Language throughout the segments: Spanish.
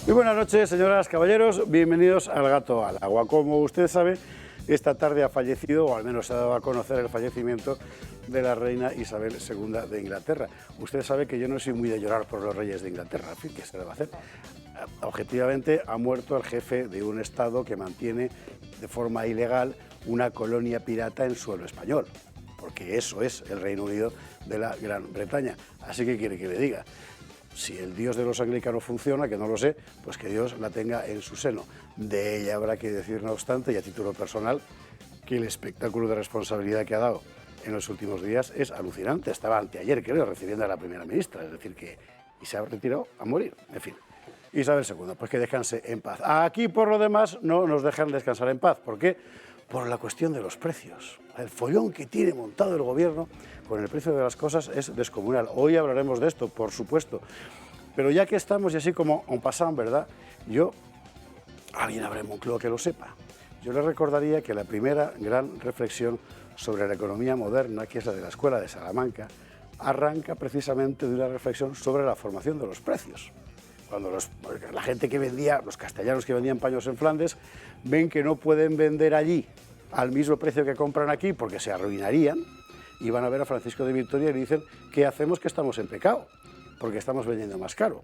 Muy buenas noches, señoras, caballeros, bienvenidos al Gato al Agua. Como usted sabe, esta tarde ha fallecido, o al menos se ha dado a conocer el fallecimiento de la reina Isabel II de Inglaterra. Usted sabe que yo no soy muy de llorar por los reyes de Inglaterra, en fin, ¿qué se le va a hacer? Objetivamente ha muerto el jefe de un Estado que mantiene de forma ilegal una colonia pirata en suelo español, porque eso es el Reino Unido de la Gran Bretaña. Así que quiere que le diga. Si el Dios de los anglicanos funciona, que no lo sé, pues que Dios la tenga en su seno. De ella habrá que decir, no obstante, y a título personal, que el espectáculo de responsabilidad que ha dado en los últimos días es alucinante. Estaba anteayer, creo, recibiendo a la primera ministra, es decir, que y se ha retirado a morir. En fin, Isabel II, pues que descanse en paz. Aquí, por lo demás, no nos dejan descansar en paz. ¿Por qué? Por la cuestión de los precios. El follón que tiene montado el gobierno con el precio de las cosas es descomunal. Hoy hablaremos de esto, por supuesto. Pero ya que estamos, y así como en passant, ¿verdad? Alguien habrá en Moncloa que lo sepa. Yo le recordaría que la primera gran reflexión sobre la economía moderna, que es la de la Escuela de Salamanca, arranca precisamente de una reflexión sobre la formación de los precios. Cuando la gente que vendía, los castellanos que vendían paños en Flandes, ven que no pueden vender allí al mismo precio que compran aquí porque se arruinarían, y van a ver a Francisco de Vitoria y le dicen, ¿qué hacemos que estamos en pecado? Porque estamos vendiendo más caro.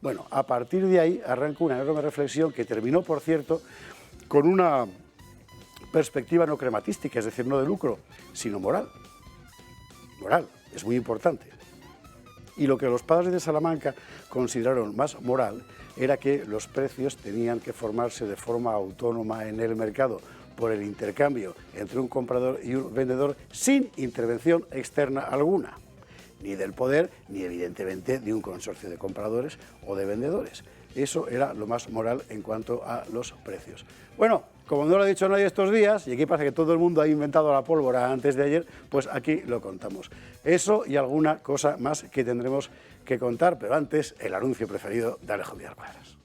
Bueno, a partir de ahí arranca una enorme reflexión que terminó, por cierto, con una perspectiva no crematística, es decir, no de lucro, sino moral. Moral, es muy importante. Y lo que los padres de Salamanca consideraron más moral era que los precios tenían que formarse de forma autónoma en el mercado por el intercambio entre un comprador y un vendedor sin intervención externa alguna, ni del poder, ni evidentemente de un consorcio de compradores o de vendedores. Eso era lo más moral en cuanto a los precios. Bueno, como no lo ha dicho nadie estos días, y aquí parece que todo el mundo ha inventado la pólvora antes de ayer, pues aquí lo contamos. Eso y alguna cosa más que tendremos que contar, pero antes el anuncio preferido de Alejo Vidal Cuadras.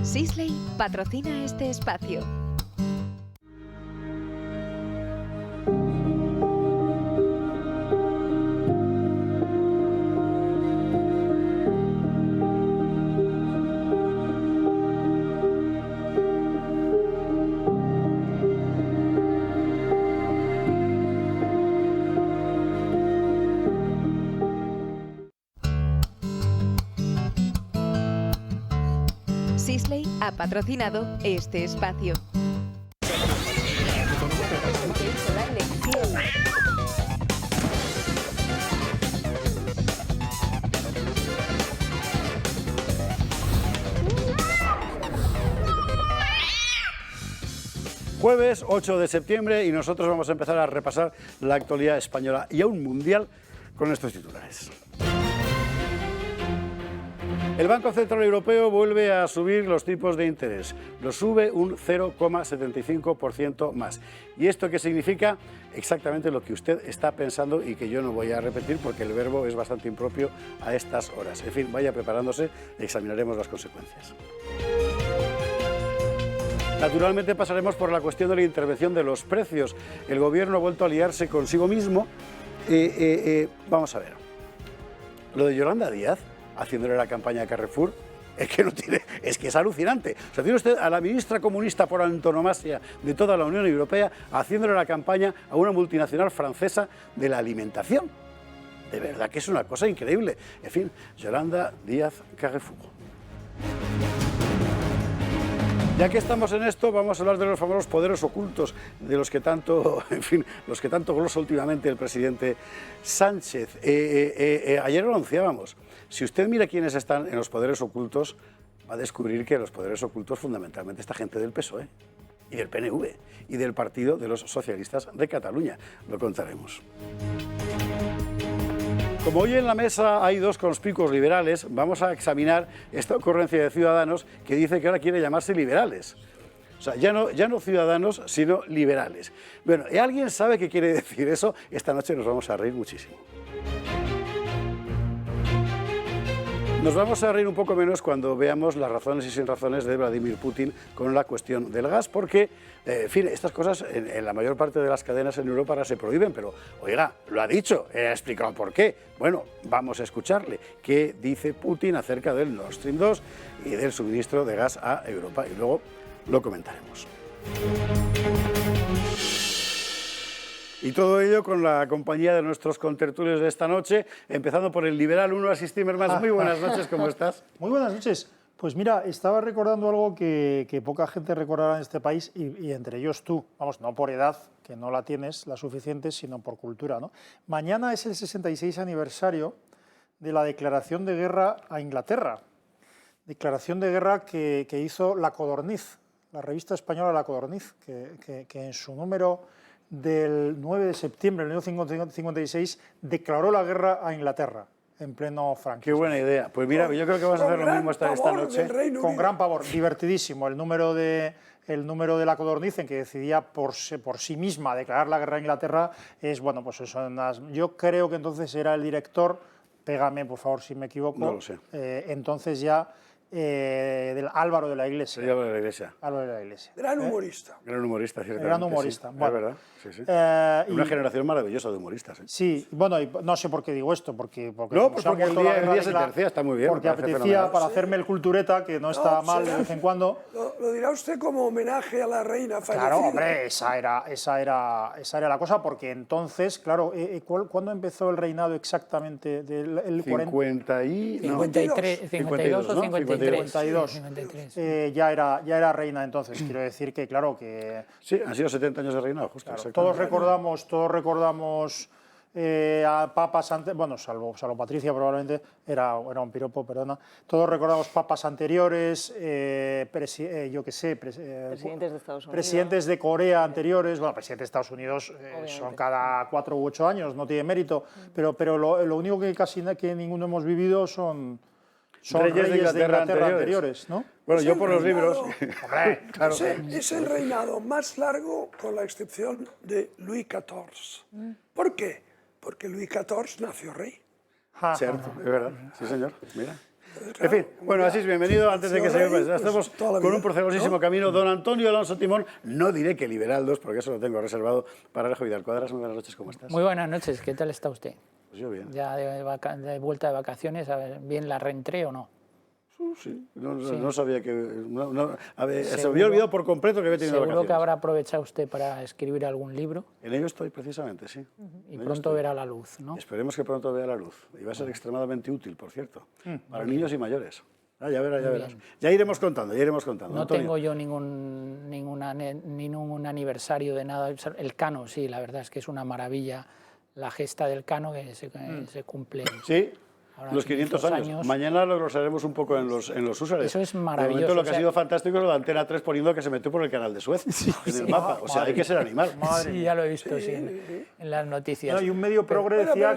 Sisley patrocina este espacio. Sisley ha patrocinado este espacio. Jueves 8 de septiembre y nosotros vamos a empezar a repasar la actualidad española y aún mundial con estos titulares. El Banco Central Europeo vuelve a subir los tipos de interés. Lo sube un 0,75% más. ¿Y esto qué significa? Exactamente lo que usted está pensando y que yo no voy a repetir porque el verbo es bastante impropio a estas horas. En fin, vaya preparándose, examinaremos las consecuencias. Naturalmente pasaremos por la cuestión de la intervención de los precios. El gobierno ha vuelto a aliarse consigo mismo. Vamos a ver. Lo de Yolanda Díaz, haciéndole la campaña a Carrefour, es que es alucinante. O sea, tiene usted a la ministra comunista por antonomasia de toda la Unión Europea haciéndole la campaña a una multinacional francesa de la alimentación. De verdad que es una cosa increíble. En fin, Yolanda Díaz Carrefour. Ya que estamos en esto, vamos a hablar de los famosos poderes ocultos, de los que tanto, en fin, los que tanto glosa últimamente el presidente Sánchez. Ayer lo anunciábamos. Si usted mira quiénes están en los poderes ocultos, va a descubrir que los poderes ocultos fundamentalmente esta gente del PSOE y del PNV y del Partido de los Socialistas de Cataluña. Lo contaremos. Como hoy en la mesa hay dos conspicuos liberales, vamos a examinar esta ocurrencia de Ciudadanos que dice que ahora quiere llamarse liberales. O sea, ya no ciudadanos, sino liberales. Bueno, ¿y alguien sabe qué quiere decir eso? Esta noche nos vamos a reír muchísimo. Nos vamos a reír un poco menos cuando veamos las razones y sin razones de Vladimir Putin con la cuestión del gas, porque, en fin, estas cosas en la mayor parte de las cadenas en Europa ahora se prohíben, pero, oiga, lo ha dicho, ha explicado por qué. Bueno, vamos a escucharle qué dice Putin acerca del Nord Stream 2 y del suministro de gas a Europa, y luego lo comentaremos. Y todo ello con la compañía de nuestros contertulios de esta noche, empezando por el liberal 1, Asís Timmermans. Muy buenas noches, ¿cómo estás? Muy buenas noches. Pues mira, estaba recordando algo que poca gente recordará en este país y entre ellos tú. Vamos, no por edad, que no la tienes la suficiente, sino por cultura, ¿no? Mañana es el 66 aniversario de la declaración de guerra a Inglaterra. Declaración de guerra que hizo La Codorniz, la revista española La Codorniz, que en su número del 9 de septiembre del año 1956 declaró la guerra a Inglaterra en pleno franquismo. Qué buena idea. Pues mira, yo creo que vamos a hacer lo mismo esta noche. Con gran pavor, divertidísimo. El número de La Codorniz, en que decidía por sí misma declarar la guerra a Inglaterra, es, bueno, pues eso. Yo creo que entonces era el director, pégame por favor si me equivoco, no lo sé. Entonces ya del Álvaro de la Iglesia. Álvaro de la Iglesia. Álvaro de la Iglesia. Gran humorista. Gran humorista, ciertamente. Gran humorista. Sí. Bueno, es verdad. Sí, sí. Una generación maravillosa de humoristas. ¿Eh? Sí, bueno, y no sé por qué digo esto, porque no, pues porque el día se tercia, está muy bien. Porque apetecía para hacerme el cultureta, que no está mal de vez en cuando. Lo dirá usted como homenaje a la reina fallecida. Claro, hombre, esa era la cosa, porque entonces, claro, ¿cuándo empezó el reinado exactamente? El 53 o 52. Ya era reina entonces, quiero decir que, claro, que... Sí, han sido 70 años de reinado, justo. Claro, todos recordamos a papas antes, bueno, salvo Patricia probablemente, era un piropo, perdona. Todos recordamos papas anteriores, yo qué sé, presidentes de Estados Unidos. Presidentes de Corea anteriores, bueno, presidentes de Estados Unidos son cada 4 u 8 años, no tiene mérito, pero lo único que casi ninguno hemos vivido son reyes de Inglaterra anteriores, ¿no? Bueno, yo por los libros... Hombre, claro. Es el reinado más largo, con la excepción de Luis XIV. ¿Por qué? Porque Luis XIV nació rey. Cierto, es verdad. Sí, señor. Mira. En fin, bueno, Asís, bienvenido. Antes de que se me estamos con un procedurosísimo camino. Don Antonio Alonso Timón, no diré que liberal 2, porque eso lo tengo reservado para Alejo Vidal Cuadras. Muy buenas noches, ¿cómo estás? Muy buenas noches, ¿qué tal está usted? Pues yo bien. Ya de vuelta de vacaciones, a ver, ¿bien la reentré o no? Sí, no sabía que... se me había olvidado por completo que había tenido vacaciones. Seguro que habrá aprovechado usted para escribir algún libro. En ello estoy, precisamente, sí. Y pronto verá la luz, ¿no? Esperemos que pronto vea la luz. Y va a ser extremadamente útil, por cierto, para niños y mayores. Ya verás. Ya iremos contando. No Antonio. tengo yo ningún aniversario de nada. El Cano, sí, la verdad es que es una maravilla la gesta del Cano que se cumple. Sí. Ahora Los 500 años. Mañana lo glosaremos un poco en los usuarios. Eso es maravilloso. De momento lo que ha sido fantástico es lo de Antena 3 poniendo que se metió por el canal de Suez en el mapa. O sea, hay que ser animal. Sí, ya lo he visto en las noticias. No, y un medio progre decía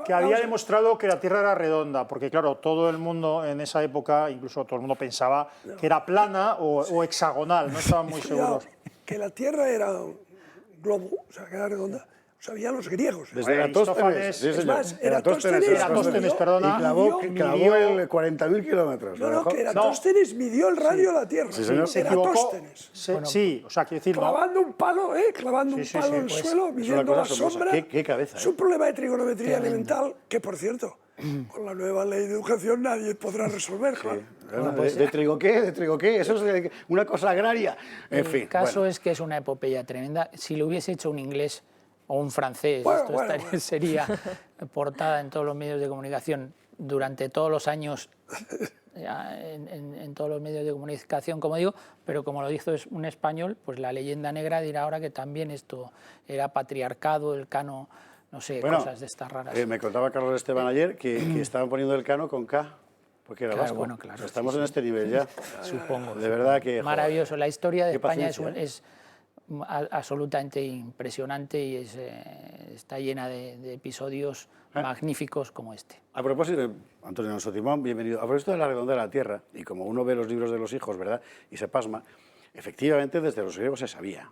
que había demostrado que la Tierra era redonda, porque claro, todo el mundo en esa época, incluso todo el mundo pensaba que era plana o hexagonal, no estaban muy seguros. Que la Tierra era un globo, o sea, que era redonda. Sabían los griegos. Desde Eratóstenes, sí, es más, Eratóstenes, perdona, y clavó el 40.000 kilómetros. No, que Eratóstenes midió el radio de la Tierra. Sí, señor. Se equivocó. Sí, o sea, quiero decir... Clavando un palo, clavando un palo en el suelo, midiendo la sombra. Qué cabeza. Es un problema de trigonometría elemental que, por cierto, con la nueva ley de educación nadie podrá resolver. ¿De trigo qué? ¿De trigo qué? Eso es una cosa agraria. En fin. El caso es que es una epopeya tremenda. Si lo hubiese hecho un inglés o un francés, sería portada en todos los medios de comunicación durante todos los años, en todos los medios de comunicación, como digo, pero como lo hizo es un español, pues la leyenda negra dirá ahora que también esto era patriarcado, el Cano, no sé, cosas de estas raras. Me contaba Carlos Esteban ayer que estaban poniendo el Cano con K, porque era vasco. Bueno, claro, o sea, estamos en este nivel ya. Supongo. De verdad que... Maravilloso. La historia de España es absolutamente impresionante y está llena de episodios magníficos como este. A propósito, Antonio Alonso Timón, bienvenido. A propósito de la redondez de la Tierra, y como uno ve los libros de los hijos, ¿verdad?, y se pasma, efectivamente desde los griegos se sabía.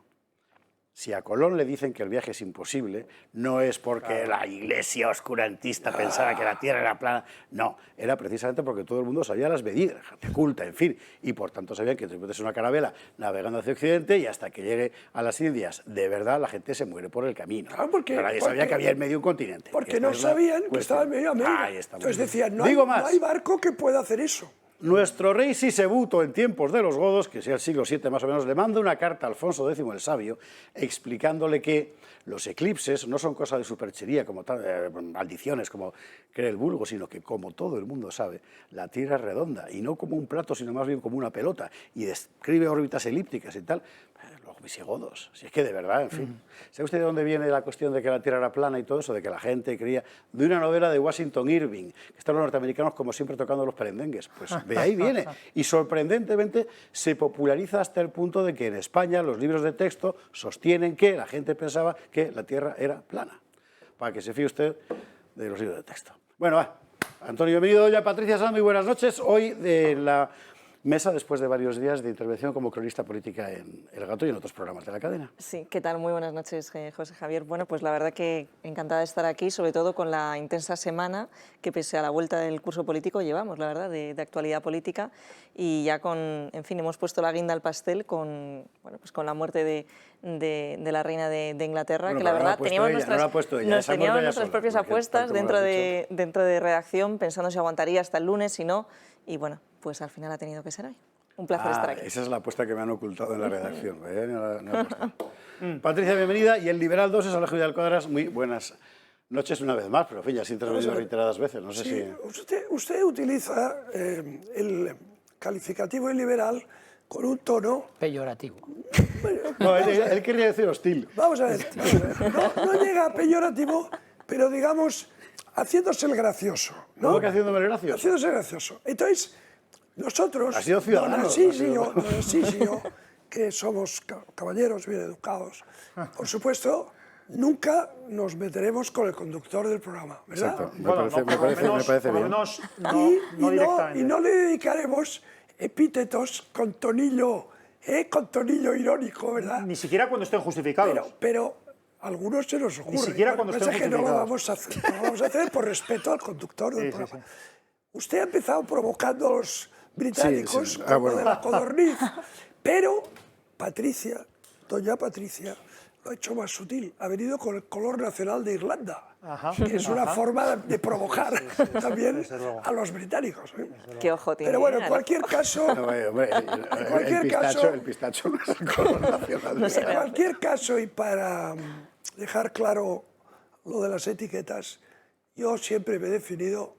Si a Colón le dicen que el viaje es imposible, no es porque la iglesia oscurantista pensara que la Tierra era plana, no, era precisamente porque todo el mundo sabía las medidas, gente culta, en fin, y por tanto sabían que después de una carabela navegando hacia Occidente y hasta que llegue a las Indias, de verdad la gente se muere por el camino. Claro, pero nadie sabía que había en medio un continente. Porque no sabían que estaba en medio de América. Ahí estamos. Entonces decían, no Digo hay barco que pueda hacer eso. Nuestro rey Sisebuto, en tiempos de los godos, que sea el siglo VII más o menos, le manda una carta a Alfonso X el Sabio explicándole que los eclipses no son cosa de superchería, como maldiciones, como cree el vulgo, sino que, como todo el mundo sabe, la Tierra es redonda, y no como un plato, sino más bien como una pelota, y describe órbitas elípticas y tal. Los visigodos, si es que de verdad, en fin. ¿Sabe usted de dónde viene la cuestión de que la Tierra era plana y todo eso? De que la gente creía... De una novela de Washington Irving, que están los norteamericanos como siempre tocando los perendengues. Pues de ahí viene. Y sorprendentemente se populariza hasta el punto de que en España los libros de texto sostienen que la gente pensaba que la Tierra era plana. Para que se fíe usted de los libros de texto. Bueno, va. Antonio, bienvenido. Doña Patricia Sanz, muy buenas noches. Hoy de la mesa, después de varios días de intervención como cronista política en El Gato y en otros programas de la cadena. Sí, ¿qué tal? Muy buenas noches, José Javier. Bueno, pues la verdad que encantada de estar aquí, sobre todo con la intensa semana que pese a la vuelta del curso político llevamos, la verdad, de actualidad política, y ya con, en fin, hemos puesto la guinda al pastel con, bueno, pues con la muerte de la reina de Inglaterra, bueno, que la verdad teníamos nuestras propias apuestas dentro de redacción, pensando si aguantaría hasta el lunes, si no, y bueno, pues al final ha tenido que ser hoy. Un placer estar aquí. Esa es la apuesta que me han ocultado en la redacción. Patricia, bienvenida. Y el Liberal 2 es Alejo Vidal Cuadras. Muy buenas noches una vez más, pero en fin, ya se ha intervenido reiteradas veces. No sé si... Usted utiliza el calificativo de liberal con un tono... peyorativo. No, él quería decir hostil. Vamos a ver. No llega a peyorativo, pero digamos... haciéndose el gracioso, ¿no? ¿Cómo que haciéndome el gracioso? Haciéndose el gracioso. Entonces, nosotros... ¿Ha sido ciudadano? Sí, yo, que somos caballeros bien educados, por supuesto, nunca nos meteremos con el conductor del programa, ¿verdad? Exacto, me parece bien. Y no le dedicaremos epítetos con tonillo irónico, ¿verdad? Ni siquiera cuando estén justificados. Pero algunos se nos ocurre. Ni siquiera cuando estén justificados. Que no lo vamos a hacer por respeto al conductor del programa. Sí. Usted ha empezado provocando a los británicos como de la codorniz, pero Patricia, doña Patricia, lo ha hecho más sutil. Ha venido con el color nacional de Irlanda, que es una forma de provocar también a los británicos. Qué ojo tiene. Pero bueno, en cualquier caso... el pistacho no es el color nacional. En cualquier caso, y para dejar claro lo de las etiquetas, yo siempre me he definido,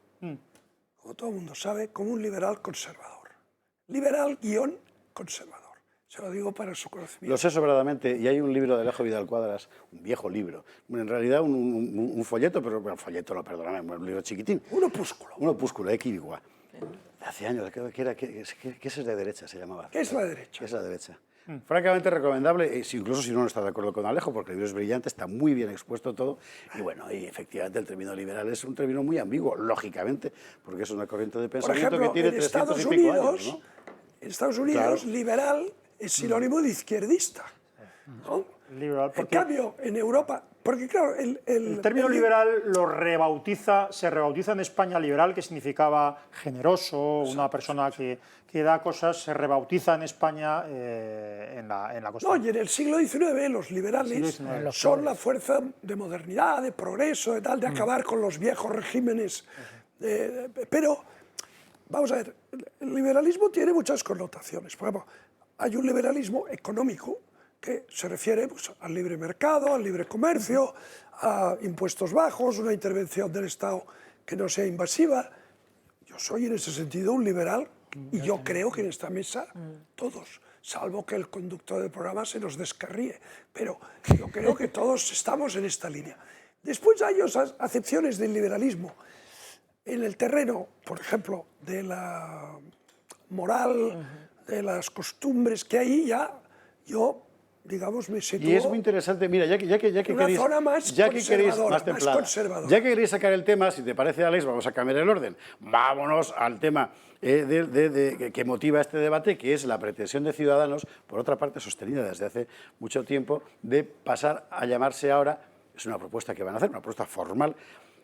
como todo el mundo sabe, como un liberal conservador. Liberal-conservador. Se lo digo para su conocimiento. Lo sé sobradamente, y hay un libro de Alejo Vidal Cuadras, un viejo libro, en realidad un folleto, pero el folleto, no, perdóname, un libro chiquitín. Un opúsculo. Un opúsculo, Equigua. Hace años, ¿qué es de derecha? Se llamaba. ¿Qué es la derecha? ¿Qué es la derecha? Francamente recomendable, incluso si uno no está de acuerdo con Alejo, porque el libro es brillante, está muy bien expuesto todo, y bueno, y efectivamente el término liberal es un término muy ambiguo, lógicamente, porque es una corriente de pensamiento que tiene 300 y pico años, ¿no? En Estados Unidos, liberal es sinónimo de izquierdista, ¿no? Liberal, en cambio, en Europa, porque claro, el término liberal se rebautiza en España liberal, que significaba generoso, una persona que da cosas, se rebautiza en España en la Constitución. No, y en el siglo XIX los liberales son la fuerza de modernidad, de progreso, de acabar con los viejos regímenes. Pero, vamos a ver, el liberalismo tiene muchas connotaciones. Por ejemplo, hay un liberalismo económico que se refiere pues, al libre mercado, al libre comercio, a impuestos bajos, una intervención del Estado que no sea invasiva. Yo soy en ese sentido un liberal y yo creo que en esta mesa todos, salvo que el conductor del programa se nos descarríe, pero yo creo que todos estamos en esta línea. Después hay otras acepciones del liberalismo en el terreno, por ejemplo, de la moral, de las costumbres que hay ya. Yo digamos, me sitúo Y es muy interesante, mira, ya que una queréis, zona más ya que queréis conservadora, más templada, conservadora. ya que queréis sacar el tema, si te parece, Alex, vamos a cambiar el orden. Vámonos al tema que motiva este debate, que es la pretensión de Ciudadanos, por otra parte sostenida desde hace mucho tiempo, de pasar a llamarse ahora, es una propuesta que van a hacer, una propuesta formal,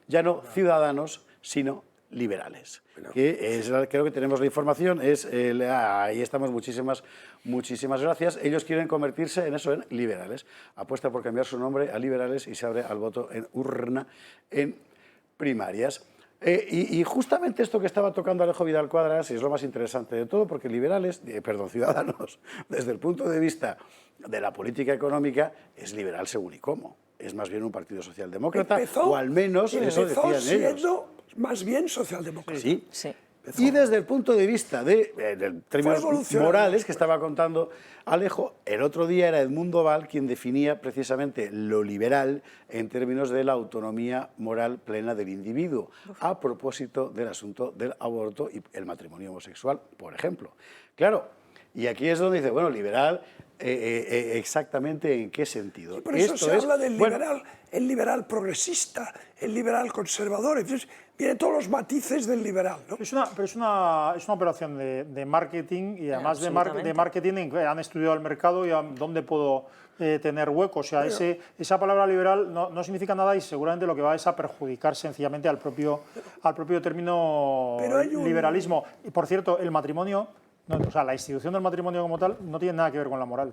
ya no Ciudadanos, sino liberales. Que es, creo que tenemos la información, ahí estamos, muchísimas gracias. Ellos quieren convertirse en eso, en liberales. Apuesta por cambiar su nombre a liberales y se abre al voto en urna en primarias. Y justamente esto que estaba tocando Alejo Vidal Quadras es lo más interesante de todo, porque Ciudadanos, desde el punto de vista de la política económica, es liberal según y cómo. Es más bien un partido socialdemócrata, o al menos eso decían ellos. Más bien socialdemócrata. Sí. Sí. Y desde el punto de vista de términos morales que estaba contando Alejo, el otro día era Edmundo Val quien definía precisamente lo liberal en términos de la autonomía moral plena del individuo, a propósito del asunto del aborto y el matrimonio homosexual, por ejemplo. Claro, y aquí es donde dice, bueno, liberal, exactamente en qué sentido. Sí, por eso se habla del liberal, el liberal progresista, el liberal conservador, entonces vienen todos los matices del liberal, ¿no? Pero es una operación de marketing y además de marketing han estudiado el mercado y dónde puedo tener hueco. O sea, esa palabra liberal no significa nada y seguramente lo que va es a perjudicar sencillamente al propio término liberalismo. Y por cierto, el matrimonio, o sea, la institución del matrimonio como tal no tiene nada que ver con la moral.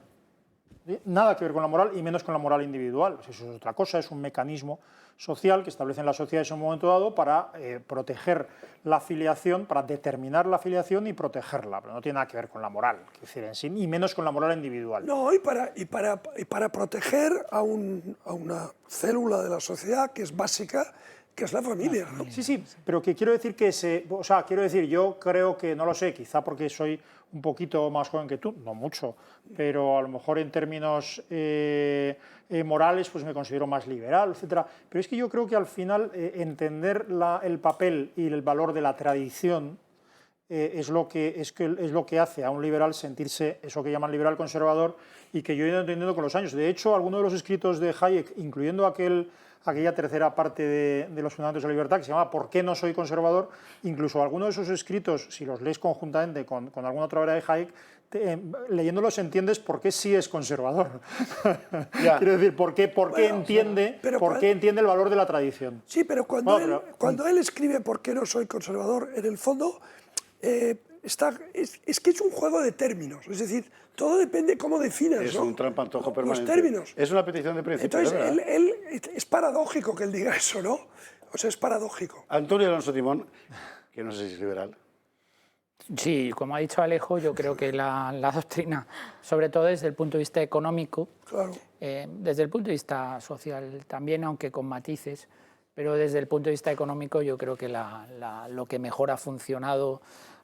Nada que ver con la moral y menos con la moral individual. Eso es otra cosa, es un mecanismo social que establecen las sociedades en un momento dado para proteger la filiación, para determinar la filiación y protegerla, pero no tiene nada que ver con la moral, en sí, y menos con la moral individual. No, y para proteger a una célula de la sociedad que es básica, que es la familia, ¿no? Sí, pero que quiero decir yo creo que, no lo sé, quizá porque soy un poquito más joven que tú, no mucho, pero a lo mejor en términos morales pues me considero más liberal, etcétera. Pero es que yo creo que al final entender el papel y el valor de la tradición es lo que hace a un liberal sentirse eso que llaman liberal conservador y que yo he ido entendiendo con los años. De hecho, algunos de los escritos de Hayek, incluyendo aquella tercera parte de los fundamentos de la libertad que se llama ¿Por qué no soy conservador? Incluso algunos de esos escritos, si los lees conjuntamente con alguna otra obra de Hayek, leyéndolos entiendes por qué sí es conservador. Quiero decir, por qué entiende el valor de la tradición. Sí, pero cuando él escribe ¿Por qué no soy conservador?, en el fondo es que es un juego de términos, es decir, todo depende cómo definas, es, ¿no?, un trampantojo permanente. Los términos. Es una petición de principio. Entonces, es paradójico que él diga eso, ¿no? O sea, es paradójico. Antonio Alonso Timón, que no sé si es liberal. Sí, como ha dicho Alejo, yo creo que la doctrina, sobre todo desde el punto de vista económico, claro, desde el punto de vista social también, aunque con matices, pero desde el punto de vista económico yo creo que lo que mejor ha funcionado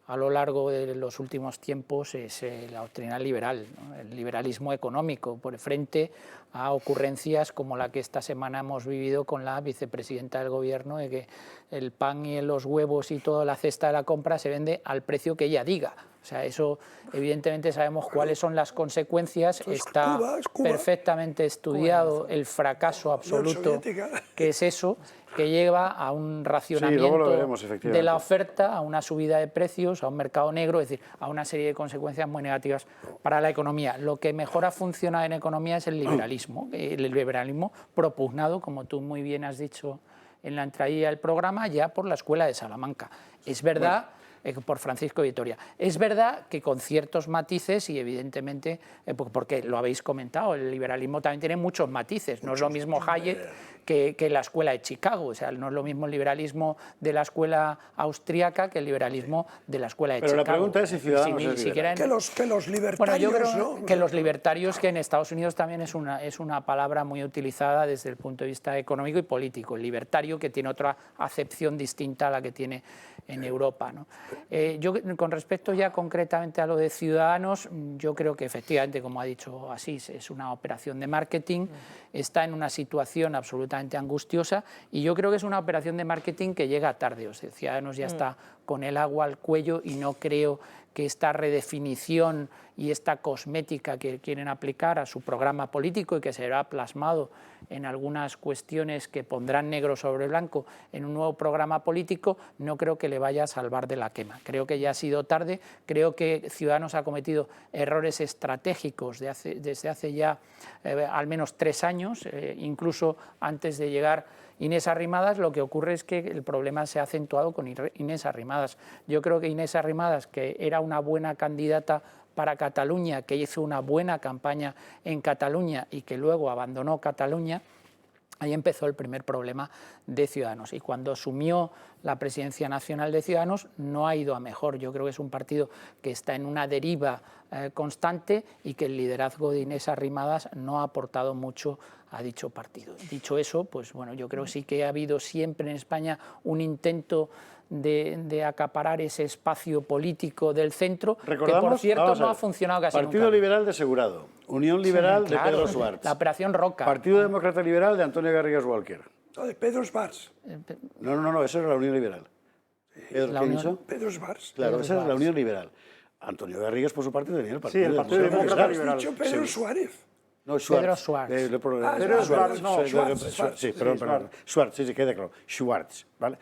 a lo largo de los últimos tiempos es la doctrina liberal, ¿no? El liberalismo económico, por frente a ocurrencias como la que esta semana hemos vivido con la vicepresidenta del Gobierno, de que el pan y los huevos y toda la cesta de la compra se vende al precio que ella diga. O sea, eso evidentemente sabemos cuáles son las consecuencias, está perfectamente estudiado el fracaso absoluto que es eso, que lleva a un racionamiento de la oferta, a una subida de precios, a un mercado negro, es decir, a una serie de consecuencias muy negativas para la economía. Lo que mejor ha funcionado en economía es el liberalismo propugnado, como tú muy bien has dicho en la entradilla del programa, ya por la Escuela de Salamanca. Es verdad... por Francisco Vitoria. Es verdad que con ciertos matices y evidentemente, porque lo habéis comentado, el liberalismo también tiene muchos matices, no es lo mismo Hayek que la escuela de Chicago, o sea, no es lo mismo el liberalismo de la escuela austríaca que el liberalismo de la escuela de Chicago. Pero la pregunta es si Ciudadanos es liberal. Que los libertarios... Bueno, yo creo que los libertarios, que en Estados Unidos también es una palabra muy utilizada desde el punto de vista económico y político, el libertario, que tiene otra acepción distinta a la que tiene en Europa, ¿no? Yo, con respecto ya concretamente a lo de Ciudadanos, yo creo que efectivamente, como ha dicho Asís, es una operación de marketing, está en una situación absolutamente angustiosa y yo creo que es una operación de marketing que llega tarde. O sea, Ciudadanos ya está con el agua al cuello y no creo que esta redefinición y esta cosmética que quieren aplicar a su programa político y que será plasmado en algunas cuestiones que pondrán negro sobre blanco en un nuevo programa político, no creo que le vaya a salvar de la quema. Creo que ya ha sido tarde, creo que Ciudadanos ha cometido errores estratégicos desde hace ya al menos 3 años, incluso antes de llegar Inés Arrimadas. Lo que ocurre es que el problema se ha acentuado con Inés Arrimadas. Yo creo que Inés Arrimadas, que era una buena candidata para Cataluña, que hizo una buena campaña en Cataluña y que luego abandonó Cataluña, ahí empezó el primer problema de Ciudadanos. Y cuando asumió la presidencia nacional de Ciudadanos no ha ido a mejor. Yo creo que es un partido que está en una deriva constante y que el liderazgo de Inés Arrimadas no ha aportado mucho a dicho partido. Dicho eso, pues bueno, yo creo sí que ha habido siempre en España un intento de acaparar ese espacio político del centro, que por cierto no ha funcionado casi nunca. Partido Liberal de Segurado, Unión Liberal de Pedro Schwartz, la Operación Roca, Partido Demócrata Liberal de Antonio Garrigues Walker. No, de Pedro Schwartz. No, eso es la Unión Liberal. ¿Qué he dicho? Pedro Schwartz. Claro, esa es la Unión Liberal. Antonio Garrigues, por su parte, tenía el Partido, el Partido Demócrata Liberal. ¿Has dicho Pedro Suárez? No, Schwartz. Pedro Schwartz. Pedro Schwartz, no, Schwartz. Sí, perdón. Schwartz, sí, queda claro. Schwartz, ¿vale?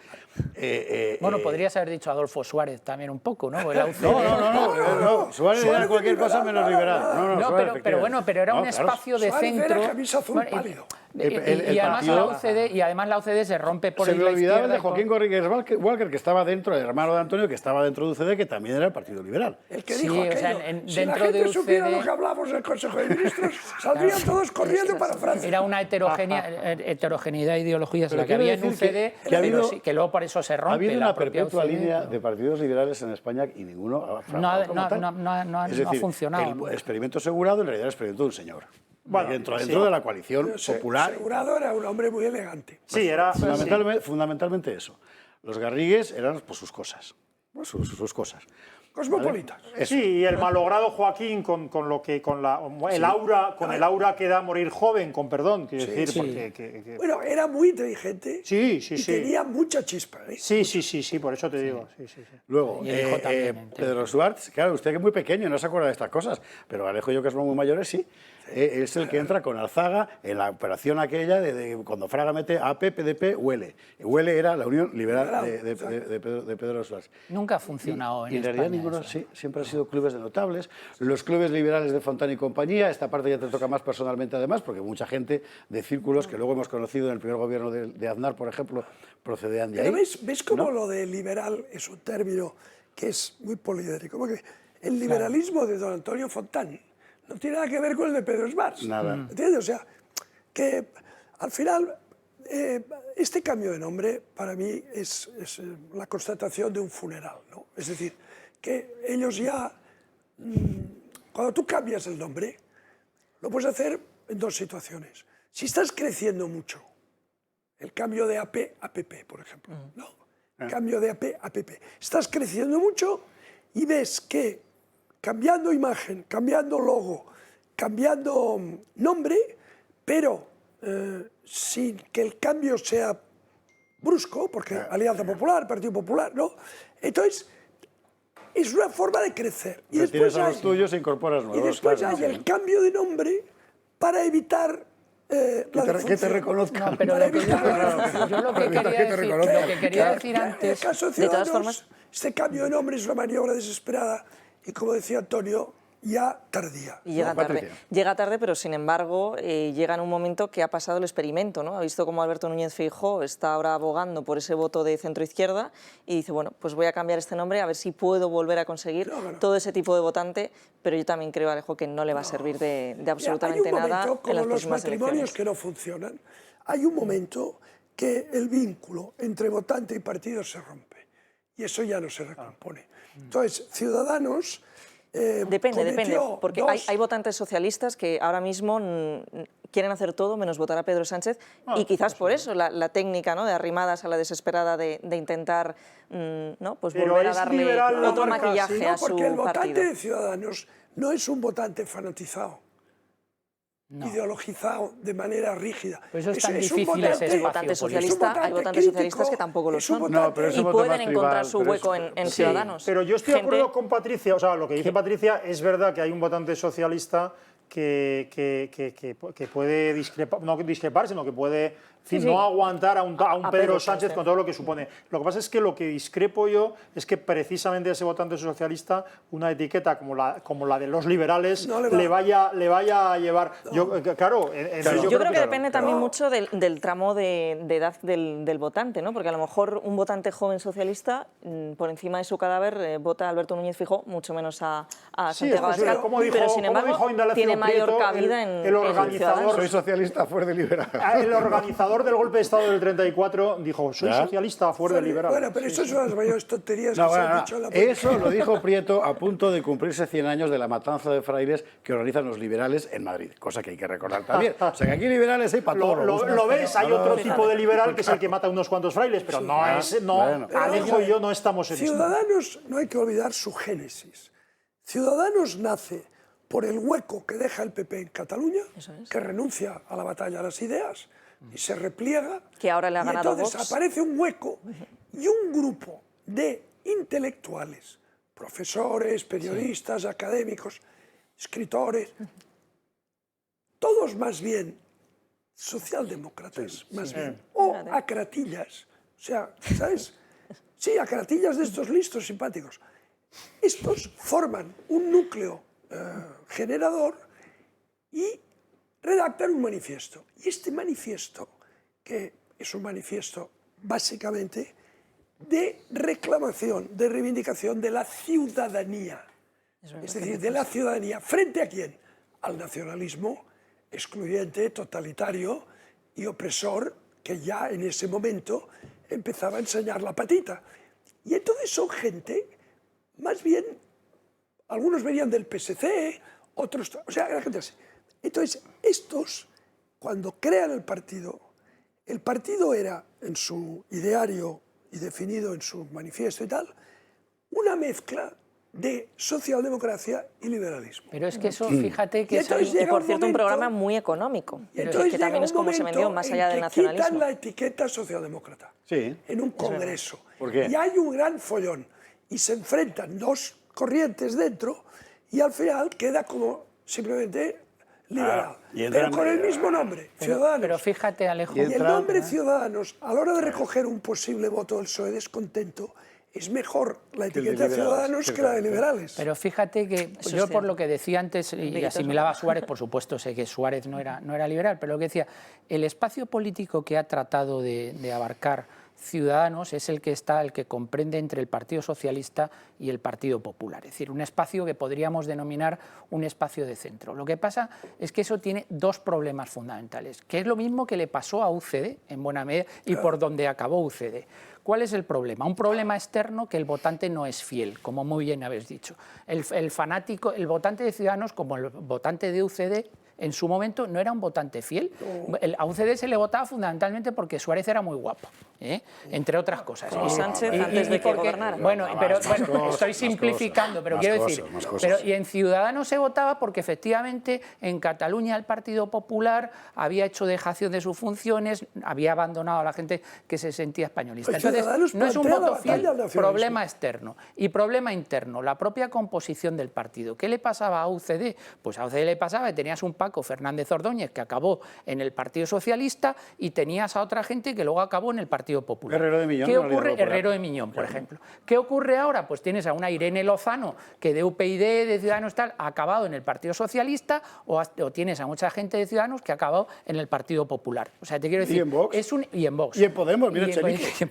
Bueno, podrías haber dicho Adolfo Suárez también un poco, ¿no? El UCD. No. Suárez era cualquier cosa menos liberal. Pero era un espacio de Suárez centro. era camisa azul pálido. Y además la UCD se rompe por se me olvidaba izquierda. de Joaquín Garrigues Walker, que estaba dentro, el hermano de Antonio, que estaba dentro de UCD, que también era el Partido Liberal. El que dijo aquello, o sea, si la dentro gente de supiera UCD, lo que hablamos en el Consejo de Ministros, saldrían todos corriendo para Francia. era una heterogeneidad de ideologías la que había en UCD, que luego por eso se rompe. Ha habido la una propia perpetua UCD. línea de partidos liberales en España y ninguno ha fracasado como tal. No ha funcionado. El experimento asegurado en realidad es el experimento de un señor. Bueno, dentro de la coalición popular. Segurado era un hombre muy elegante. Sí, era Fundamentalmente eso. Los Garrigues eran pues, sus cosas. Sus cosas. Cosmopolitas. ¿Vale? Sí, y el malogrado Joaquín con el aura que da morir joven, con perdón, quiero decir, porque Bueno, era muy inteligente. Sí. Y tenía mucha chispa. Sí, por eso te digo. Sí. Luego, Y el hijo también, Pedro Schwartz, claro, usted que es muy pequeño, no se acuerda de estas cosas, pero Alejo y yo, que somos muy mayores, sí. Es el que entra con Alzaga en la operación aquella de cuando Fraga mete AP, PDP, Huele. Huele era la Unión Liberal de Pedro Schwartz. Nunca ha funcionado en realidad España ninguno, eso. sí, siempre han sido clubes de notables. Los clubes liberales de Fontana y compañía, esta parte ya te toca más personalmente además, porque mucha gente de círculos que luego hemos conocido en el primer gobierno de Aznar, por ejemplo, procedían de ahí. Pero ¿ves cómo lo de liberal es un término que es muy poliédrico? Porque el liberalismo de don Antonio Fontán no tiene nada que ver con el de Pedro Schwartz. Nada. ¿Entiendes? O sea, que al final este cambio de nombre para mí es la constatación de un funeral, ¿no? Es decir, que ellos ya, cuando tú cambias el nombre, lo puedes hacer en 2 situaciones. Si estás creciendo mucho, el cambio de AP a PP, por ejemplo, ¿no? Cambio de AP a PP. Estás creciendo mucho y ves que cambiando imagen, cambiando logo, cambiando nombre, pero sin que el cambio sea brusco, porque Alianza Popular, Partido Popular, ¿no? Entonces, es una forma de crecer. Y después a los tuyos e incorporas nuevos. Y después hay el cambio de nombre para evitar que te reconozcan. No, pero yo lo que quería decir antes... En el caso de Ciudadanos, este cambio de nombre es una maniobra desesperada y, como decía Antonio, ya tardía. Y llega tarde. Llega tarde, pero sin embargo llega en un momento que ha pasado el experimento, ¿no? Ha visto cómo Alberto Núñez Feijóo está ahora abogando por ese voto de centro-izquierda y dice, bueno, pues voy a cambiar este nombre a ver si puedo volver a conseguir todo ese tipo de votante, pero yo también creo, Alejo, que no le va a servir de absolutamente nada en las próximas elecciones. Como los matrimonios que no funcionan, hay un momento que el vínculo entre votante y partido se rompe y eso ya no se recompone. Entonces, Ciudadanos... Depende, porque hay votantes socialistas que ahora mismo quieren hacer todo menos votar a Pedro Sánchez y quizás por eso la técnica, ¿no?, de Arrimadas a la desesperada de intentar ¿no?, pues volver a darle otro maquillaje a su partido. Porque el votante de Ciudadanos no es un votante fanatizado. ideologizado de manera rígida. Pues eso es tan difícil ese espacio votante socialista, hay votantes socialistas que tampoco lo son. No, pero y pueden encontrar su hueco en Ciudadanos. Pero yo estoy de acuerdo con Patricia, o sea, lo que dice Patricia es verdad que hay un votante socialista que puede discrepar, no discrepar, sino que puede, en fin, no aguantar a un Pedro Sánchez con todo lo que supone. Lo que pasa es que lo que discrepo yo es que precisamente a ese votante socialista una etiqueta como la de los liberales le vaya a llevar. Yo creo que depende también mucho del tramo de edad del votante, ¿no? Porque a lo mejor un votante joven socialista, por encima de su cadáver, vota a Alberto Núñez Feijóo, mucho menos a Santiago Abascal, pero sin embargo tiene mayor cabida en el organizador. Soy socialista, fuerte liberal. El organizador del golpe de Estado del 34 dijo, soy socialista, fuerte liberal. Bueno, pero eso son las mayores tonterías que se han dicho en la política. Eso lo dijo Prieto a punto de cumplirse 100 años de la matanza de frailes que organizan los liberales en Madrid, cosa que hay que recordar también. O sea, que aquí liberales hay para todos. Lo ves, hay otro tipo de liberal que es el que mata a unos cuantos frailes, pero Alejo y yo no estamos en esto. Ciudadanos, no hay que olvidar su génesis. Ciudadanos nace por el hueco que deja el PP en Cataluña, que renuncia a la batalla a las ideas y se repliega. Que ahora le ha ganado entonces Vox. Aparece un hueco y un grupo de intelectuales, profesores, periodistas, académicos, escritores, todos más bien socialdemócratas, más bien, o acratillas, o sea, ¿sabes? Sí, acratillas de estos listos simpáticos. Estos forman un núcleo generador y redactan un manifiesto. Y este manifiesto, que es un manifiesto básicamente de reclamación, de reivindicación de la ciudadanía. Es decir, de la ciudadanía. ¿Frente a quién? Al nacionalismo excluyente, totalitario y opresor que ya en ese momento empezaba a enseñar la patita. Y entonces son gente, más bien, algunos venían del PSC, otros... O sea, era gente así. Entonces, estos, cuando crean el partido era, en su ideario y definido en su manifiesto y tal, una mezcla de socialdemocracia y liberalismo. Pero es que eso, fíjate que... Y por cierto, un programa muy económico, que también es como se vendió más allá del nacionalismo. Quitan la etiqueta socialdemócrata en un congreso. ¿Por qué? Y hay un gran follón. Y se enfrentan dos corrientes dentro y al final queda como simplemente liberal. Pero con el mismo nombre, Ciudadanos. Pero fíjate, Alejo... Y el nombre Ciudadanos, a la hora de recoger un posible voto del PSOE descontento, es mejor la etiqueta de Ciudadanos que la de liberales. Pero fíjate que yo por lo que decía antes, y asimilaba a Suárez, por supuesto sé que Suárez no era liberal, pero lo que decía, el espacio político que ha tratado de abarcar Ciudadanos es el que comprende entre el Partido Socialista y el Partido Popular, es decir, un espacio que podríamos denominar un espacio de centro. Lo que pasa es que eso tiene dos problemas fundamentales, que es lo mismo que le pasó a UCD en buena medida y por donde acabó UCD. ¿Cuál es el problema? Un problema externo, que el votante no es fiel, como muy bien habéis dicho. El fanático, el votante de Ciudadanos, como el votante de UCD, en su momento no era un votante fiel. A UCD se le votaba fundamentalmente porque Suárez era muy guapo, entre otras cosas. Y Sánchez antes de que gobernara. Bueno, estoy simplificando, pero quiero decir... y en Ciudadanos se votaba porque efectivamente en Cataluña el Partido Popular había hecho dejación de sus funciones, había abandonado a la gente que se sentía españolista. Entonces, no es un voto fiel, problema externo. Y problema interno, la propia composición del partido. ¿Qué le pasaba a UCD? Pues a UCD le pasaba que tenías un Paco Fernández Ordóñez, que acabó en el Partido Socialista, y tenías a otra gente que luego acabó en el Partido Popular. Herrero de Miñón. ¿Qué ocurre? Herrero de Miñón, por ejemplo. ¿Qué ocurre ahora? Pues tienes a una Irene Lozano, que de UPyD, de Ciudadanos tal, ha acabado en el Partido Socialista, o tienes a mucha gente de Ciudadanos que ha acabado en el Partido Popular. O sea, te quiero decir... ¿Y en Vox? Y en Vox. Y en Podemos, mira Chenique.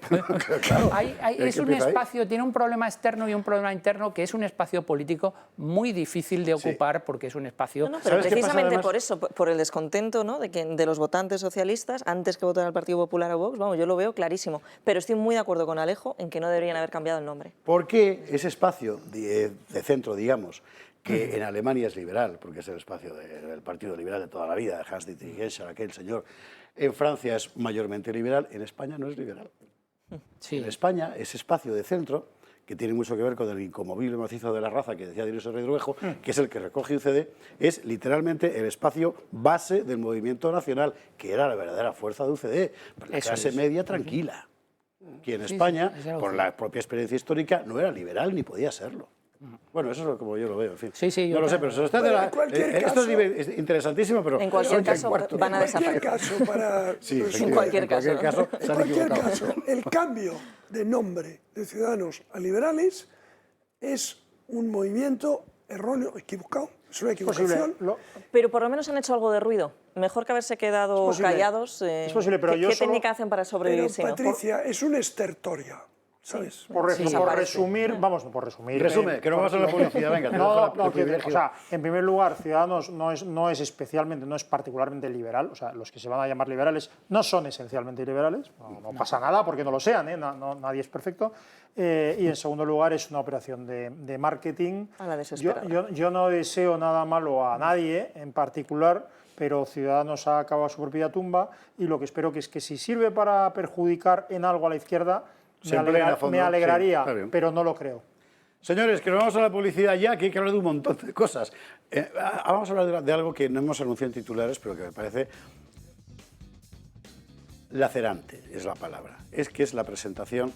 Claro, es un espacio, tiene un problema externo y un problema interno, que es un espacio político muy difícil de ocupar, porque es un espacio... Pero precisamente por eso, por el descontento, ¿no?, de los votantes socialistas, antes que votar al Partido Popular o Vox, vamos, yo lo veo clarísimo. Pero estoy muy de acuerdo con Alejo en que no deberían haber cambiado el nombre. ¿Por qué ese espacio de centro, digamos, que en Alemania es liberal, porque es el espacio del Partido Liberal de toda la vida, Hans-Dietrich Genscher, aquel señor, en Francia es mayormente liberal, en España no es liberal? Sí. En España, ese espacio de centro, que tiene mucho que ver con el inconmovible macizo de la raza que decía Dionisio Ridruejo, que es el que recoge UCD, es literalmente el espacio base del movimiento nacional, que era la verdadera fuerza de UCD, la clase media tranquila, que en España, por la propia experiencia histórica, no era liberal ni podía serlo. Bueno, eso es como yo lo veo, en fin. Sí, no lo sé, pero eso está bueno, esto es interesantísimo, pero... En cualquier caso van a desaparecer. En cualquier caso, se han equivocado. el cambio de nombre de Ciudadanos a liberales es un movimiento erróneo, equivocado, es una equivocación. Pero por lo menos han hecho algo de ruido. Mejor que haberse quedado callados. Es posible, pero ¿Qué técnica hacen para sobrevivir? Pero, si no? Patricia, es un estertorio, ¿sabes? Por resumir, vamos, por resumir. Resume, que no vamos a la publicidad, venga. O sea, en primer lugar, Ciudadanos no es especialmente, no es particularmente liberal, o sea, los que se van a llamar liberales no son esencialmente liberales, no pasa nada porque no lo sean, nadie es perfecto, y en segundo lugar es una operación de marketing. A la desesperada. Yo no deseo nada malo a nadie en particular, pero Ciudadanos ha acabado su propia tumba y lo que espero que es que si sirve para perjudicar en algo a la izquierda, me alegraría, sí, pero no lo creo. Señores, que nos vamos a la publicidad ya, que hay que hablar de un montón de cosas. Vamos a hablar de algo que no hemos anunciado en titulares, pero que me parece lacerante, es la palabra. Es que es la presentación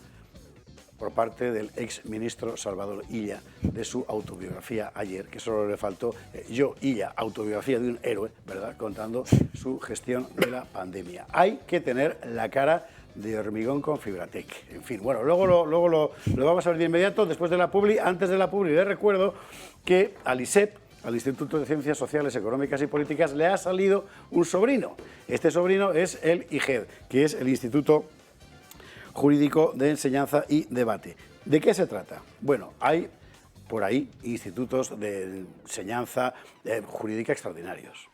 por parte del exministro Salvador Illa de su autobiografía ayer, que solo le faltó Yo, Illa, autobiografía de un héroe, ¿verdad?, contando su gestión de la pandemia. Hay que tener la cara de hormigón con Fibratec. En fin, bueno, luego lo vamos a ver de inmediato, después de la publi. Antes de la publi les recuerdo que al ISEP, al Instituto de Ciencias Sociales, Económicas y Políticas, le ha salido un sobrino. Este sobrino es el IGED, que es el Instituto Jurídico de Enseñanza y Debate. ¿De qué se trata? Bueno, hay por ahí institutos de enseñanza jurídica extraordinarios.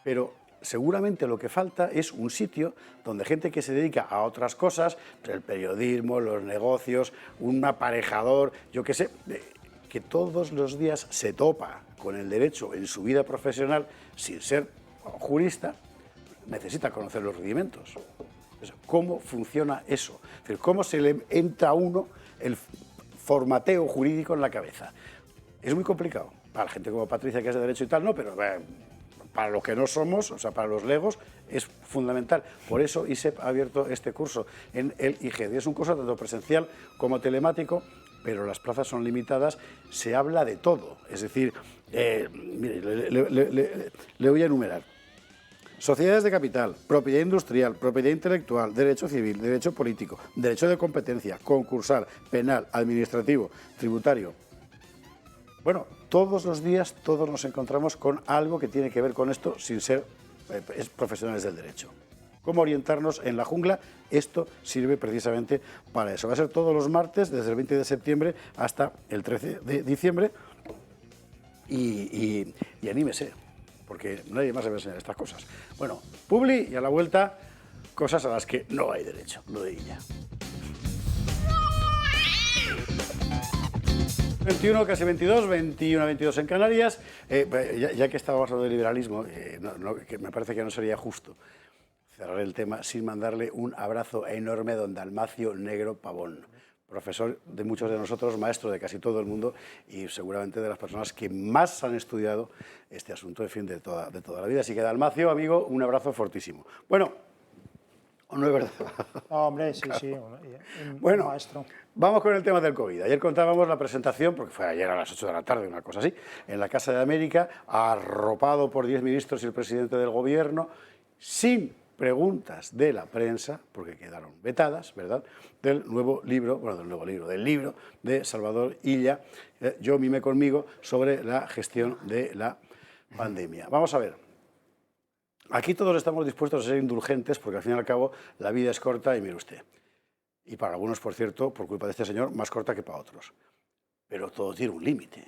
Pero seguramente lo que falta es un sitio donde gente que se dedica a otras cosas, el periodismo, los negocios, un aparejador, yo qué sé, que todos los días se topa con el derecho en su vida profesional sin ser jurista, necesita conocer los rudimentos. ¿Cómo funciona eso? Es decir, ¿cómo se le entra a uno el formateo jurídico en la cabeza? Es muy complicado. Para la gente como Patricia, que es de derecho y tal, no, pero para los que no somos, o sea, para los legos, es fundamental. Por eso ISEP ha abierto este curso en el IGED. Es un curso tanto presencial como telemático, pero las plazas son limitadas. Se habla de todo. Es decir, mire, le voy a enumerar. Sociedades de capital, propiedad industrial, propiedad intelectual, derecho civil, derecho político, derecho de competencia, concursal, penal, administrativo, tributario. Bueno, todos los días todos nos encontramos con algo que tiene que ver con esto sin ser profesionales del derecho. ¿Cómo orientarnos en la jungla? Esto sirve precisamente para eso. Va a ser todos los martes, desde el 20 de septiembre hasta el 13 de diciembre. Y anímese, porque nadie más sabe enseñar estas cosas. Bueno, publi y a la vuelta, cosas a las que no hay derecho, lo de ella. 21, casi 22, 21 a 22 en Canarias. Ya que estábamos hablando de liberalismo, que me parece que no sería justo cerrar el tema sin mandarle un abrazo enorme a don Dalmacio Negro Pavón, profesor de muchos de nosotros, maestro de casi todo el mundo y seguramente de las personas que más han estudiado este asunto de fin de toda la vida. Así que, Dalmacio, amigo, un abrazo fortísimo. Bueno, ¿no es verdad? No, hombre, sí, claro. sí. Bueno, maestro. Vamos con el tema del COVID. Ayer contábamos la presentación, porque fue ayer a las 8 de la tarde, una cosa así, en la Casa de América, arropado por 10 ministros y el presidente del gobierno, sin preguntas de la prensa, porque quedaron vetadas, ¿verdad?, del libro de Salvador Illa, Yo mime conmigo, sobre la gestión de la pandemia. Vamos a ver. Aquí todos estamos dispuestos a ser indulgentes, porque al fin y al cabo la vida es corta y mire usted. Y para algunos, por cierto, por culpa de este señor, más corta que para otros. Pero todo tiene un límite.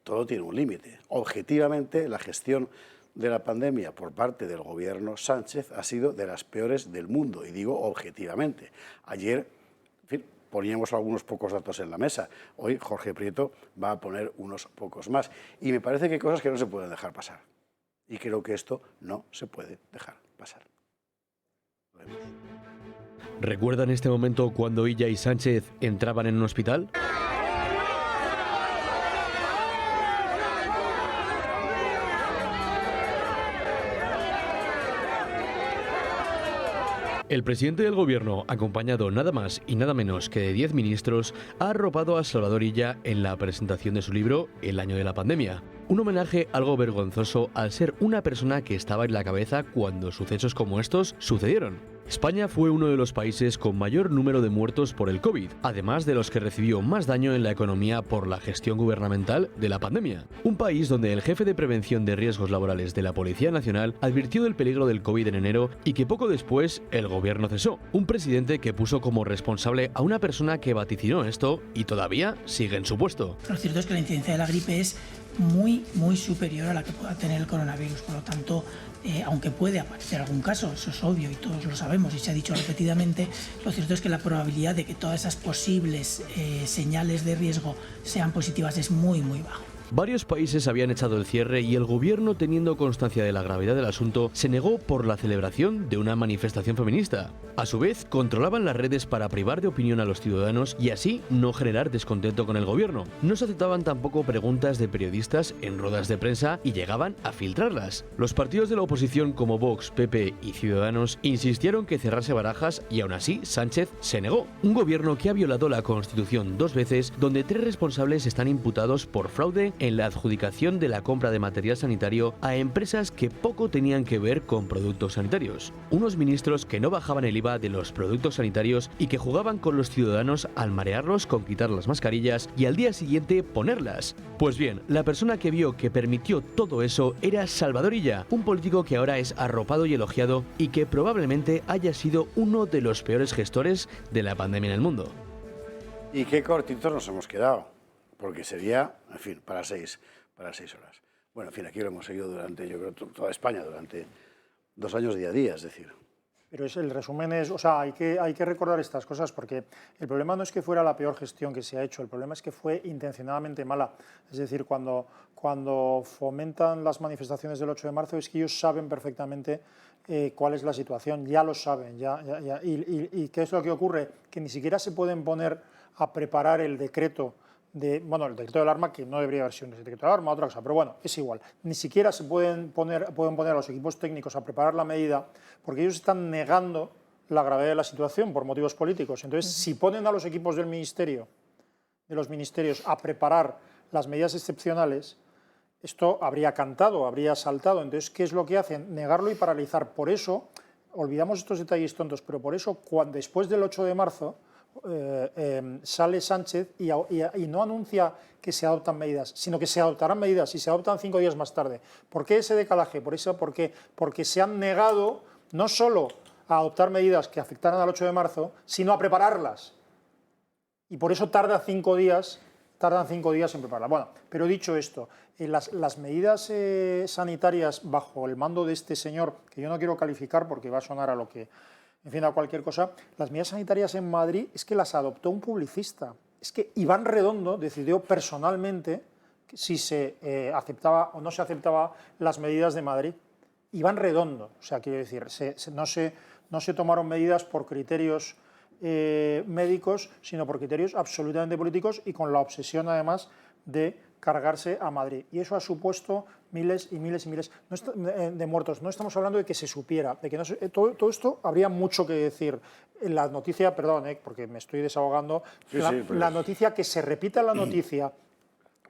Todo tiene un límite. Objetivamente, la gestión de la pandemia por parte del gobierno Sánchez ha sido de las peores del mundo, y digo objetivamente. Ayer, en fin, poníamos algunos pocos datos en la mesa. Hoy Jorge Prieto va a poner unos pocos más. Y me parece que hay cosas que no se pueden dejar pasar. Y creo que esto no se puede dejar pasar. Lo vemos. ¿Recuerdan este momento cuando Illa y Sánchez entraban en un hospital? El presidente del gobierno, acompañado nada más y nada menos que de 10 ministros, ha arropado a Salvador Illa en la presentación de su libro El año de la pandemia. Un homenaje algo vergonzoso al ser una persona que estaba en la cabeza cuando sucesos como estos sucedieron. España fue uno de los países con mayor número de muertos por el COVID, además de los que recibió más daño en la economía por la gestión gubernamental de la pandemia. Un país donde el jefe de prevención de riesgos laborales de la Policía Nacional advirtió del peligro del COVID en enero y que poco después el gobierno cesó. Un presidente que puso como responsable a una persona que vaticinó esto y todavía sigue en su puesto. Lo cierto es que la incidencia de la gripe es muy superior a la que pueda tener el coronavirus, por lo tanto, aunque puede aparecer algún caso, eso es obvio y todos lo sabemos y se ha dicho repetidamente, lo cierto es que la probabilidad de que todas esas posibles señales de riesgo sean positivas es muy bajo. Varios países habían echado el cierre y el gobierno, teniendo constancia de la gravedad del asunto, se negó por la celebración de una manifestación feminista. A su vez, controlaban las redes para privar de opinión a los ciudadanos y así no generar descontento con el gobierno. No se aceptaban tampoco preguntas de periodistas en ruedas de prensa y llegaban a filtrarlas. Los partidos de la oposición como Vox, PP y Ciudadanos insistieron que cerrase Barajas y aún así Sánchez se negó. Un gobierno que ha violado la Constitución 2 veces, donde 3 responsables están imputados por fraude en la adjudicación de la compra de material sanitario a empresas que poco tenían que ver con productos sanitarios. Unos ministros que no bajaban el IVA de los productos sanitarios y que jugaban con los ciudadanos al marearlos con quitar las mascarillas y al día siguiente ponerlas. Pues bien, la persona que vio que permitió todo eso era Salvador Illa, un político que ahora es arropado y elogiado y que probablemente haya sido uno de los peores gestores de la pandemia en el mundo. Y qué cortitos nos hemos quedado. Porque sería, en fin, para seis horas. Bueno, en fin, aquí lo hemos seguido durante, yo creo, toda España, durante 2 años día a día, es decir. Pero el resumen es, o sea, hay que recordar estas cosas porque el problema no es que fuera la peor gestión que se ha hecho, el problema es que fue intencionadamente mala. Es decir, cuando fomentan las manifestaciones del 8 de marzo es que ellos saben perfectamente cuál es la situación, ya lo saben. ¿Y qué es lo que ocurre? Que ni siquiera se pueden poner a preparar el decreto el decreto de alarma, que no debería haber sido un decreto de alarma, otra cosa, pero bueno, es igual. Ni siquiera se pueden poner a los equipos técnicos a preparar la medida porque ellos están negando la gravedad de la situación por motivos políticos. Entonces, si ponen a los equipos de los ministerios a preparar las medidas excepcionales, esto habría cantado, habría saltado. Entonces, ¿qué es lo que hacen? Negarlo y paralizar. Por eso, olvidamos estos detalles tontos, pero por eso, después del 8 de marzo, sale Sánchez y no anuncia que se adoptan medidas, sino que se adoptarán medidas y se adoptan 5 días más tarde. ¿Por qué ese decalaje? Porque se han negado no solo a adoptar medidas que afectaran al 8 de marzo, sino a prepararlas. Y por eso tardan 5 días en prepararlas. Bueno, pero dicho esto, las medidas sanitarias bajo el mando de este señor, que yo no quiero calificar porque va a sonar a lo que... En fin, a cualquier cosa, las medidas sanitarias en Madrid es que las adoptó un publicista. Es que Iván Redondo decidió personalmente si se aceptaba o no se aceptaba las medidas de Madrid. Iván Redondo, o sea, quiero decir, no se tomaron medidas por criterios médicos, sino por criterios absolutamente políticos y con la obsesión, además, de cargarse a Madrid. Y eso ha supuesto miles y miles y miles de muertos. No estamos hablando de que se supiera, de que no todo esto habría mucho que decir. En la noticia, perdón, porque me estoy desahogando, la noticia, que se repita la noticia,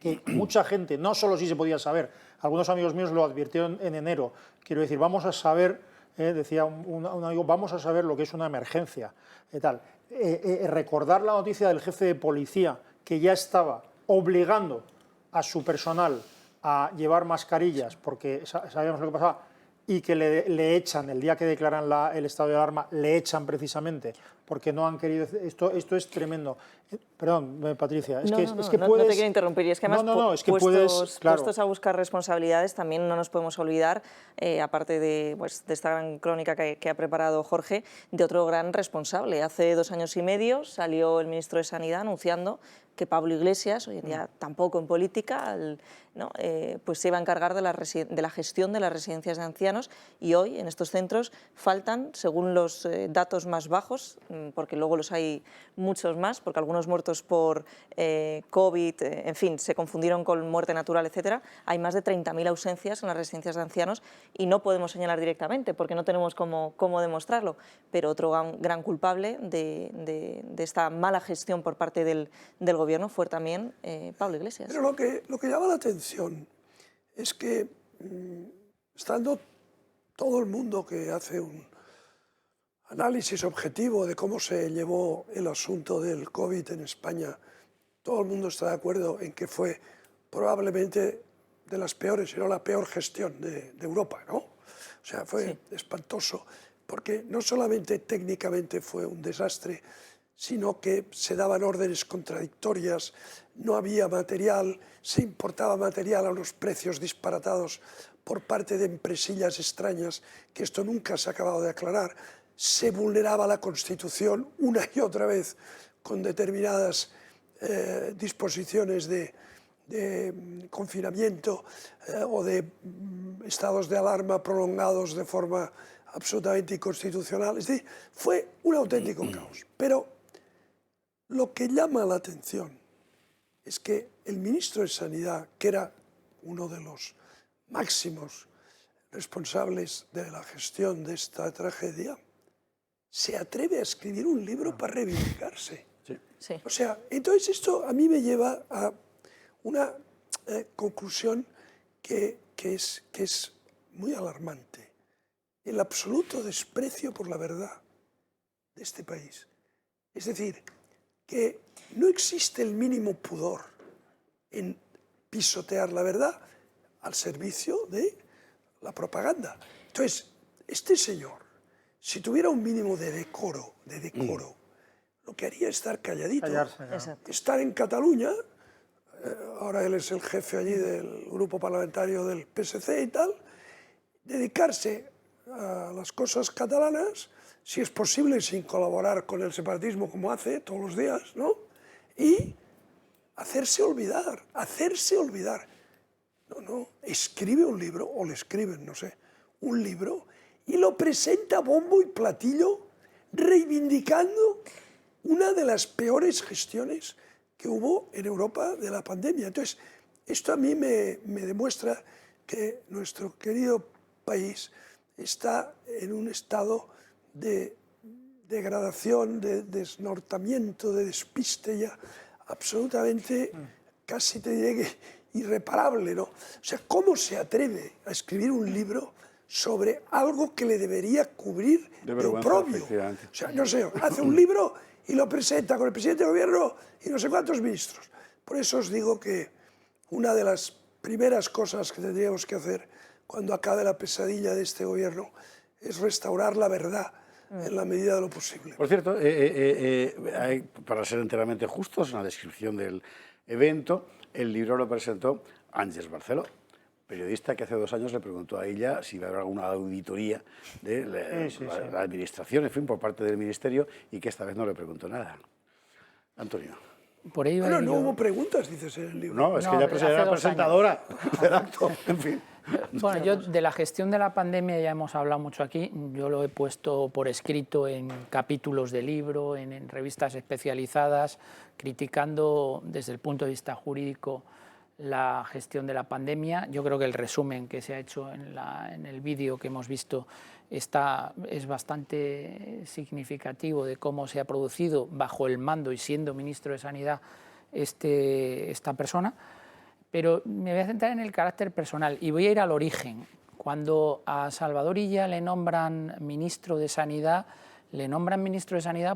que mucha gente, no solo si se podía saber, algunos amigos míos lo advirtieron en enero, quiero decir, vamos a saber, decía un amigo, vamos a saber lo que es una emergencia, recordar la noticia del jefe de policía que ya estaba obligando a su personal a llevar mascarillas porque sabíamos lo que pasaba y que le echan el día que declaran el estado de alarma, le echan precisamente porque no han querido... Esto es tremendo. Perdón, Patricia, es que puedes... No te quiero interrumpir, y es que además es que puestos a buscar responsabilidades, también no nos podemos olvidar, aparte de esta gran crónica que ha preparado Jorge, de otro gran responsable. Hace 2 años y medio salió el ministro de Sanidad anunciando que Pablo Iglesias, hoy en día tampoco en política, pues se iba a encargar de la gestión de las residencias de ancianos, y hoy en estos centros faltan, según los datos más bajos, porque luego los hay muchos más, porque algunos muertos por COVID, en fin, se confundieron con muerte natural, etcétera. Hay más de 30.000 ausencias en las residencias de ancianos y no podemos señalar directamente porque no tenemos cómo demostrarlo, pero otro gran culpable de esta mala gestión por parte del Gobierno fue también Pablo Iglesias. Pero lo que llama la atención es que, estando todo el mundo que hace un análisis objetivo de cómo se llevó el asunto del COVID en España, todo el mundo está de acuerdo en que fue probablemente de las peores, si no la peor gestión de Europa, ¿no? O sea, fue espantoso, porque no solamente técnicamente fue un desastre, sino que se daban órdenes contradictorias, no había material, se importaba material a unos precios disparatados por parte de empresillas extrañas, que esto nunca se ha acabado de aclarar. Se vulneraba la Constitución una y otra vez con determinadas disposiciones de confinamiento o de estados de alarma prolongados de forma absolutamente inconstitucional. Es decir, fue un auténtico caos. Pero lo que llama la atención es que el ministro de Sanidad, que era uno de los máximos responsables de la gestión de esta tragedia, se atreve a escribir un libro para reivindicarse. Sí. O sea, entonces esto a mí me lleva a una conclusión que es muy alarmante. El absoluto desprecio por la verdad de este país. Es decir, que no existe el mínimo pudor en pisotear la verdad al servicio de la propaganda. Entonces, este señor, si tuviera un mínimo de decoro, lo que haría es estar calladito, estar en Cataluña, ahora él es el jefe allí del grupo parlamentario del PSC y tal, dedicarse a las cosas catalanas, si es posible sin colaborar con el separatismo como hace todos los días, ¿no? Y hacerse olvidar. No, escribe un libro, o le escriben, no sé, un libro, y lo presenta bombo y platillo, reivindicando una de las peores gestiones que hubo en Europa de la pandemia. Entonces, esto a mí me demuestra que nuestro querido país está en un estado de degradación, de desnortamiento, de despiste ya absolutamente, casi te diré que irreparable, ¿no? O sea, ¿cómo se atreve a escribir un libro sobre algo que le debería cubrir de oprobio? O sea, no sé, hace un libro y lo presenta con el presidente de gobierno y no sé cuántos ministros. Por eso os digo que una de las primeras cosas que tendríamos que hacer cuando acabe la pesadilla de este gobierno es restaurar la verdad en la medida de lo posible. Por cierto, para ser enteramente justos, en la descripción del evento, el libro lo presentó Àngels Barceló, periodista que hace 2 años le preguntó a ella si iba a haber alguna auditoría de la administración, en fin, por parte del ministerio, y que esta vez no le preguntó nada. Antonio. Por ahí no hubo preguntas, dices en el libro. No, es que ella era la presentadora del acto, en fin. Bueno, yo de la gestión de la pandemia ya hemos hablado mucho aquí. Yo lo he puesto por escrito en capítulos de libro, en revistas especializadas, criticando desde el punto de vista jurídico la gestión de la pandemia. Yo creo que el resumen que se ha hecho en el vídeo que hemos visto es bastante significativo de cómo se ha producido bajo el mando y siendo ministro de Sanidad esta persona. Pero me voy a centrar en el carácter personal y voy a ir al origen. Cuando a Salvador Illa le nombran ministro de Sanidad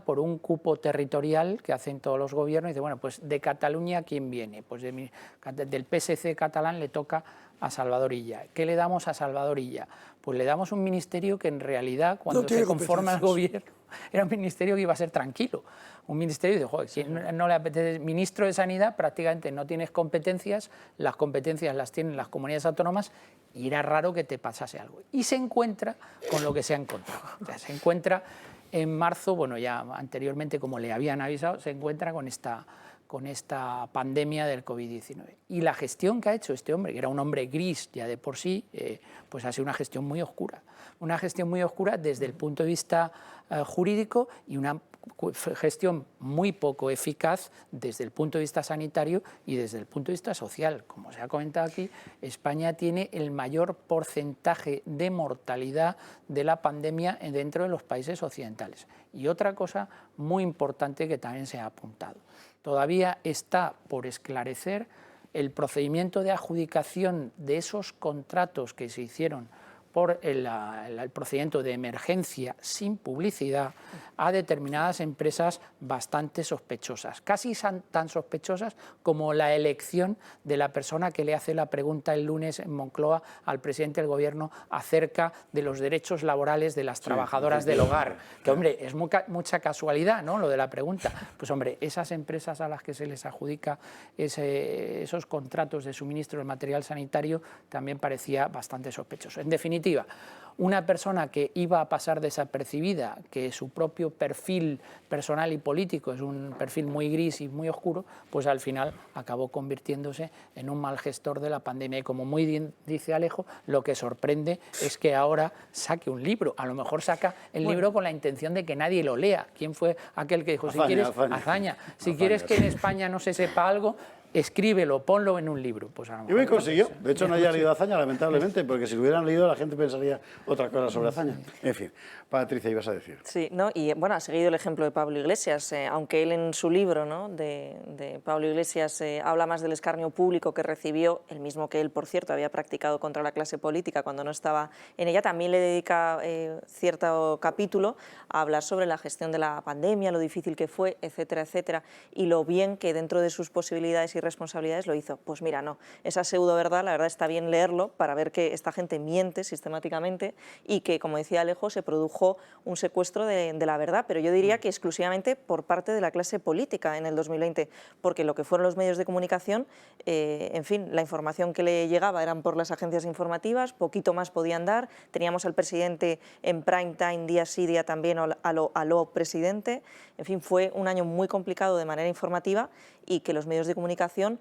por un cupo territorial que hacen todos los gobiernos. Y dice, bueno, pues de Cataluña, ¿quién viene? Pues del PSC catalán le toca a Salvador Illa. ¿Qué le damos a Salvador Illa? Pues le damos un ministerio que en realidad, cuando se conforma el gobierno, era un ministerio que iba a ser tranquilo. Un ministerio de, joder, si no le apetece, ministro de Sanidad, prácticamente no tienes competencias, las competencias las tienen las comunidades autónomas y era raro que te pasase algo. Y se encuentra con lo que se ha encontrado. O sea, se encuentra en marzo, bueno, ya anteriormente, como le habían avisado, se encuentra con esta pandemia del COVID-19. Y la gestión que ha hecho este hombre, que era un hombre gris ya de por sí, pues ha sido una gestión muy oscura. Una gestión muy oscura desde el punto de vista jurídico y una gestión muy poco eficaz desde el punto de vista sanitario y desde el punto de vista social. Como se ha comentado aquí, España tiene el mayor porcentaje de mortalidad de la pandemia dentro de los países occidentales. Y otra cosa muy importante que también se ha apuntado. Todavía está por esclarecer el procedimiento de adjudicación de esos contratos que se hicieron por el procedimiento de emergencia sin publicidad a determinadas empresas bastante sospechosas, casi tan sospechosas como la elección de la persona que le hace la pregunta el lunes en Moncloa al presidente del Gobierno acerca de los derechos laborales de las trabajadoras del hogar. Que, hombre, es mucha casualidad, ¿no?, lo de la pregunta. Pues, hombre, esas empresas a las que se les adjudica esos contratos de suministro de material sanitario también parecía bastante sospechoso. En definitiva, una persona que iba a pasar desapercibida, que su propio perfil personal y político es un perfil muy gris y muy oscuro, pues al final acabó convirtiéndose en un mal gestor de la pandemia. Y como muy bien dice Alejo, lo que sorprende es que ahora saque un libro. A lo mejor saca el libro con la intención de que nadie lo lea. ¿Quién fue aquel que dijo, Azaña, si quieres que en España no se sepa algo, escríbelo, ponlo en un libro? Pues a lo mejor y me consiguió. De hecho, no haya leído Azaña, lamentablemente, porque si lo hubieran leído la gente pensaría otra cosa sobre Azaña. En fin, Patricia, ibas a decir. Sí, ¿no? Y bueno, ha seguido el ejemplo de Pablo Iglesias, aunque él en su libro, ¿no?, de Pablo Iglesias habla más del escarnio público que recibió, el mismo que él, por cierto, había practicado contra la clase política cuando no estaba en ella, también le dedica cierto capítulo a hablar sobre la gestión de la pandemia, lo difícil que fue, etcétera, etcétera, y lo bien que dentro de sus posibilidades y responsabilidades lo hizo. Pues mira, no, esa pseudo verdad, la verdad está bien leerlo para ver que esta gente miente sistemáticamente y que, como decía Alejo, se produjo un secuestro de la verdad, pero yo diría que exclusivamente por parte de la clase política en el 2020, porque lo que fueron los medios de comunicación, en fin, la información que le llegaba eran por las agencias informativas, poquito más podían dar, teníamos al presidente en prime time día sí, día también, a lo presidente, en fin, fue un año muy complicado de manera informativa y que los medios de comunicación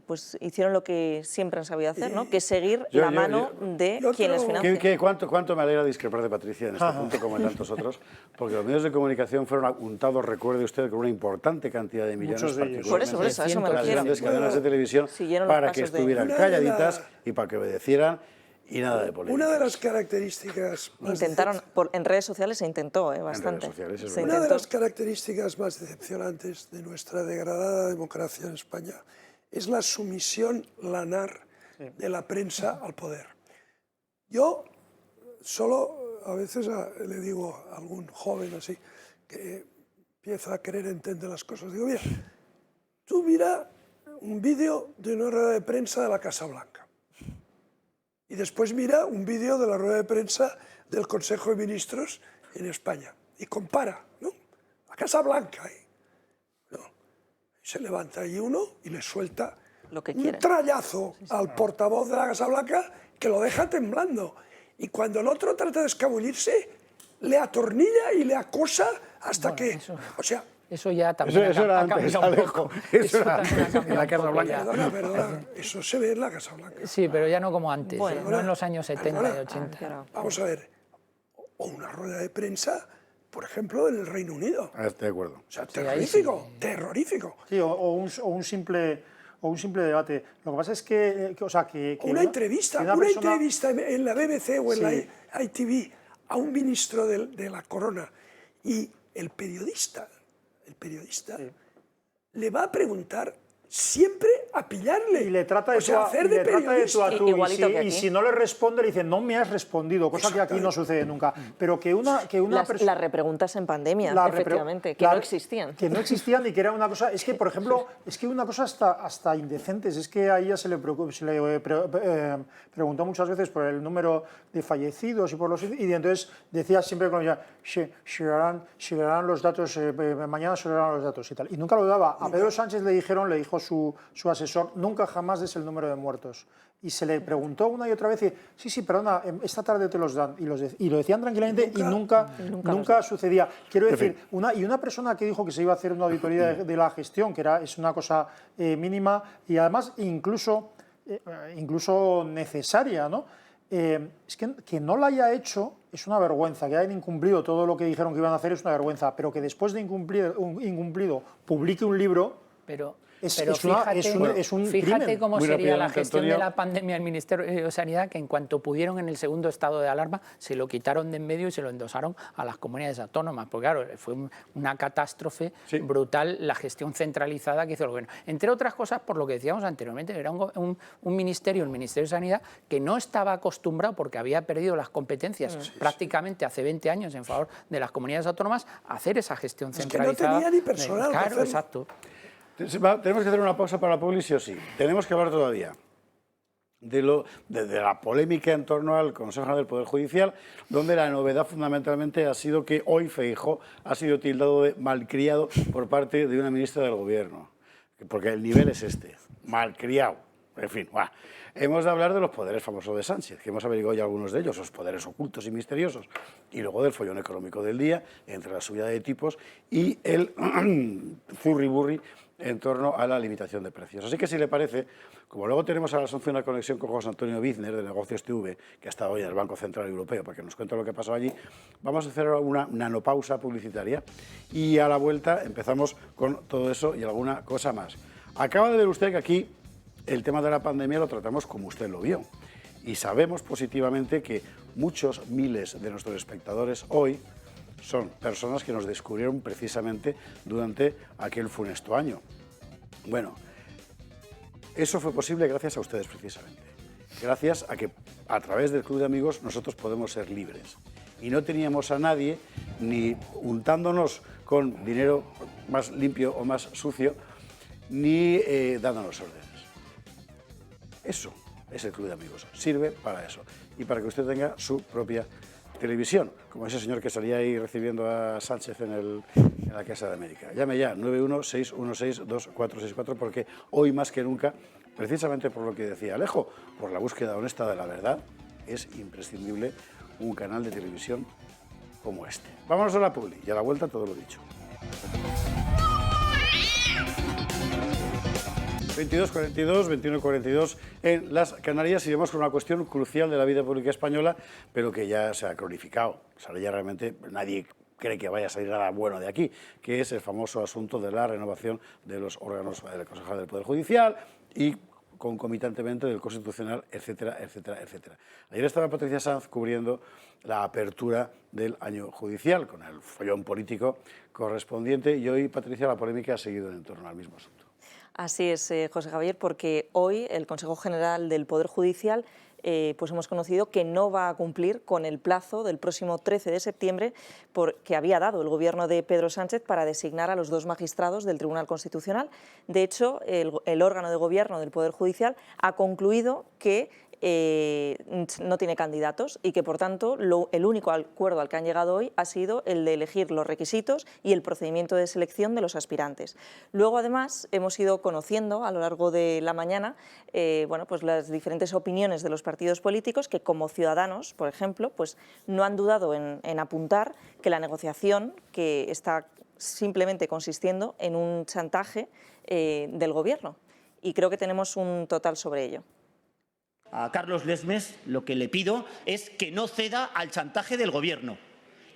pues hicieron lo que siempre han sabido hacer, ¿no?, que es seguir la mano de quienes financian. ¿Cuánto me alegra discrepar de Patricia en este punto, como en tantos otros? Porque los medios de comunicación fueron apuntados, recuerde usted, con una importante cantidad de millones particulares. Por eso a eso me las refiero. grandes cadenas de televisión para que estuvieran calladitas y para que obedecieran y nada de política. Una de las características... Intentaron, en redes sociales se intentó bastante. Una de las características más decepcionantes de nuestra degradada democracia en España es la sumisión lanar de la prensa al poder. Yo solo a veces le digo a algún joven así que empieza a querer entender las cosas, digo, mira, tú mira un vídeo de una rueda de prensa de la Casa Blanca y después mira un vídeo de la rueda de prensa del Consejo de Ministros en España y compara, ¿no? La Casa Blanca, se levanta ahí uno y le suelta un trallazo al portavoz de la Casa Blanca que lo deja temblando. Y cuando el otro trata de escabullirse, le atornilla y le acosa hasta que... O sea, eso ya también eso era antes, Alejo. Eso era en la Casa Blanca. Perdona, eso se ve en la Casa Blanca. Sí, pero ya no como antes, no en los años 70 y 80. Vamos a ver, o una rueda de prensa, por ejemplo, en el Reino Unido. Estoy de acuerdo. O sea, terrorífico, terrorífico. Sí, o un simple debate. Lo que pasa es que una entrevista en la BBC o en la ITV a un ministro de la Corona y el periodista le va a preguntar siempre a pillarle. Y le trata de tú a tú. Y si no le responde, le dice, no me has respondido, cosa que aquí no sucede nunca. Pero que una las repreguntas en pandemia, efectivamente, que no existían. Que no existían y que era una cosa... Es que, por ejemplo, es que una cosa hasta indecentes. Es que a ella se le preguntó muchas veces por el número de fallecidos y por los... Y entonces decía siempre con ella, se darán los datos, mañana se darán los datos y tal. Y nunca lo daba. A Pedro Sánchez le dijo su asesor, nunca jamás des el número de muertos. Y se le preguntó una y otra vez, y, sí, perdona, esta tarde te los dan. Y lo decían tranquilamente y nunca sucedía. Quiero decir, una persona que dijo que se iba a hacer una auditoría de la gestión, que es una cosa mínima y además incluso necesaria, ¿no? Es que no la haya hecho es una vergüenza. Que hayan incumplido todo lo que dijeron que iban a hacer es una vergüenza, pero que después de incumplido publique un libro... Pero es un fíjate crimen. cómo Muy sería la rápidamente, gestión Antonio. de la pandemia del Ministerio de Sanidad, que en cuanto pudieron en el segundo estado de alarma se lo quitaron de en medio y se lo endosaron a las comunidades autónomas, porque claro, fue una catástrofe brutal la gestión centralizada que hizo el gobierno. Entre otras cosas, por lo que decíamos anteriormente, era un ministerio, el Ministerio de Sanidad, que no estaba acostumbrado, porque había perdido las competencias prácticamente hace 20 años en favor de las comunidades autónomas, a hacer esa gestión centralizada. Es que no tenía ni personal. Claro, exacto. Tenemos que hacer una pausa para la publi, sí o sí. Tenemos que hablar todavía de la polémica en torno al Consejo General del Poder Judicial, donde la novedad fundamentalmente ha sido que hoy Feijóo ha sido tildado de malcriado por parte de una ministra del Gobierno. Porque el nivel es este, malcriado. En fin, bueno. Hemos de hablar de los poderes famosos de Sánchez, que hemos averiguado ya algunos de ellos, los poderes ocultos y misteriosos, y luego del follón económico del día, entre la subida de tipos y el zurriburri en torno a la limitación de precios. Así que si le parece, como luego tenemos a las 11 una conexión con José Antonio Bizner de Negocios TV, que ha estado hoy en el Banco Central Europeo para que nos cuente lo que pasó allí, vamos a hacer una nanopausa publicitaria y a la vuelta empezamos con todo eso y alguna cosa más. Acaba de ver usted que aquí el tema de la pandemia lo tratamos como usted lo vio y sabemos positivamente que muchos miles de nuestros espectadores hoy son personas que nos descubrieron precisamente durante aquel funesto año. Bueno, eso fue posible gracias a ustedes precisamente, gracias a que a través del Club de Amigos nosotros podemos ser libres y no teníamos a nadie ni untándonos con dinero más limpio o más sucio ni dándonos órdenes. Eso es el Club de Amigos, sirve para eso y para que usted tenga su propia televisión, como ese señor que salía ahí recibiendo a Sánchez en la Casa de América. Llame ya, 916162464, porque hoy más que nunca, precisamente por lo que decía Alejo, por la búsqueda honesta de la verdad, es imprescindible un canal de televisión como este. Vámonos a la publi y a la vuelta todo lo dicho. 22:42, 21:42 en las Canarias y vamos con una cuestión crucial de la vida pública española, pero que ya se ha cronificado. O sea, ya realmente nadie cree que vaya a salir nada bueno de aquí, que es el famoso asunto de la renovación de los órganos del Consejo del Poder Judicial y concomitantemente del Constitucional, etcétera, etcétera, etcétera. Ayer estaba Patricia Sanz cubriendo la apertura del año judicial con el follón político correspondiente y hoy, Patricia, la polémica ha seguido en torno al mismo asunto. Así es, José Javier, porque hoy el Consejo General del Poder Judicial pues hemos conocido que no va a cumplir con el plazo del próximo 13 de septiembre que había dado el Gobierno de Pedro Sánchez para designar a los 2 magistrados del Tribunal Constitucional. De hecho, el órgano de gobierno del Poder Judicial ha concluido que no tiene candidatos y que, por tanto, el único acuerdo al que han llegado hoy ha sido el de elegir los requisitos y el procedimiento de selección de los aspirantes. Luego, además, hemos ido conociendo a lo largo de la mañana pues las diferentes opiniones de los partidos políticos que, como Ciudadanos, por ejemplo, pues no han dudado en apuntar que la negociación, que está simplemente consistiendo en un chantaje del Gobierno. Y creo que tenemos un total sobre ello. A Carlos Lesmes lo que le pido es que no ceda al chantaje del Gobierno.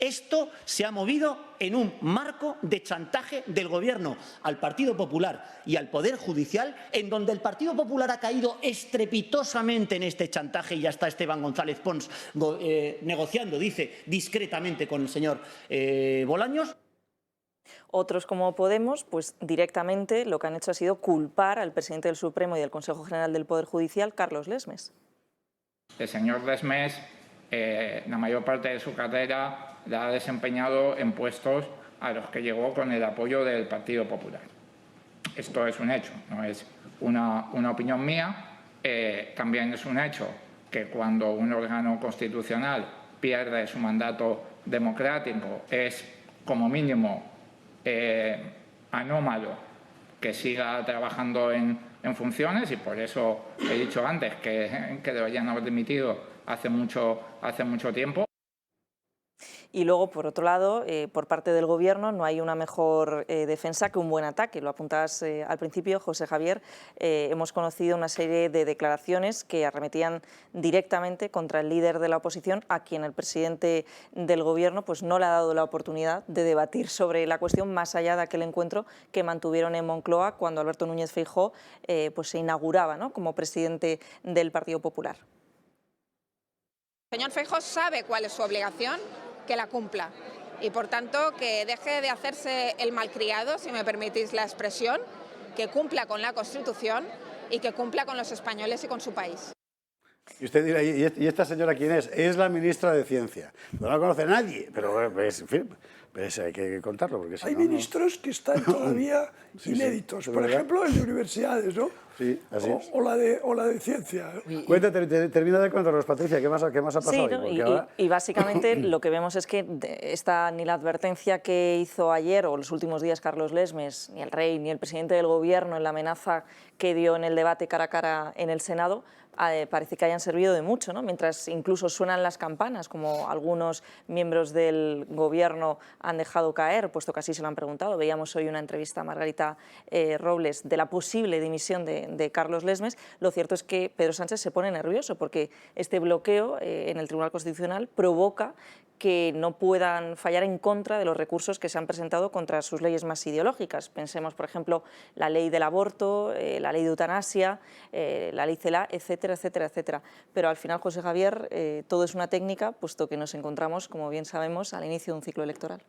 Esto se ha movido en un marco de chantaje del Gobierno al Partido Popular y al Poder Judicial, en donde el Partido Popular ha caído estrepitosamente en este chantaje y ya está Esteban González Pons negociando, dice, discretamente con el señor Bolaños. Otros, como Podemos, pues directamente lo que han hecho ha sido culpar al presidente del Supremo y del Consejo General del Poder Judicial, Carlos Lesmes. El señor Lesmes, la mayor parte de su carrera la ha desempeñado en puestos a los que llegó con el apoyo del Partido Popular. Esto es un hecho, no es una opinión mía. También es un hecho que cuando un órgano constitucional pierde su mandato democrático es, como mínimo, anómalo que siga trabajando en funciones, y por eso he dicho antes que deberían haber dimitido hace mucho tiempo. Y luego, por otro lado, por parte del Gobierno no hay una mejor defensa que un buen ataque. Lo apuntabas al principio, José Javier. Hemos conocido una serie de declaraciones que arremetían directamente contra el líder de la oposición, a quien el presidente del Gobierno pues, no le ha dado la oportunidad de debatir sobre la cuestión más allá de aquel encuentro que mantuvieron en Moncloa cuando Alberto Núñez Feijóo pues se inauguraba, ¿no?, como presidente del Partido Popular. El señor Feijóo sabe cuál es su obligación, que la cumpla y por tanto que deje de hacerse el malcriado, si me permitís la expresión, que cumpla con la Constitución y que cumpla con los españoles y con su país. Y usted dirá, ¿y esta señora quién es? Es la ministra de Ciencia. No la conoce nadie, pero en fin, pues hay que contarlo. Porque si hay no, ministros que están todavía inéditos, por ejemplo, el de universidades, ¿no? Sí, así es. O la de ciencia. Cuéntate, termina de contarnos, Patricia, ¿qué más ha pasado? Sí, ¿no? Y básicamente lo que vemos es que ni la advertencia que hizo ayer o los últimos días Carlos Lesmes, ni el rey, ni el presidente del Gobierno en la amenaza que dio en el debate cara a cara en el Senado, parece que hayan servido de mucho, ¿no? Mientras incluso suenan las campanas, como algunos miembros del Gobierno han dejado caer, puesto que así se lo han preguntado. Veíamos hoy una entrevista a Margarita Robles de la posible dimisión de Carlos Lesmes. Lo cierto es que Pedro Sánchez se pone nervioso porque este bloqueo en el Tribunal Constitucional provoca que no puedan fallar en contra de los recursos que se han presentado contra sus leyes más ideológicas. Pensemos, por ejemplo, la ley del aborto, la ley de eutanasia, la ley CELA, etcétera, etcétera, etcétera. Pero al final, José Javier, todo es una técnica, puesto que nos encontramos, como bien sabemos, al inicio de un ciclo electoral.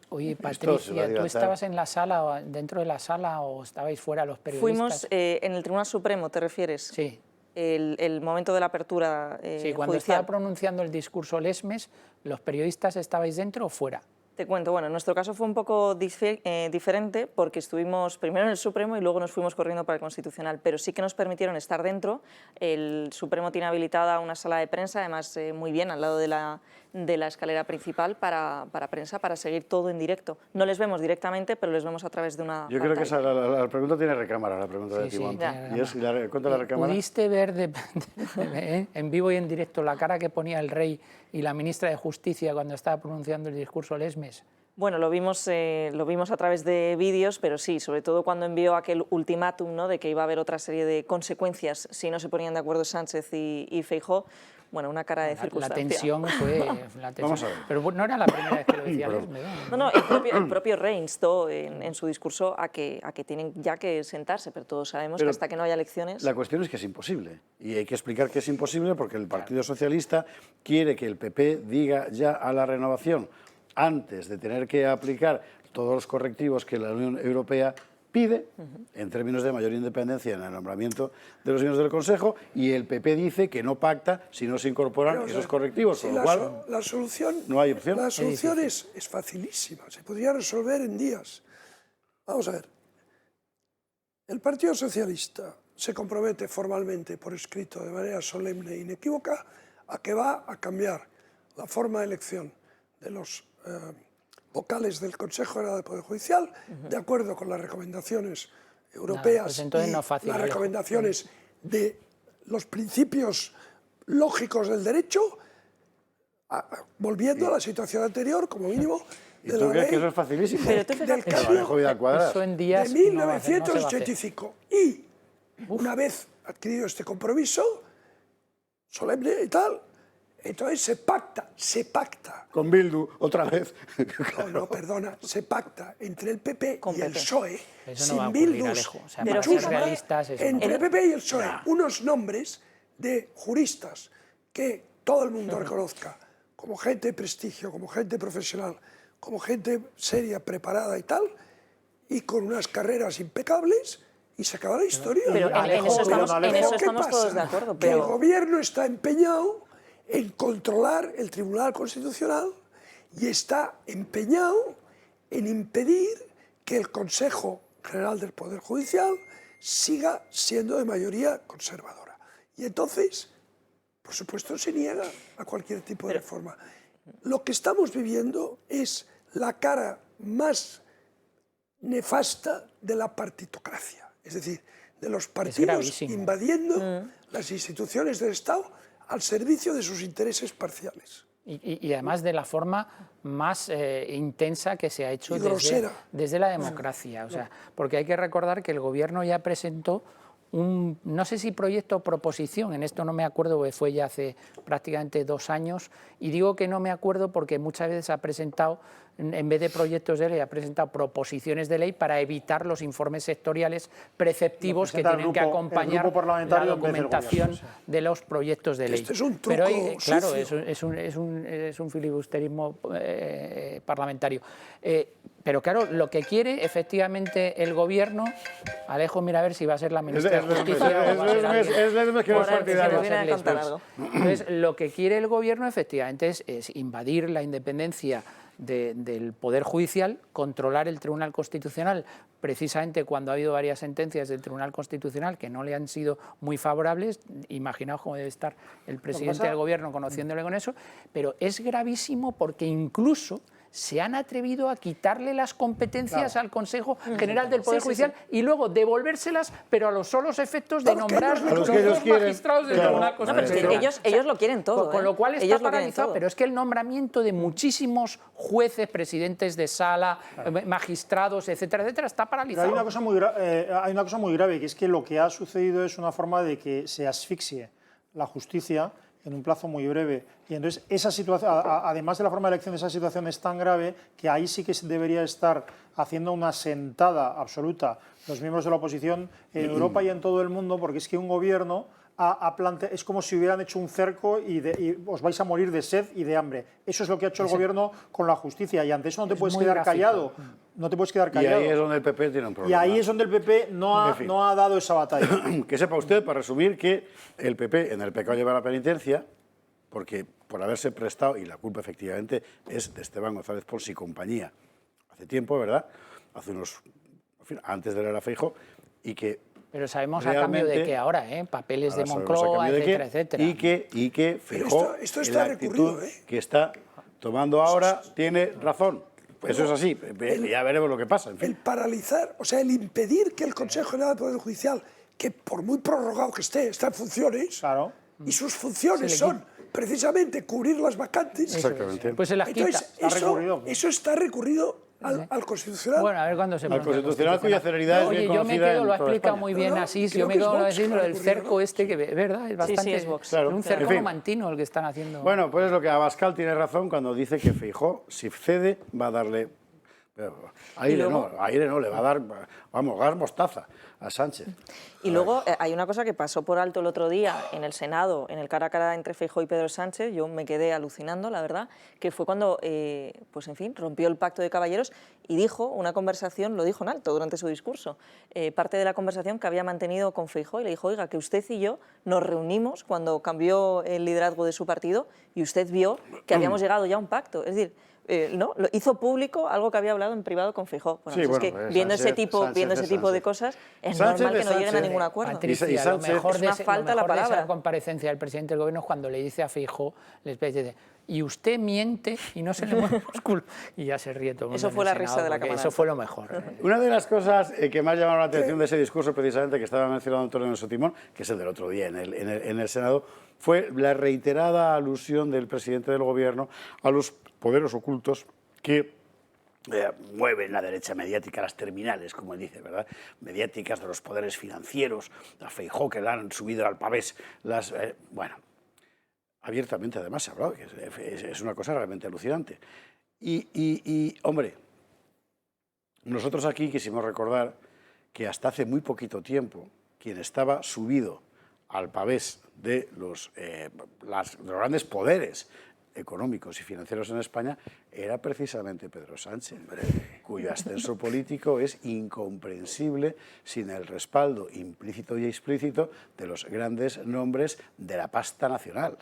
Oye, Patricia, ¿tú estabas en la sala, dentro de la sala, o estabais fuera los periodistas? Fuimos en el Tribunal Supremo, ¿te refieres? Sí. El momento de la apertura sí, cuando judicial. Estaba pronunciando el discurso Lesmes, ¿los periodistas estabais dentro o fuera? Te cuento, bueno, en nuestro caso fue un poco diferente porque estuvimos primero en el Supremo y luego nos fuimos corriendo para el Constitucional, pero sí que nos permitieron estar dentro. El Supremo tiene habilitada una sala de prensa, además muy bien, al lado de la escalera principal para prensa, para seguir todo en directo. No les vemos directamente, pero les vemos a través de una Yo creo que la pregunta tiene recámara, la pregunta de Timón. ¿Cuánto la recámara? ¿Pudiste ver en vivo y en directo la cara que ponía el rey y la ministra de Justicia cuando estaba pronunciando el discurso Lesmes? Bueno, lo vimos a través de vídeos, pero sí, sobre todo cuando envió aquel ultimátum, ¿no?, de que iba a haber otra serie de consecuencias si no se ponían de acuerdo Sánchez y Feijóo. Bueno, una cara de circunstancia. La tensión fue... Vamos a ver. Pero no era la primera vez que lo decía Lesmes. No, el propio rey instó en su discurso a que tienen ya que sentarse, pero todos sabemos que hasta que no haya elecciones... La cuestión es que es imposible, y hay que explicar que es imposible porque el Partido Socialista quiere que el PP diga ya a la renovación, antes de tener que aplicar todos los correctivos que la Unión Europea pide, en términos de mayor independencia en el nombramiento de los miembros del Consejo, y el PP dice que no pacta si no se incorporan esos correctivos, con lo cual la solución, no hay opción. La solución es facilísima, se podría resolver en días. Vamos a ver, el Partido Socialista se compromete formalmente por escrito, de manera solemne e inequívoca, a que va a cambiar la forma de elección de los vocales del Consejo General del Poder Judicial, de acuerdo con las recomendaciones europeas y las recomendaciones de los principios lógicos del derecho, volviendo a la situación anterior, como mínimo, de la ley. Que eso es facilísimo. Del cambio de 1985. Y una vez adquirido este compromiso, solemne y tal, entonces se pacta. Con Bildu, otra vez. No, perdona, se pacta entre el PP y el PSOE, sin Bildu, entre el PP y el PSOE, unos nombres de juristas que todo el mundo reconozca como gente de prestigio, como gente profesional, como gente seria, preparada y tal, y con unas carreras impecables, y se acaba la historia. Pero en eso estamos todos de acuerdo. Que el gobierno está empeñado en controlar el Tribunal Constitucional y está empeñado en impedir que el Consejo General del Poder Judicial siga siendo de mayoría conservadora. Y entonces, por supuesto, se niega a cualquier tipo de reforma. Lo que estamos viviendo es la cara más nefasta de la partitocracia, es decir, de los partidos invadiendo las instituciones del Estado al servicio de sus intereses parciales. Y además de la forma más intensa que se ha hecho desde la democracia. O sea, porque hay que recordar que el Gobierno ya presentó no sé si proyecto o proposición, en esto no me acuerdo, porque fue ya hace prácticamente 2 años, y digo que no me acuerdo porque muchas veces ha presentado, en vez de proyectos de ley, ha presentado proposiciones de ley para evitar los informes sectoriales preceptivos que tienen que acompañar la documentación de los proyectos de ley. Este es un truco. Pero claro, es un filibusterismo parlamentario. Pero claro, lo que quiere efectivamente el Gobierno, Alejo, mira a ver si va a ser la ministra de Justicia o va a ser alguien. Entonces, lo que quiere el Gobierno efectivamente es invadir la independencia del Poder Judicial, controlar el Tribunal Constitucional, precisamente cuando ha habido varias sentencias del Tribunal Constitucional que no le han sido muy favorables. Imaginaos cómo debe estar el presidente del Gobierno conociéndole con eso, pero es gravísimo porque incluso se han atrevido a quitarle las competencias al Consejo General del Poder Judicial y luego devolvérselas, pero a los solos efectos de nombrar los dos magistrados del Tribunal Constitucional. Ellos lo quieren todo. Con lo cual está paralizado, pero es que el nombramiento de muchísimos jueces, presidentes de sala, magistrados, etcétera, etcétera, está paralizado. Pero hay una cosa muy grave, que es que lo que ha sucedido es una forma de que se asfixie la justicia en un plazo muy breve. Y entonces esa situación, además de la forma de elección, esa situación es tan grave que ahí sí que se debería estar haciendo una sentada absoluta los miembros de la oposición en Europa y en todo el mundo, porque es que un gobierno es como si hubieran hecho un cerco y os vais a morir de sed y de hambre. Eso es lo que ha hecho el Gobierno con la justicia, y ante eso no te puedes quedar callado. No te puedes quedar callado. Y ahí es donde el PP tiene un problema. Y ahí es donde el PP no ha dado esa batalla. Que sepa usted, para resumir, que el PP en el pecado lleva la penitencia, porque por haberse prestado, y la culpa efectivamente es de Esteban González Pons y compañía, hace tiempo, ¿verdad? Hace unos, en fin, antes de la era Feijóo, y que pero sabemos a cambio de que ahora, papeles de Moncloa, etcétera, etcétera. Y que Feijóo, esto está en la actitud que está tomando ahora, tiene razón. Eso es así, ya veremos lo que pasa. En fin. El paralizar, o sea, el impedir que el Consejo General del Poder Judicial, que por muy prorrogado que esté, está en funciones, y sus funciones son precisamente cubrir las vacantes. Exactamente. Pues se las quita. Entonces, eso está recurrido al Constitucional. Bueno, a ver cuándo se al Constitucional, cuya celeridad es bien conocida. Yo me quedo, lo ha explicado muy bien así, yo me quedo diciendo el cerco este, que es verdad, es bastante... es Vox. Un cerco romantino el que están haciendo. Bueno, pues es lo que Abascal tiene razón cuando dice que Feijóo, si cede, va a darle... Aire no, le va a dar, vamos, gas mostaza a Sánchez. Y luego hay una cosa que pasó por alto el otro día en el Senado, en el cara a cara entre Feijóo y Pedro Sánchez, yo me quedé alucinando, la verdad, que fue cuando, pues en fin, rompió el pacto de caballeros y dijo una conversación, lo dijo en alto durante su discurso, parte de la conversación que había mantenido con Feijóo, y le dijo, oiga, que usted y yo nos reunimos cuando cambió el liderazgo de su partido y usted vio que habíamos llegado ya a un pacto, es decir, ¿no? Lo hizo público algo que había hablado en privado con Feijóo. Bueno, sí, es que viendo ese tipo de cosas es normal que no lleguen a ningún acuerdo. Patricia, lo mejor de esa comparecencia del presidente del Gobierno es cuando le dice a Feijóo, les dice, y usted miente y no se le mueve los culos. Y ya se ríe todo el mundo. Eso fue la risa de la cámara. Eso fue lo mejor. Una de las cosas que más llamaron la atención de ese discurso, precisamente, que estaba mencionando Antonio Nelson Timón, que es el del otro día en el Senado, fue la reiterada alusión del presidente del Gobierno a los poderes ocultos que mueven la derecha mediática, las terminales, como dice, ¿verdad? Mediáticas de los poderes financieros, a Feijóo que le han subido al pavés, bueno, abiertamente además se ha hablado, que es una cosa realmente alucinante. Y, hombre, nosotros aquí quisimos recordar que hasta hace muy poquito tiempo, quien estaba subido al pavés de los grandes poderes económicos y financieros en España era precisamente Pedro Sánchez, cuyo ascenso político es incomprensible sin el respaldo implícito y explícito de los grandes nombres de la pasta nacional.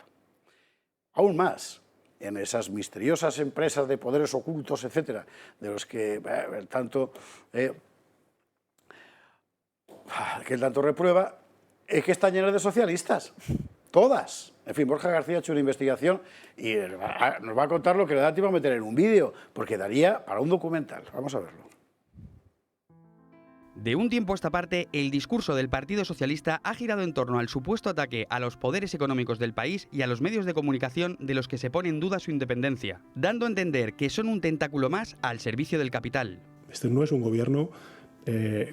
Aún más, en esas misteriosas empresas de poderes ocultos, etcétera, de los que tanto reprueba, es que están llenas de socialistas. Todas. En fin, Borja García ha hecho una investigación y nos va a contar lo que le da tiempo a meter en un vídeo, porque daría para un documental. Vamos a verlo. De un tiempo a esta parte, el discurso del Partido Socialista ha girado en torno al supuesto ataque a los poderes económicos del país y a los medios de comunicación de los que se pone en duda su independencia, dando a entender que son un tentáculo más al servicio del capital. Este no es un gobierno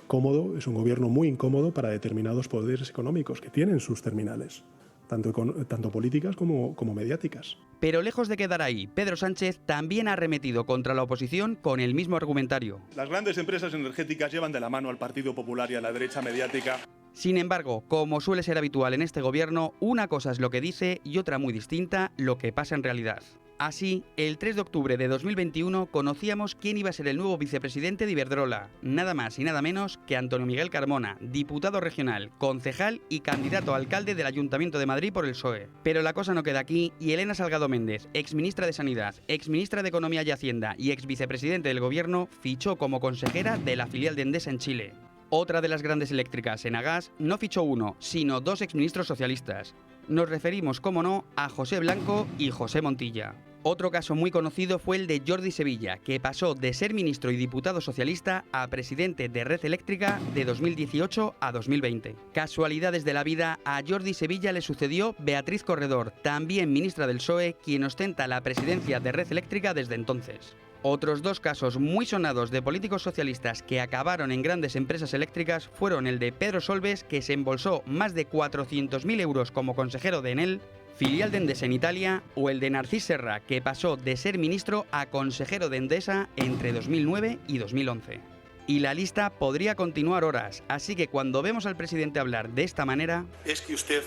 cómodo, es un gobierno muy incómodo para determinados poderes económicos que tienen sus terminales, tanto políticas como mediáticas. Pero lejos de quedar ahí, Pedro Sánchez también ha arremetido contra la oposición con el mismo argumentario. Las grandes empresas energéticas llevan de la mano al Partido Popular y a la derecha mediática. Sin embargo, como suele ser habitual en este gobierno, una cosa es lo que dice y otra muy distinta lo que pasa en realidad. Así, el 3 de octubre de 2021 conocíamos quién iba a ser el nuevo vicepresidente de Iberdrola, nada más y nada menos que Antonio Miguel Carmona, diputado regional, concejal y candidato a alcalde del Ayuntamiento de Madrid por el PSOE. Pero la cosa no queda aquí y Elena Salgado Méndez, exministra de Sanidad, exministra de Economía y Hacienda y exvicepresidente del Gobierno, fichó como consejera de la filial de Endesa en Chile. Otra de las grandes eléctricas, Enagás, no fichó uno, sino dos exministros socialistas. Nos referimos, como no, a José Blanco y José Montilla. Otro caso muy conocido fue el de Jordi Sevilla, que pasó de ser ministro y diputado socialista a presidente de Red Eléctrica de 2018 a 2020. Casualidades de la vida, a Jordi Sevilla le sucedió Beatriz Corredor, también ministra del PSOE, quien ostenta la presidencia de Red Eléctrica desde entonces. Otros dos casos muy sonados de políticos socialistas que acabaron en grandes empresas eléctricas fueron el de Pedro Solbes, que se embolsó más de 400.000 euros como consejero de Enel, filial de Endesa en Italia, o el de Narcís Serra, que pasó de ser ministro a consejero de Endesa entre 2009 y 2011. Y la lista podría continuar horas, así que cuando vemos al presidente hablar de esta manera... Es que usted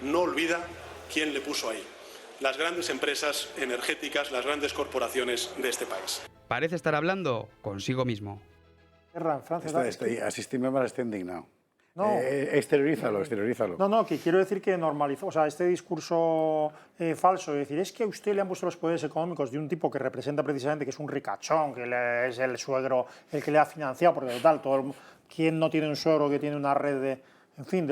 no olvida quién le puso ahí. Las grandes empresas energéticas, las grandes corporaciones de este país. Parece estar hablando consigo mismo. Asistirme mal, está indignado. No. Exteriorízalo. No, que quiero decir que normalizó, o sea, este discurso falso, de decir, es que a usted le han puesto los poderes económicos de un tipo que representa precisamente que es un ricachón, que es el suegro el que le ha financiado, porque total, ¿quién no tiene un suegro que tiene una red de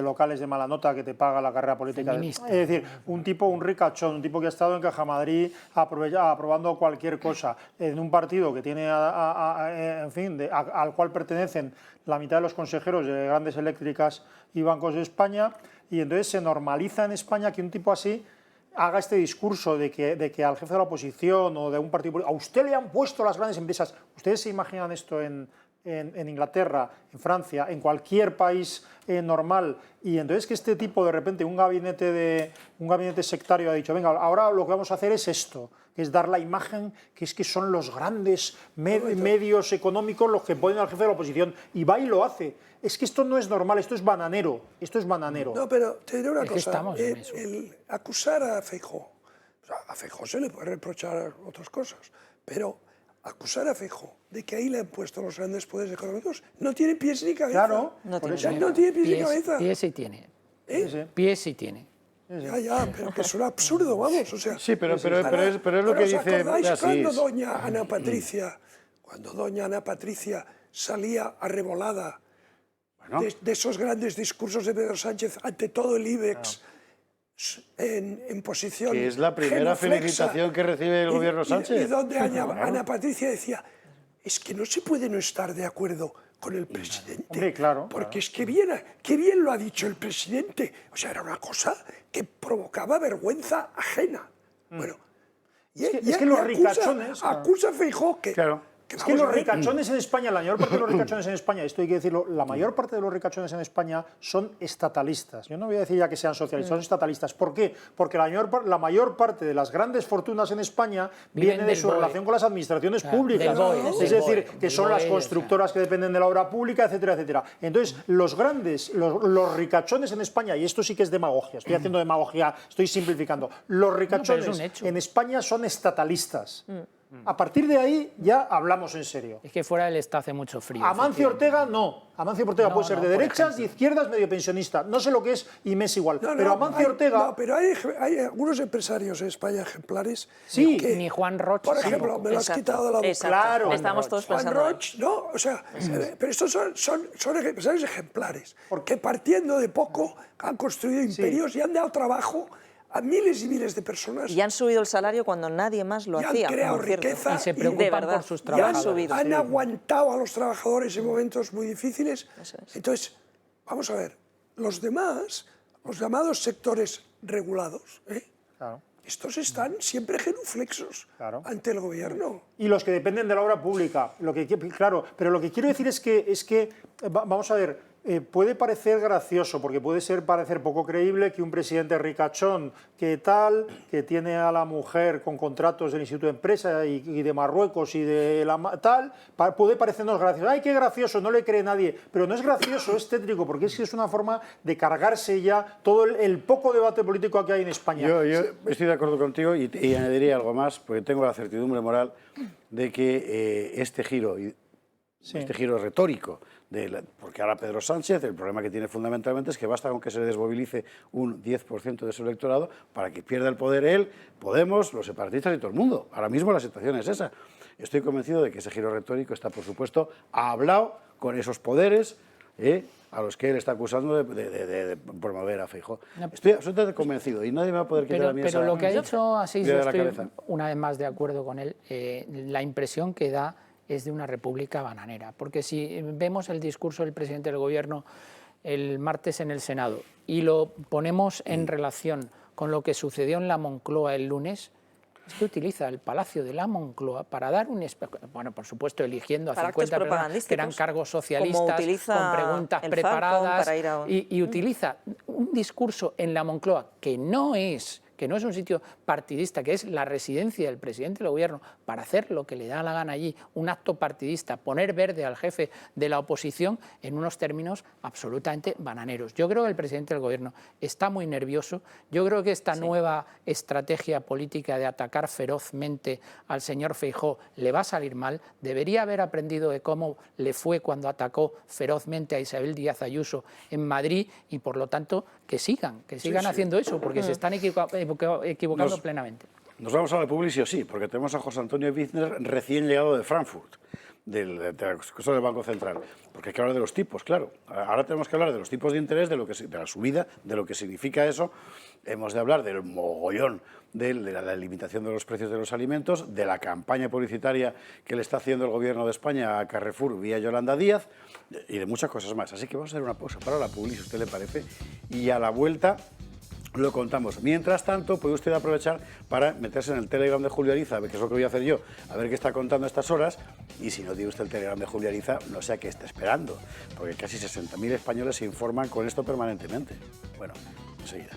locales de mala nota que te paga la carrera política? Feminista. Es decir, un ricachón, un tipo que ha estado en Caja Madrid aprobando cualquier cosa, en un partido que tiene, al cual pertenecen la mitad de los consejeros de grandes eléctricas y bancos de España, y entonces se normaliza en España que un tipo así haga este discurso de que al jefe de la oposición o de un partido político, a usted le han puesto las grandes empresas. ¿Ustedes se imaginan esto en Inglaterra, en Francia, en cualquier país normal? Y entonces que este tipo, de repente, un gabinete sectario ha dicho, venga, ahora lo que vamos a hacer es esto, que es dar la imagen que es que son los grandes medios económicos los que ponen al jefe de la oposición, y va y lo hace. Es que esto no es normal, esto es bananero. No, pero te diré una cosa, estamos en eso. El acusar a Feijóo, a Feijóo se le puede reprochar otras cosas, pero acusar a Feijóo de que ahí le han puesto los grandes poderes económicos no tiene pies ni cabeza. Claro, no tiene pies ni cabeza. Pies sí tiene. ¿Eh? Pies sí tiene. Ya, pero que es un absurdo, vamos. O sea, Sí, pero es lo que dice... Cuando doña Ana Patricia salía arrebolada de esos grandes discursos de Pedro Sánchez ante todo el IBEX, en posición que es la primera genuflexa, felicitación que recibe el gobierno Sánchez. Y donde Ana Patricia decía, es que no se puede no estar de acuerdo con el presidente. Hombre, claro, porque es que qué bien lo ha dicho el presidente. O sea, era una cosa que provocaba vergüenza ajena. Bueno, es que los ricachones... Acusa a Feijóo que... Claro. Es que los ricachones en España, la mayor parte de los ricachones en España, esto hay que decirlo, la mayor parte de los ricachones en España son estatalistas. Yo no voy a decir ya que sean socialistas, son estatalistas. ¿Por qué? Porque la mayor parte de las grandes fortunas en España viene de su relación con las administraciones públicas. Es decir, que son las constructoras que dependen de la obra pública, etcétera, etcétera. Entonces, los ricachones en España, y esto sí que es demagogia, estoy haciendo demagogia, estoy simplificando, los ricachones en España son estatalistas. A partir de ahí ya hablamos en serio. Es que fuera del Estado hace mucho frío. Amancio Ortega no. Amancio Ortega puede ser de derechas, de izquierdas, medio pensionista. No sé lo que es y me es igual. Pero Amancio Ortega... No, pero hay algunos empresarios en España ejemplares. Sí. Que, ni Juan Roch. Por ejemplo, me lo has quitado de la boca. Claro. Estamos todos pensando. Juan Roch, no, o sea, pero estos son empresarios ejemplares. Porque partiendo de poco han construido imperios y han dado trabajo a miles y miles de personas. Y han subido el salario cuando nadie más lo hacía. Han creado riqueza y se preocupan por sus trabajadores. Han aguantado a los trabajadores en momentos muy difíciles. Entonces, vamos a ver, los demás, los llamados sectores regulados, estos están siempre genuflexos ante el gobierno. Y los que dependen de la obra pública, claro, pero lo que quiero decir es que vamos a ver, puede parecer gracioso, porque puede parecer poco creíble que un presidente ricachón que tiene a la mujer con contratos del Instituto de Empresa y de Marruecos y de puede parecernos gracioso. ¡Ay, qué gracioso! No le cree nadie. Pero no es gracioso, es tétrico, porque es una forma de cargarse ya todo el poco debate político que hay en España. Yo estoy de acuerdo contigo y añadiría algo más, porque tengo la certidumbre moral de que este giro retórico, porque ahora Pedro Sánchez, el problema que tiene fundamentalmente es que basta con que se le desmovilice un 10% de su electorado para que pierda el poder él, Podemos, los separatistas y todo el mundo. Ahora mismo la situación es esa. Estoy convencido de que ese giro retórico está, por supuesto, hablado con esos poderes a los que él está acusando de promover a Feijóo. Estoy absolutamente convencido y nadie me va a poder quitar a mí esa... Pero lo que ha dicho Asís, yo estoy una vez más de acuerdo con él, la impresión que da es de una república bananera, porque si vemos el discurso del presidente del Gobierno el martes en el Senado y lo ponemos en relación con lo que sucedió en la Moncloa el lunes, es que utiliza el Palacio de la Moncloa para dar un espectáculo, bueno, por supuesto eligiendo a 50 personas que eran cargos socialistas, con preguntas preparadas, y utiliza un discurso en la Moncloa que no es un sitio partidista, que es la residencia del presidente del Gobierno, para hacer lo que le da la gana allí, un acto partidista, poner verde al jefe de la oposición en unos términos absolutamente bananeros. Yo creo que el presidente del Gobierno está muy nervioso. Yo creo que esta nueva estrategia política de atacar ferozmente al señor Feijóo le va a salir mal. Debería haber aprendido de cómo le fue cuando atacó ferozmente a Isabel Díaz Ayuso en Madrid y, por lo tanto, que sigan haciendo eso, porque se están equivocando plenamente. Nos vamos a la publicidad, sí, porque tenemos a José Antonio Wizner recién llegado de Frankfurt, de la cosa del Banco Central, porque hay que hablar de los tipos, claro. Ahora tenemos que hablar de los tipos de interés, de la subida, de lo que significa eso. Hemos de hablar del mogollón de la limitación de los precios de los alimentos, de la campaña publicitaria que le está haciendo el Gobierno de España a Carrefour vía Yolanda Díaz y de muchas cosas más. Así que vamos a hacer una pausa para la publicidad, si a usted le parece, y a la vuelta lo contamos. Mientras tanto, puede usted aprovechar para meterse en el Telegram de Julio Ariza, que es lo que voy a hacer yo, a ver qué está contando a estas horas, y si no tiene usted el Telegram de Julio Ariza, no sé a qué está esperando, porque casi 60.000 españoles se informan con esto permanentemente. Bueno, enseguida.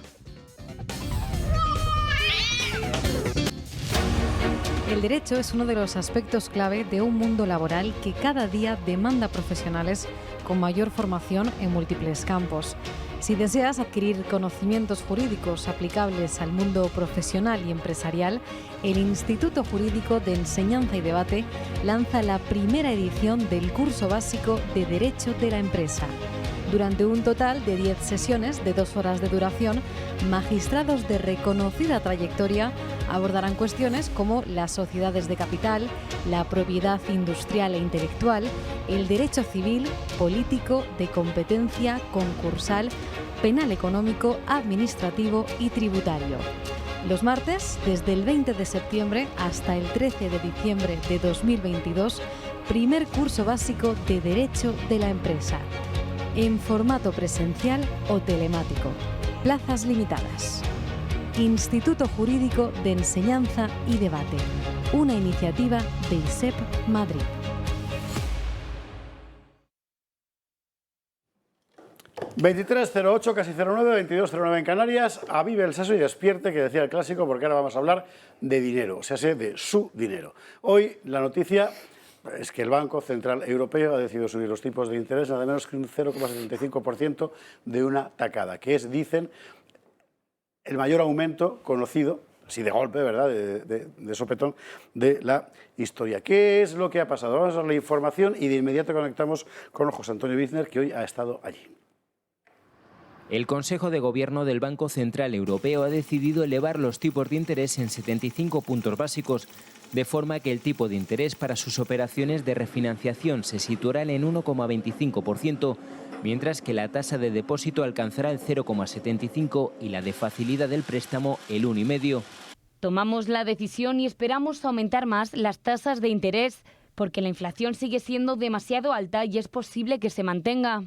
El derecho es uno de los aspectos clave de un mundo laboral que cada día demanda profesionales con mayor formación en múltiples campos. Si deseas adquirir conocimientos jurídicos aplicables al mundo profesional y empresarial, el Instituto Jurídico de Enseñanza y Debate lanza la primera edición del curso básico de Derecho de la Empresa. Durante un total de 10 sesiones de 2 horas de duración, magistrados de reconocida trayectoria abordarán cuestiones como las sociedades de capital, la propiedad industrial e intelectual, el derecho civil, político, de competencia, concursal, penal económico, administrativo y tributario. Los martes, desde el 20 de septiembre hasta el 13 de diciembre de 2022, primer curso básico de Derecho de la Empresa, en formato presencial o telemático. Plazas limitadas. Instituto Jurídico de Enseñanza y Debate, una iniciativa de ISEP Madrid. ...23:08, casi 09, 22:09 en Canarias... ...avive el seso y despierte, que decía el clásico... ...porque ahora vamos a hablar de dinero... ...o sea, de su dinero. Hoy la noticia es que el Banco Central Europeo ha decidido subir los tipos de interés... ...nada menos que un 0,75% de una tacada... ...que es, dicen, el mayor aumento conocido... así de golpe, ¿verdad?, de sopetón, de la historia. ¿Qué es lo que ha pasado? Vamos a ver la información y de inmediato conectamos con José Antonio Wizner, que hoy ha estado allí. El Consejo de Gobierno del Banco Central Europeo ha decidido elevar los tipos de interés en 75 puntos básicos, de forma que el tipo de interés para sus operaciones de refinanciación se situará en 1,25%, mientras que la tasa de depósito alcanzará el 0,75% y la de facilidad del préstamo el 1,5%. Tomamos la decisión y esperamos aumentar más las tasas de interés, porque la inflación sigue siendo demasiado alta y es posible que se mantenga.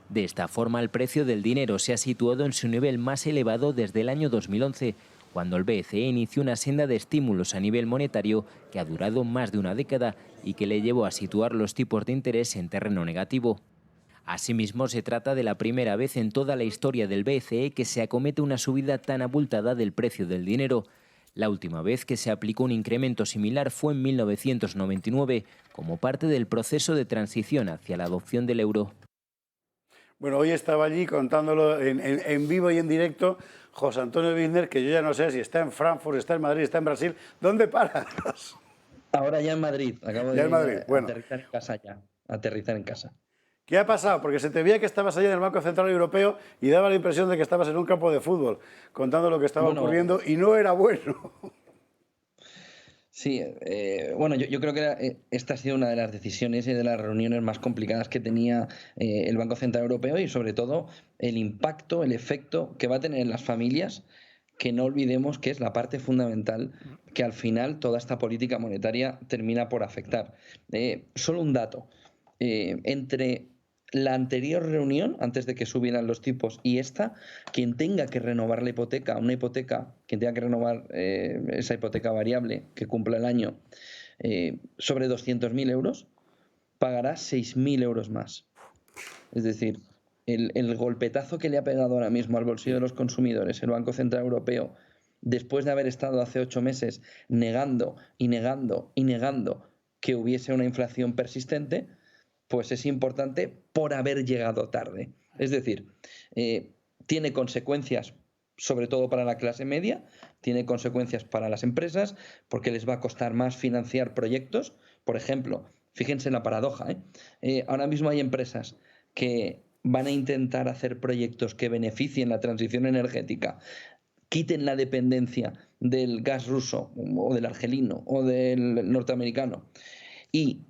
De esta forma, el precio del dinero se ha situado en su nivel más elevado desde el año 2011, cuando el BCE inició una senda de estímulos a nivel monetario que ha durado más de una década y que le llevó a situar los tipos de interés en terreno negativo. Asimismo, se trata de la primera vez en toda la historia del BCE que se acomete una subida tan abultada del precio del dinero. La última vez que se aplicó un incremento similar fue en 1999, como parte del proceso de transición hacia la adopción del euro. Bueno, hoy estaba allí contándolo en vivo y en directo José Antonio Bittner, que yo ya no sé si está en Frankfurt, está en Madrid, está en Brasil. ¿Dónde paras? Ahora ya en Madrid. Acabo ya de en Madrid. Bueno. Aterrizar en casa ya. Aterrizar en casa. ¿Qué ha pasado? Porque se te veía que estabas allí en el Banco Central Europeo y daba la impresión de que estabas en un campo de fútbol, contando lo que estaba ocurriendo y no era bueno. Sí, bueno, yo creo que esta ha sido una de las decisiones y de las reuniones más complicadas que tenía el Banco Central Europeo y sobre todo el impacto, el efecto que va a tener en las familias, que no olvidemos que es la parte fundamental que al final toda esta política monetaria termina por afectar. Solo un dato, entre la anterior reunión, antes de que subieran los tipos, y esta, quien tenga que renovar la hipoteca, una hipoteca, quien tenga que renovar esa hipoteca variable que cumpla el año sobre 200.000 euros, pagará 6.000 euros más. Es decir, el golpetazo que le ha pegado ahora mismo al bolsillo de los consumidores el Banco Central Europeo, después de haber estado hace 8 meses negando y negando y negando que hubiese una inflación persistente, pues es importante por haber llegado tarde. Es decir, tiene consecuencias sobre todo para la clase media, tiene consecuencias para las empresas, porque les va a costar más financiar proyectos. Por ejemplo, fíjense en la paradoja, ahora mismo hay empresas que van a intentar hacer proyectos que beneficien la transición energética, quiten la dependencia del gas ruso o del argelino o del norteamericano y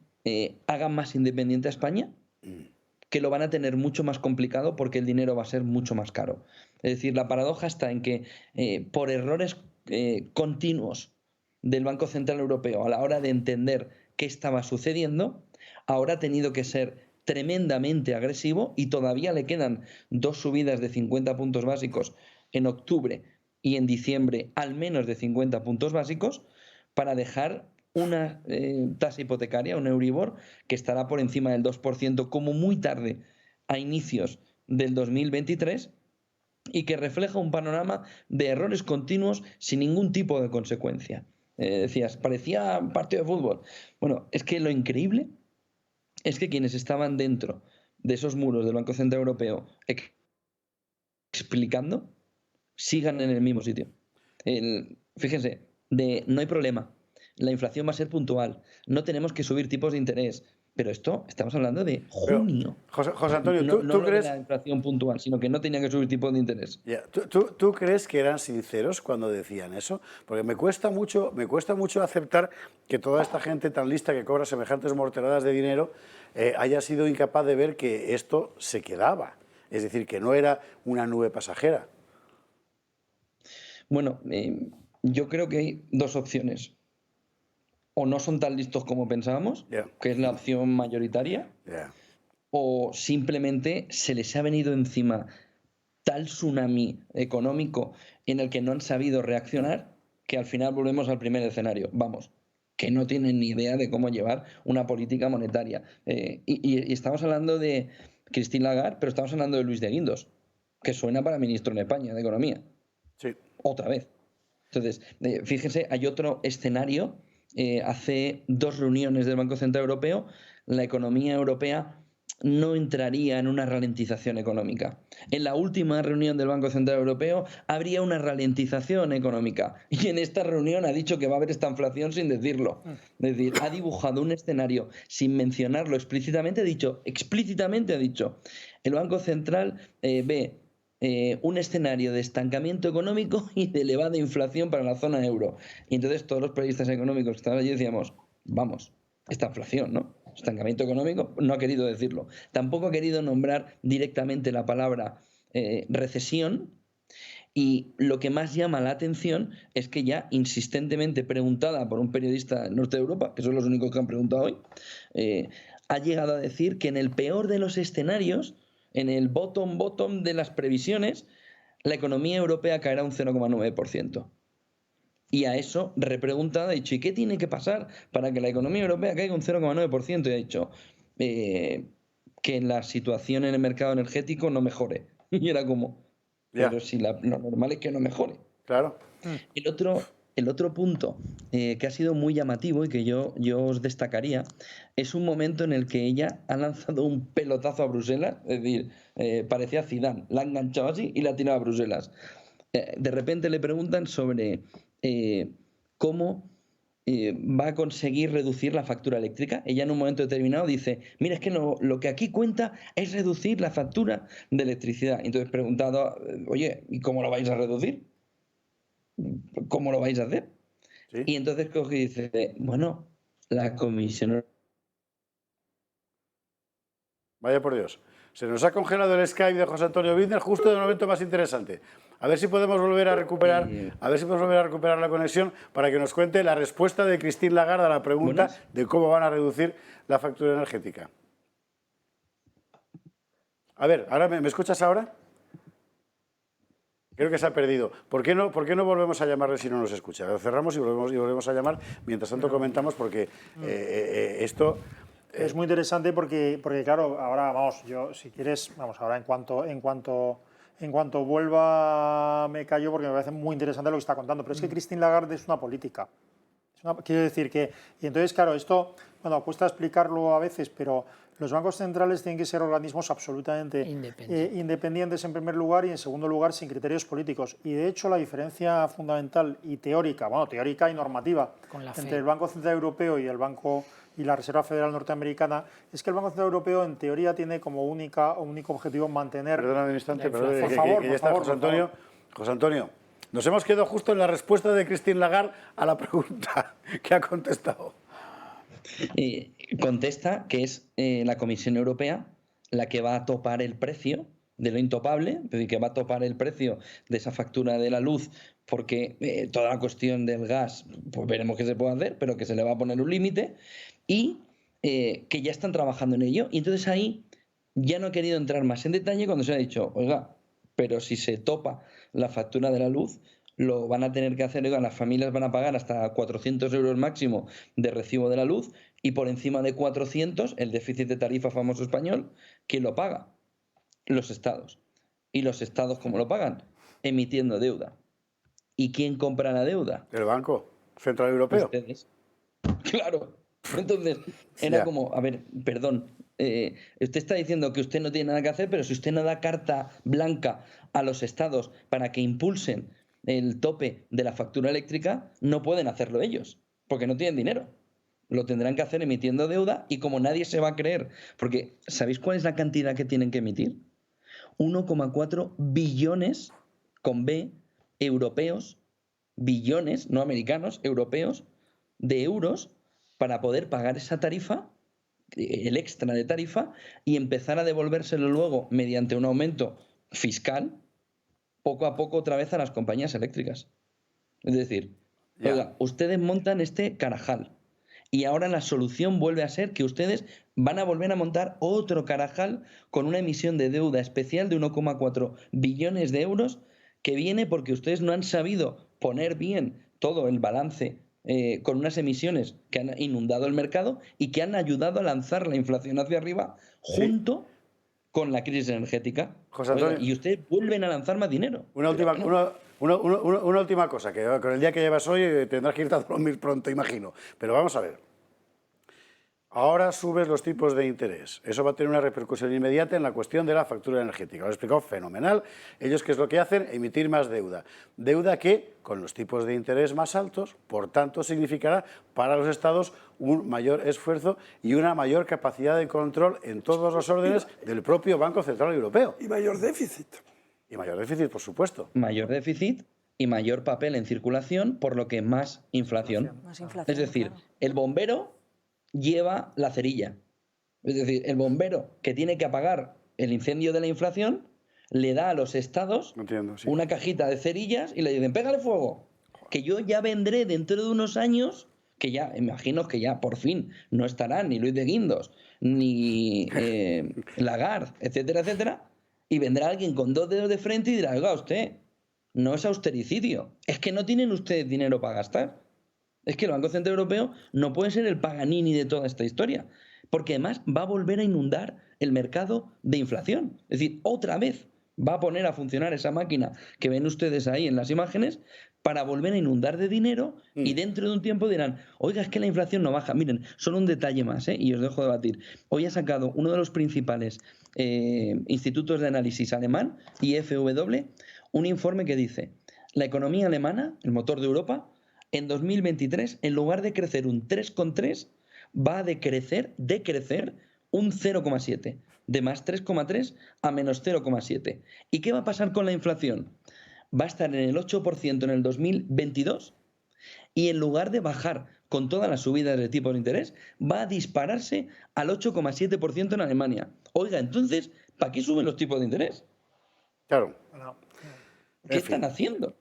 hagan más independiente a España, que lo van a tener mucho más complicado porque el dinero va a ser mucho más caro. Es decir, la paradoja está en que por errores continuos del Banco Central Europeo a la hora de entender qué estaba sucediendo, ahora ha tenido que ser tremendamente agresivo y todavía le quedan 2 subidas de 50 puntos básicos en octubre y en diciembre al menos de 50 puntos básicos para dejar una tasa hipotecaria, un Euribor, que estará por encima del 2% como muy tarde a inicios del 2023 y que refleja un panorama de errores continuos sin ningún tipo de consecuencia. Decías, parecía un partido de fútbol. Bueno, es que lo increíble es que quienes estaban dentro de esos muros del Banco Central Europeo explicando sigan en el mismo sitio. Fíjense, no hay problema. La inflación va a ser puntual, no tenemos que subir tipos de interés, pero esto estamos hablando de junio. Pero, José Antonio, ¿tú crees? No de la inflación puntual, sino que no tenían que subir tipos de interés. Yeah. ¿Tú crees que eran sinceros cuando decían eso? Porque me cuesta mucho aceptar que toda esta gente tan lista que cobra semejantes morteradas de dinero haya sido incapaz de ver que esto se quedaba, es decir, que no era una nube pasajera. Bueno, yo creo que hay 2 opciones. O no son tan listos como pensábamos, que es la opción mayoritaria, o simplemente se les ha venido encima tal tsunami económico en el que no han sabido reaccionar que al final volvemos al primer escenario. Vamos, que no tienen ni idea de cómo llevar una política monetaria. Y estamos hablando de Christine Lagarde, pero estamos hablando de Luis de Guindos, que suena para ministro en España de Economía. Sí. Otra vez. Entonces, fíjense, hay otro escenario. Hace 2 reuniones del Banco Central Europeo, la economía europea no entraría en una ralentización económica. En la última reunión del Banco Central Europeo habría una ralentización económica y en esta reunión ha dicho que va a haber esta inflación sin decirlo. Es decir, ha dibujado un escenario sin mencionarlo explícitamente, explícitamente ha dicho, el Banco Central ve un escenario de estancamiento económico y de elevada inflación para la zona euro. Y entonces todos los periodistas económicos que estaban allí decíamos, vamos, esta inflación, ¿no? Estancamiento económico, no ha querido decirlo. Tampoco ha querido nombrar directamente la palabra recesión. Y lo que más llama la atención es que ya insistentemente preguntada por un periodista del norte de Europa, que son los únicos que han preguntado hoy, ha llegado a decir que en el peor de los escenarios, en el bottom de las previsiones, la economía europea caerá un 0,9%. Y a eso, repreguntada, ha dicho, ¿y qué tiene que pasar para que la economía europea caiga un 0,9%? Y ha dicho que la situación en el mercado energético no mejore. Y era como, pero si lo normal es que no mejore. Claro. El otro punto que ha sido muy llamativo y que yo os destacaría es un momento en el que ella ha lanzado un pelotazo a Bruselas, es decir, parecía Zidane, la ha enganchado así y la ha tirado a Bruselas. De repente le preguntan sobre cómo va a conseguir reducir la factura eléctrica. Ella en un momento determinado dice, mira, es que lo que aquí cuenta es reducir la factura de electricidad. Entonces preguntado, oye, ¿y cómo lo vais a reducir? ¿Cómo lo vais a hacer? ¿Sí? Y entonces coge y dice, bueno, la comisión... Vaya por Dios. Se nos ha congelado el Skype de José Antonio Bizner justo en el momento más interesante. A ver si podemos volver a recuperar, la conexión para que nos cuente la respuesta de Christine Lagarde a la pregunta de cómo van a reducir la factura energética. A ver, ¿ahora me escuchas ahora? Creo que se ha perdido. ¿Por qué no volvemos a llamarle si no nos escucha? Lo cerramos y volvemos a llamar. Mientras tanto comentamos porque esto... Es muy interesante porque claro, ahora vamos, yo si quieres, vamos, ahora en cuanto vuelva me callo porque me parece muy interesante lo que está contando, pero es que Christine Lagarde es una política. Quiero decir que, y entonces claro, esto, bueno, cuesta explicarlo a veces, pero los bancos centrales tienen que ser organismos absolutamente independientes en primer lugar y en segundo lugar sin criterios políticos. Y de hecho la diferencia fundamental y teórica, bueno, teórica y normativa entre el Banco Central Europeo y el Banco y la Reserva Federal Norteamericana es que el Banco Central Europeo en teoría tiene como único objetivo mantener... Perdóname un instante, por favor, José Antonio, nos hemos quedado justo en la respuesta de Christine Lagarde a la pregunta que ha contestado. Contesta que es la Comisión Europea la que va a topar el precio de lo intopable, es decir, que va a topar el precio de esa factura de la luz, porque toda la cuestión del gas, pues veremos qué se puede hacer, pero que se le va a poner un límite, y que ya están trabajando en ello. Y entonces ahí ya no he querido entrar más en detalle cuando se ha dicho, oiga, pero si se topa la factura de la luz, lo van a tener que hacer, oiga, las familias van a pagar hasta 400 euros máximo de recibo de la luz y por encima de 400, el déficit de tarifa famoso español, ¿quién lo paga? Los estados. ¿Y los estados cómo lo pagan? Emitiendo deuda. ¿Y quién compra la deuda? El Banco Central Europeo. Ustedes. Claro. Entonces, era como, a ver, perdón, usted está diciendo que usted no tiene nada que hacer, pero si usted no da carta blanca a los estados para que impulsen el tope de la factura eléctrica, no pueden hacerlo ellos, porque no tienen dinero. Lo tendrán que hacer emitiendo deuda y como nadie se va a creer, porque ¿sabéis cuál es la cantidad que tienen que emitir? 1,4 billones, con B, europeos, billones, no americanos, europeos, de euros para poder pagar esa tarifa, el extra de tarifa, y empezar a devolvérselo luego mediante un aumento fiscal, poco a poco otra vez a las compañías eléctricas. Es decir, oiga, ustedes montan este carajal y ahora la solución vuelve a ser que ustedes van a volver a montar otro carajal con una emisión de deuda especial de 1,4 billones de euros que viene porque ustedes no han sabido poner bien todo el balance con unas emisiones que han inundado el mercado y que han ayudado a lanzar la inflación hacia arriba junto con la crisis energética. José Antonio, y ustedes vuelven a lanzar más dinero. Una última cosa, que con el día que llevas hoy tendrás que irte a dormir pronto, imagino. Pero vamos a ver. Ahora subes los tipos de interés. Eso va a tener una repercusión inmediata en la cuestión de la factura energética. Lo he explicado fenomenal. Ellos, ¿qué es lo que hacen? Emitir más deuda. Deuda que, con los tipos de interés más altos, por tanto, significará para los estados un mayor esfuerzo y una mayor capacidad de control en todos los órdenes del propio Banco Central Europeo. Y mayor déficit. Y mayor déficit, por supuesto. Mayor déficit y mayor papel en circulación, por lo que más inflación. Es decir, claro, el bombero lleva la cerilla. Es decir, el bombero que tiene que apagar el incendio de la inflación le da a los estados una cajita de cerillas y le dicen, pégale fuego, que yo ya vendré dentro de unos años, que ya, imagino que ya por fin no estarán ni Luis de Guindos, ni Lagarde, etcétera, etcétera, y vendrá alguien con 2 dedos de frente y dirá, oiga, usted, no es austericidio, es que no tienen ustedes dinero para gastar. Es que el Banco Central Europeo no puede ser el Paganini de toda esta historia, porque además va a volver a inundar el mercado de inflación. Es decir, otra vez va a poner a funcionar esa máquina que ven ustedes ahí en las imágenes para volver a inundar de dinero y dentro de un tiempo dirán, oiga, es que la inflación no baja. Miren, solo un detalle más, y os dejo debatir. Hoy ha sacado uno de los principales institutos de análisis alemán, IFW, un informe que dice, la economía alemana, el motor de Europa, en 2023, en lugar de crecer un 3,3, va a decrecer un 0,7, de más 3,3 a menos 0,7. ¿Y qué va a pasar con la inflación? Va a estar en el 8% en el 2022 y en lugar de bajar con todas las subidas de tipos de interés, va a dispararse al 8,7% en Alemania. Oiga, entonces, ¿para qué suben los tipos de interés? Claro. ¿Qué están haciendo?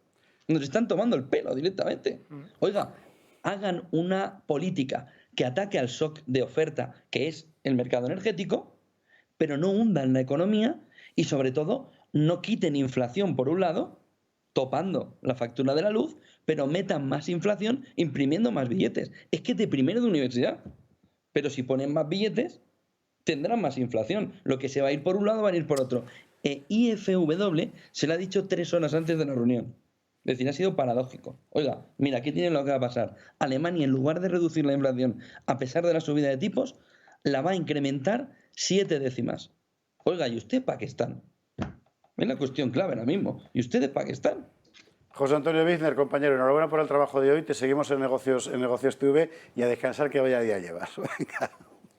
Nos están tomando el pelo directamente. Oiga, hagan una política que ataque al shock de oferta, que es el mercado energético, pero no hundan la economía y, sobre todo, no quiten inflación por un lado, topando la factura de la luz, pero metan más inflación imprimiendo más billetes. Es que de primero de universidad. Pero si ponen más billetes, tendrán más inflación. Lo que se va a ir por un lado va a ir por otro. IFW se lo ha dicho 3 horas antes de la reunión. Es decir, ha sido paradójico. Oiga, mira, aquí tienen lo que va a pasar. Alemania, en lugar de reducir la inflación a pesar de la subida de tipos, la va a incrementar 7 décimas. Oiga, ¿y usted Pakistán? Es la cuestión clave ahora mismo. ¿Y usted de Pakistán? José Antonio Bizner, compañero, enhorabuena por el trabajo de hoy. Te seguimos en Negocios TV y a descansar que vaya día llevas.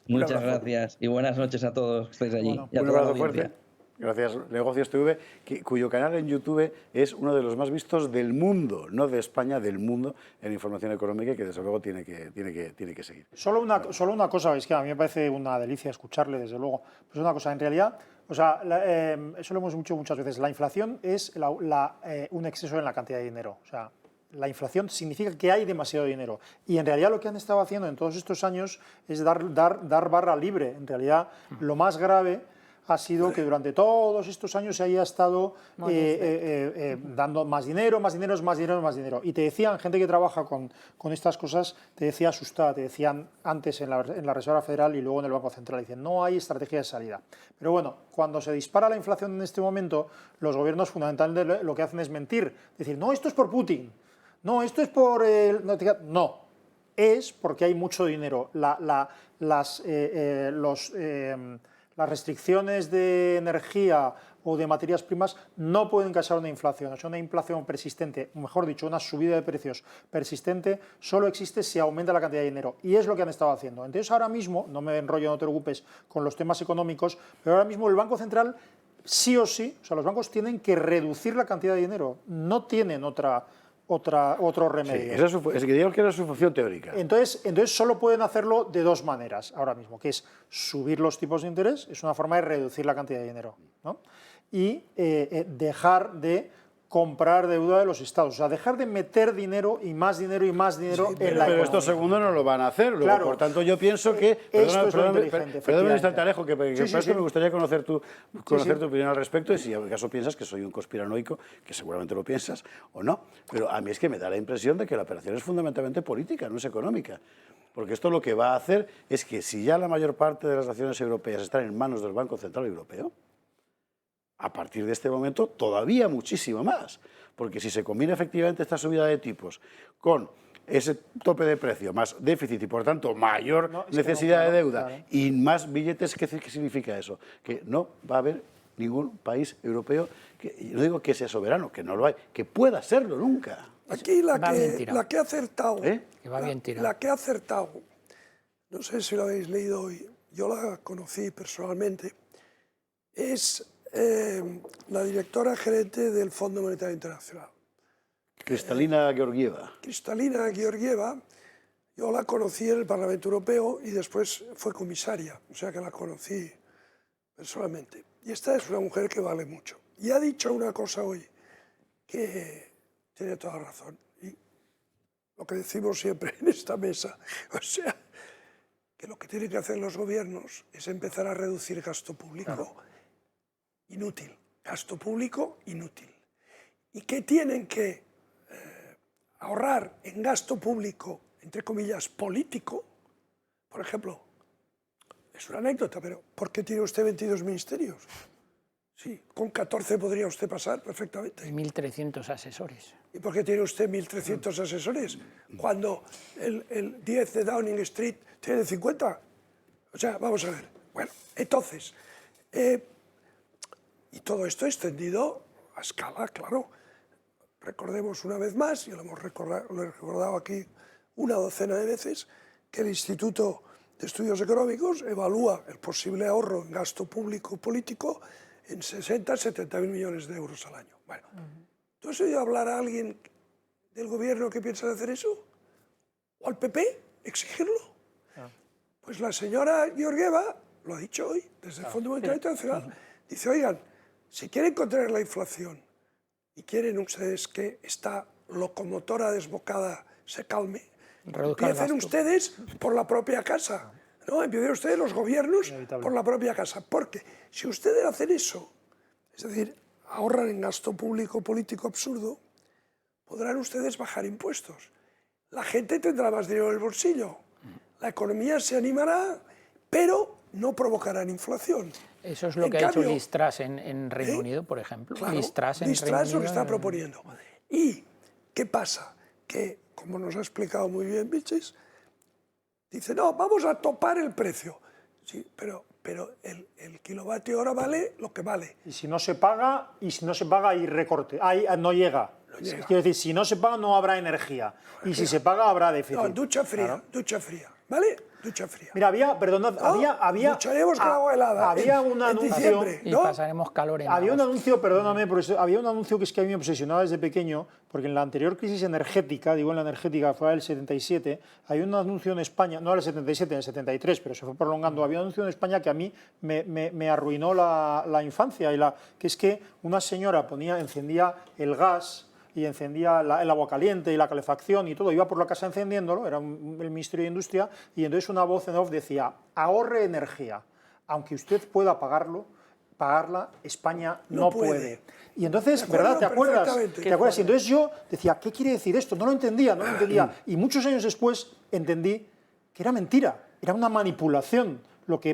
Muchas gracias y buenas noches a todos que estáis allí. Bueno, un abrazo fuerte. Gracias, Negocios TV, cuyo canal en YouTube es uno de los más vistos del mundo, no de España, del mundo, en información económica y que desde luego tiene que seguir. Solo una cosa, es que a mí me parece una delicia escucharle, desde luego. Pues una cosa, en realidad, o sea, eso lo hemos dicho muchas veces, la inflación es un exceso en la cantidad de dinero. O sea, la inflación significa que hay demasiado dinero. Y en realidad lo que han estado haciendo en todos estos años es dar barra libre. En realidad, lo más grave ha sido que durante todos estos años se haya estado dando más dinero. Y te decían, gente que trabaja con estas cosas, te decía asustada, te decían antes en la Reserva Federal y luego en el Banco Central, dicen, no hay estrategia de salida. Pero bueno, cuando se dispara la inflación en este momento, los gobiernos fundamentalmente lo que hacen es mentir, decir, no, esto es por Putin, no, esto es por el... No, es porque hay mucho dinero. Las restricciones de energía o de materias primas no pueden causar una inflación. O sea, una inflación persistente, o mejor dicho, una subida de precios persistente, solo existe si aumenta la cantidad de dinero. Y es lo que han estado haciendo. Entonces, ahora mismo, no me enrollo, no te preocupes con los temas económicos, pero ahora mismo el Banco Central, sí o sí, o sea, los bancos tienen que reducir la cantidad de dinero. No tienen otro remedio. Sí, es que digamos que era su función teórica. Entonces solo pueden hacerlo de 2 maneras ahora mismo, que es subir los tipos de interés, es una forma de reducir la cantidad de dinero, ¿no? Y dejar de comprar deuda de los estados, o sea, dejar de meter dinero y más dinero en la economía. Pero esto segundo no lo van a hacer, luego, claro, por tanto yo pienso que... Perdóname un instante, Alejo, que me gustaría conocer tu opinión al respecto y si acaso piensas que soy un conspiranoico, que seguramente lo piensas o no, pero a mí es que me da la impresión de que la operación es fundamentalmente política, no es económica. Porque esto lo que va a hacer es que si ya la mayor parte de las naciones europeas están en manos del Banco Central Europeo, a partir de este momento todavía muchísimo más, porque si se combina efectivamente esta subida de tipos con ese tope de precio, más déficit y por tanto mayor necesidad de deuda, claro, y más billetes, ¿qué significa eso? Que no va a haber ningún país europeo, no digo que sea soberano, que no lo hay, que pueda serlo nunca. Aquí la que ha acertado, la que ha acertado, no sé si lo habéis leído hoy, yo la conocí personalmente, es la directora gerente del Fondo Monetario Internacional. Kristalina Georgieva. Kristalina Georgieva, yo la conocí en el Parlamento Europeo y después fue comisaria, o sea que la conocí personalmente. Y esta es una mujer que vale mucho. Y ha dicho una cosa hoy que tiene toda razón. Y lo que decimos siempre en esta mesa, o sea, que lo que tienen que hacer los gobiernos es empezar a reducir gasto público inútil. Gasto público inútil. ¿Y qué tienen que ahorrar en gasto público, entre comillas, político? Por ejemplo, es una anécdota, pero ¿por qué tiene usted 22 ministerios? Sí, con 14 podría usted pasar perfectamente. 1.300 asesores. ¿Y por qué tiene usted 1.300 asesores cuando el 10 de Downing Street tiene 50? O sea, vamos a ver. Bueno, entonces, y todo esto extendido a escala, claro. Recordemos una vez más, y lo hemos recordado aquí una docena de veces, que el Instituto de Estudios Económicos evalúa el posible ahorro en gasto público político en 60 a 70 mil millones de euros al año. Bueno, ¿tú has oído hablar a alguien del gobierno que piensa hacer eso? ¿O al PP? ¿Exigirlo? Pues la señora Georgieva lo ha dicho hoy, desde el Fondo Monetario Internacional. Dice, oigan, si quieren contener la inflación y quieren ustedes que esta locomotora desbocada se calme, empiecen ustedes por la propia casa, ¿no? Empiecen ustedes los gobiernos por la propia casa, porque si ustedes hacen eso, es decir, ahorran en gasto público político absurdo, podrán ustedes bajar impuestos. La gente tendrá más dinero en el bolsillo, la economía se animará, pero no provocarán inflación. Eso es lo que ha hecho Liz Truss en Reino Unido, por ejemplo. Claro, Liz Truss es lo que está proponiendo. ¿Y qué pasa? Que, como nos ha explicado muy bien Vilches, dice, no, vamos a topar el precio. Sí, pero el kilovatio hora vale lo que vale. Y si no se paga, hay recorte, no llega. Quiero decir, si no se paga no habrá energía. Y si se paga habrá déficit. No, ducha fría, ¿vale? Ducha fría. Mira, ducharemos con agua helada. Había un anuncio. Diciembre, ¿no? Y pasaremos calor en Había un anuncio, perdóname, había un anuncio que es que a mí me obsesionaba desde pequeño, porque en la anterior crisis energética, en la energética fue el 77, había un anuncio en España, no el 77, en el 73, pero se fue prolongando, había un anuncio en España que a mí me arruinó la infancia, que es que una señora encendía el gas y encendía el agua caliente y la calefacción y todo, iba por la casa encendiéndolo, era el Ministerio de Industria, y entonces una voz en off decía, ahorre energía, aunque usted pueda pagarla, España no puede. Y entonces, ¿verdad? ¿Te acuerdas? Y entonces yo decía, ¿qué quiere decir esto? No lo entendía. Y muchos años después entendí que era mentira, era una manipulación.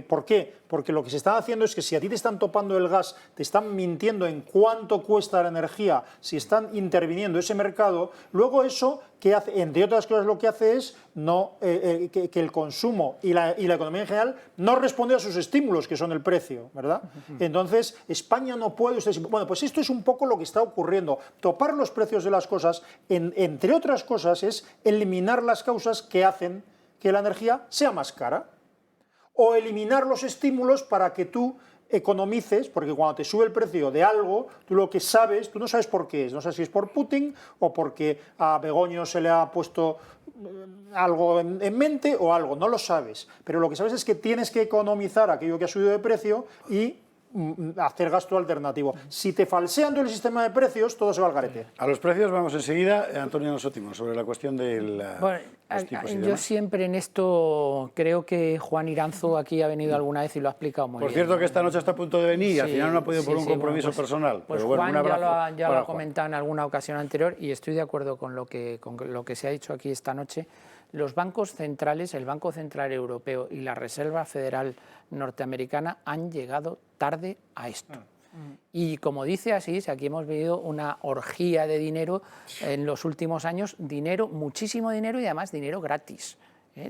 ¿Por qué? Porque lo que se está haciendo es que si a ti te están topando el gas, te están mintiendo en cuánto cuesta la energía, si están interviniendo ese mercado, luego eso, que hace, entre otras cosas, lo que hace es que el consumo y la economía en general no responde a sus estímulos, que son el precio, ¿verdad? Entonces, España no puede... Bueno, pues esto es un poco lo que está ocurriendo. Topar los precios de las cosas, entre otras cosas, es eliminar las causas que hacen que la energía sea más cara. O eliminar los estímulos para que tú economices, porque cuando te sube el precio de algo, tú lo que sabes, tú no sabes por qué es, no sabes si es por Putin o porque a Begoño se le ha puesto algo en mente o algo, no lo sabes, pero lo que sabes es que tienes que economizar aquello que ha subido de precio y hacer gasto alternativo. Si te falsean todo el sistema de precios, todo se va al garete. A los precios vamos enseguida. Antonio Nosotimo, sobre la cuestión del... yo siempre en esto creo que Juan Iranzo aquí ha venido alguna vez y lo ha explicado muy bien. Por cierto, que esta noche está a punto de venir y al final no ha podido por un compromiso personal. Pues pero bueno, Juan un abrazo ya lo ha comentado en alguna ocasión anterior y estoy de acuerdo con lo que se ha dicho aquí esta noche. Los bancos centrales, el Banco Central Europeo y la Reserva Federal Norteamericana han llegado tarde a esto. Y como dice Asís, aquí hemos vivido una orgía de dinero en los últimos años, muchísimo dinero y además dinero gratis.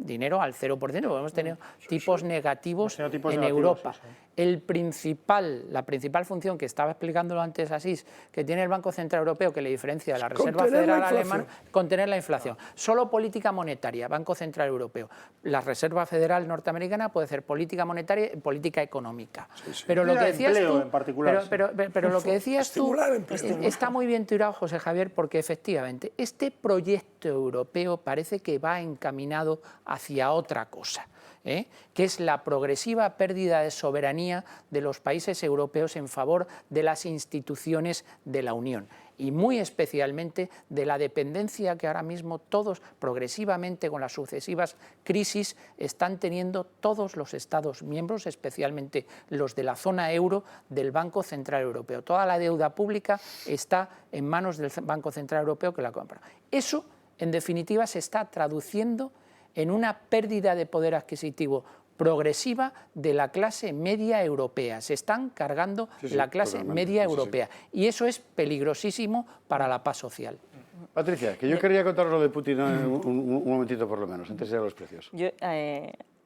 dinero al 0%, porque hemos tenido tipos negativos en Europa. Sí. La principal función que estaba explicándolo antes Asís, que tiene el Banco Central Europeo, que le diferencia de la Reserva Federal Alemana, contener la inflación. Solo política monetaria, Banco Central Europeo. La Reserva Federal norteamericana puede hacer política monetaria y política económica. Pero lo que decías tú, pero lo que decías tú está muy bien tirado, José Javier, porque efectivamente este proyecto europeo parece que va encaminado hacia otra cosa, que es la progresiva pérdida de soberanía de los países europeos en favor de las instituciones de la Unión y muy especialmente de la dependencia que ahora mismo todos progresivamente con las sucesivas crisis están teniendo todos los Estados miembros, especialmente los de la zona euro, del Banco Central Europeo. Toda la deuda pública está en manos del Banco Central Europeo que la compra. Eso, en definitiva, se está traduciendo en una pérdida de poder adquisitivo progresiva de la clase media europea. Se están cargando la clase media europea y eso es peligrosísimo para la paz social. Patricia, que yo quería contaros lo de Putin un momentito por lo menos, antes de los precios. Yo,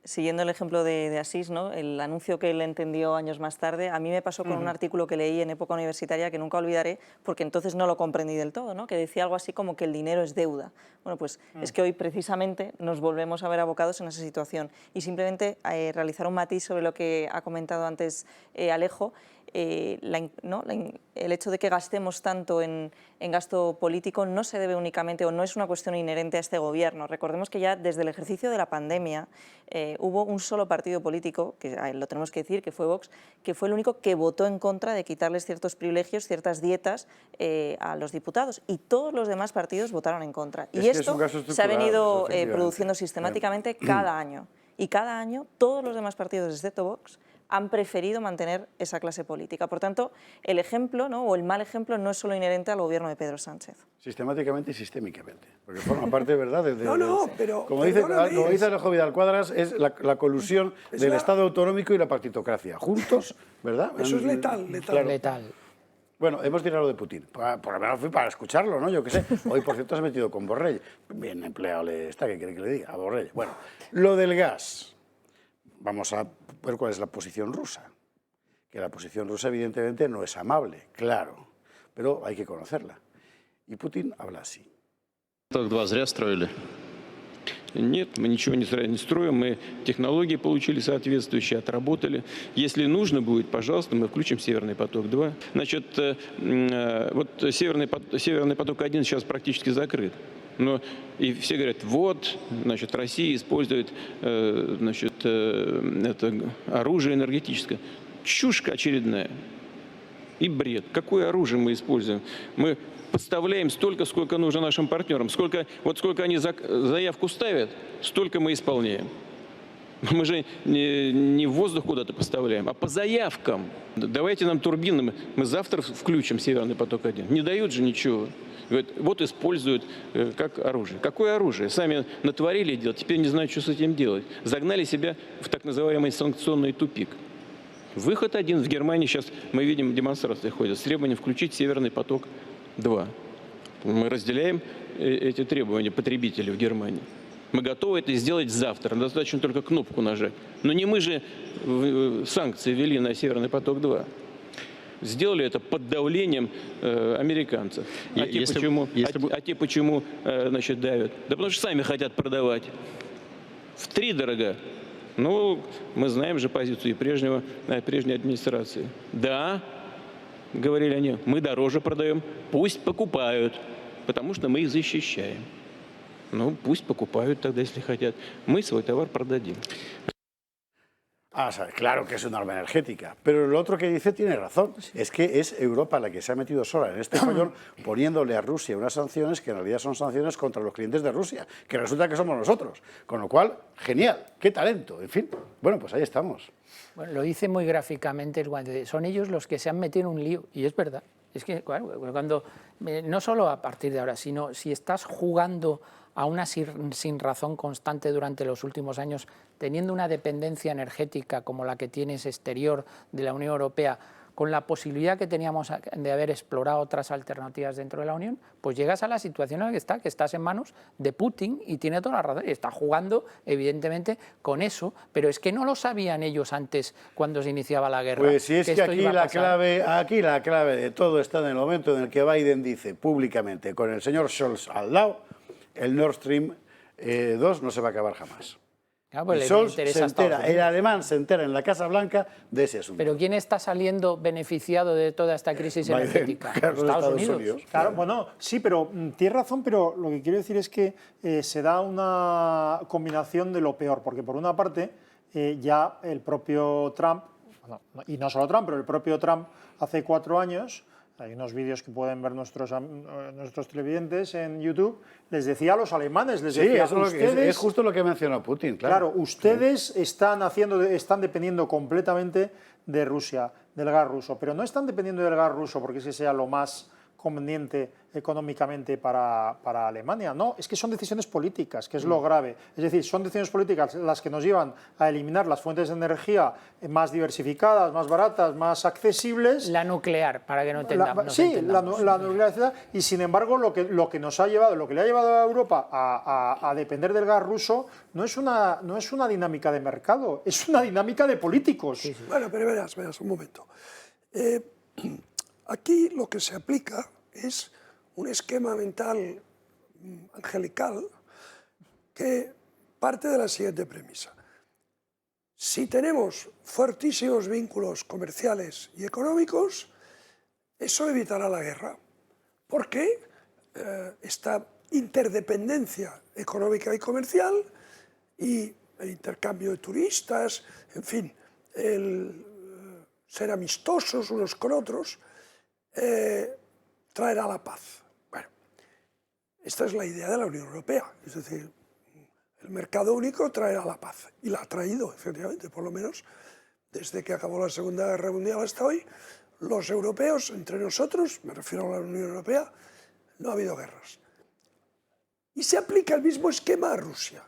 siguiendo el ejemplo de Asís, ¿no? El anuncio que él entendió años más tarde, a mí me pasó con un artículo que leí en época universitaria que nunca olvidaré, porque entonces no lo comprendí del todo, ¿no? Que decía algo así como que el dinero es deuda. Bueno, pues es que hoy precisamente nos volvemos a ver abocados en esa situación. Y simplemente realizar un matiz sobre lo que ha comentado antes Alejo, el hecho de que gastemos tanto en gasto político no se debe únicamente o no es una cuestión inherente a este gobierno. Recordemos que ya desde el ejercicio de la pandemia hubo un solo partido político, que lo tenemos que decir, que fue Vox, que fue el único que votó en contra de quitarles ciertos privilegios, ciertas dietas a los diputados y todos los demás partidos votaron en contra. Y esto se ha venido produciendo sistemáticamente cada año. Y cada año todos los demás partidos, excepto Vox, han preferido mantener esa clase política. Por tanto, el ejemplo, ¿no? O el mal ejemplo no es solo inherente al gobierno de Pedro Sánchez. Sistemáticamente y sistémicamente, porque forma parte, ¿verdad? Pero como dice Alejo Vidal Cuadras, es la colusión del Estado autonómico y la partitocracia, juntos, ¿verdad? Eso es letal. Claro. Letal. Bueno, hemos tirado de Putin, por lo menos fui para escucharlo, ¿no? Yo qué sé. Hoy, por cierto, se ha metido con Borrell. Bien empleado está, ¿qué quiere que le diga? A Borrell. Bueno, lo del gas. Vamos a ver cuál es la posición rusa. Que la posición rusa, evidentemente, no es amable, claro, pero hay que conocerla. Y Putin habla así. Два зря строили. Нет, мы ничего не зря не строим, мы технологии получили соответствующие, отработали. Если нужно будет, пожалуйста, мы включим «Северный поток-2». Значит, вот «Северный поток-1» сейчас практически закрыт. Но и все говорят, вот, значит, Россия использует, значит, это оружие энергетическое. Чушь очередная и бред. Какое оружие мы используем? Мы поставляем столько, сколько нужно нашим партнерам. Сколько они заявку ставят, столько мы исполняем. Мы же не в воздух куда-то поставляем, а по заявкам. Давайте нам турбины, мы завтра включим «Северный поток-1». Не дают же ничего. Вот используют как оружие. Какое оружие? Сами натворили дело, теперь не знают, что с этим делать. Загнали себя в так называемый санкционный тупик. Выход один. В Германии сейчас мы видим демонстрации ходят с требованием включить «Северный поток-2». Мы разделяем эти требования потребителей в Германии. Мы готовы это сделать завтра. Достаточно только кнопку нажать. Но не мы же санкции ввели на «Северный поток-2». Сделали это под давлением американцев. А те почему значит, давят? Да потому что сами хотят продавать. Втридорога. Ну, мы знаем же позицию и прежней администрации. Да, говорили они, мы дороже продаем, пусть покупают, потому что мы их защищаем. Ну, пусть покупают тогда, если хотят. Мы свой товар продадим. Claro que es una arma energética, pero lo otro que dice tiene razón, es que es Europa la que se ha metido sola en este follón poniéndole a Rusia unas sanciones que en realidad son sanciones contra los clientes de Rusia, que resulta que somos nosotros, con lo cual, genial, qué talento, en fin, bueno, pues ahí estamos. Bueno, lo dice muy gráficamente, son ellos los que se han metido en un lío, y es verdad, es que claro, cuando, no solo a partir de ahora, sino si estás jugando a una sin razón constante durante los últimos años, teniendo una dependencia energética como la que tienes exterior de la Unión Europea, con la posibilidad que teníamos de haber explorado otras alternativas dentro de la Unión, pues llegas a la situación en la que estás en manos de Putin y tiene toda la razón. Y está jugando, evidentemente, con eso, pero es que no lo sabían ellos antes cuando se iniciaba la guerra. Pues si es que aquí la clave de todo está en el momento en el que Biden dice públicamente, con el señor Scholz al lado, el Nord Stream 2 no se va a acabar jamás. Claro, pues Scholz se entera, el alemán se entera en la Casa Blanca de ese asunto. Pero ¿quién está saliendo beneficiado de toda esta crisis energética? Estados Unidos. Claro, bueno, sí, pero tienes razón, pero lo que quiero decir es que se da una combinación de lo peor, porque por una parte ya el propio Trump, y no solo Trump, pero el propio Trump hace 4 años, hay unos vídeos que pueden ver nuestros televidentes en YouTube, les decía a los alemanes, les decía, es justo lo que mencionó Putin, claro. Claro, ustedes están dependiendo completamente de Rusia, del gas ruso, pero no están dependiendo del gas ruso porque ese sea lo más conveniente económicamente para Alemania. No, es que son decisiones políticas, que es lo grave. Es decir, son decisiones políticas las que nos llevan a eliminar las fuentes de energía más diversificadas, más baratas, más accesibles. La nuclear, para que no entendamos. Sí, la nuclear. Y sin embargo, lo que le ha llevado a Europa a depender del gas ruso no es una dinámica de mercado, es una dinámica de políticos. Sí. Bueno, pero verás, un momento. Aquí lo que se aplica es un esquema mental angelical que parte de la siguiente premisa. Si tenemos fuertísimos vínculos comerciales y económicos, eso evitará la guerra, porque esta interdependencia económica y comercial y el intercambio de turistas, en fin, el ser amistosos unos con otros, traerá la paz. Bueno, esta es la idea de la Unión Europea, es decir, el mercado único traerá la paz, y la ha traído, efectivamente, por lo menos desde que acabó la Segunda Guerra Mundial hasta hoy. Los europeos, entre nosotros, me refiero a la Unión Europea, no ha habido guerras. Y se aplica el mismo esquema a Rusia.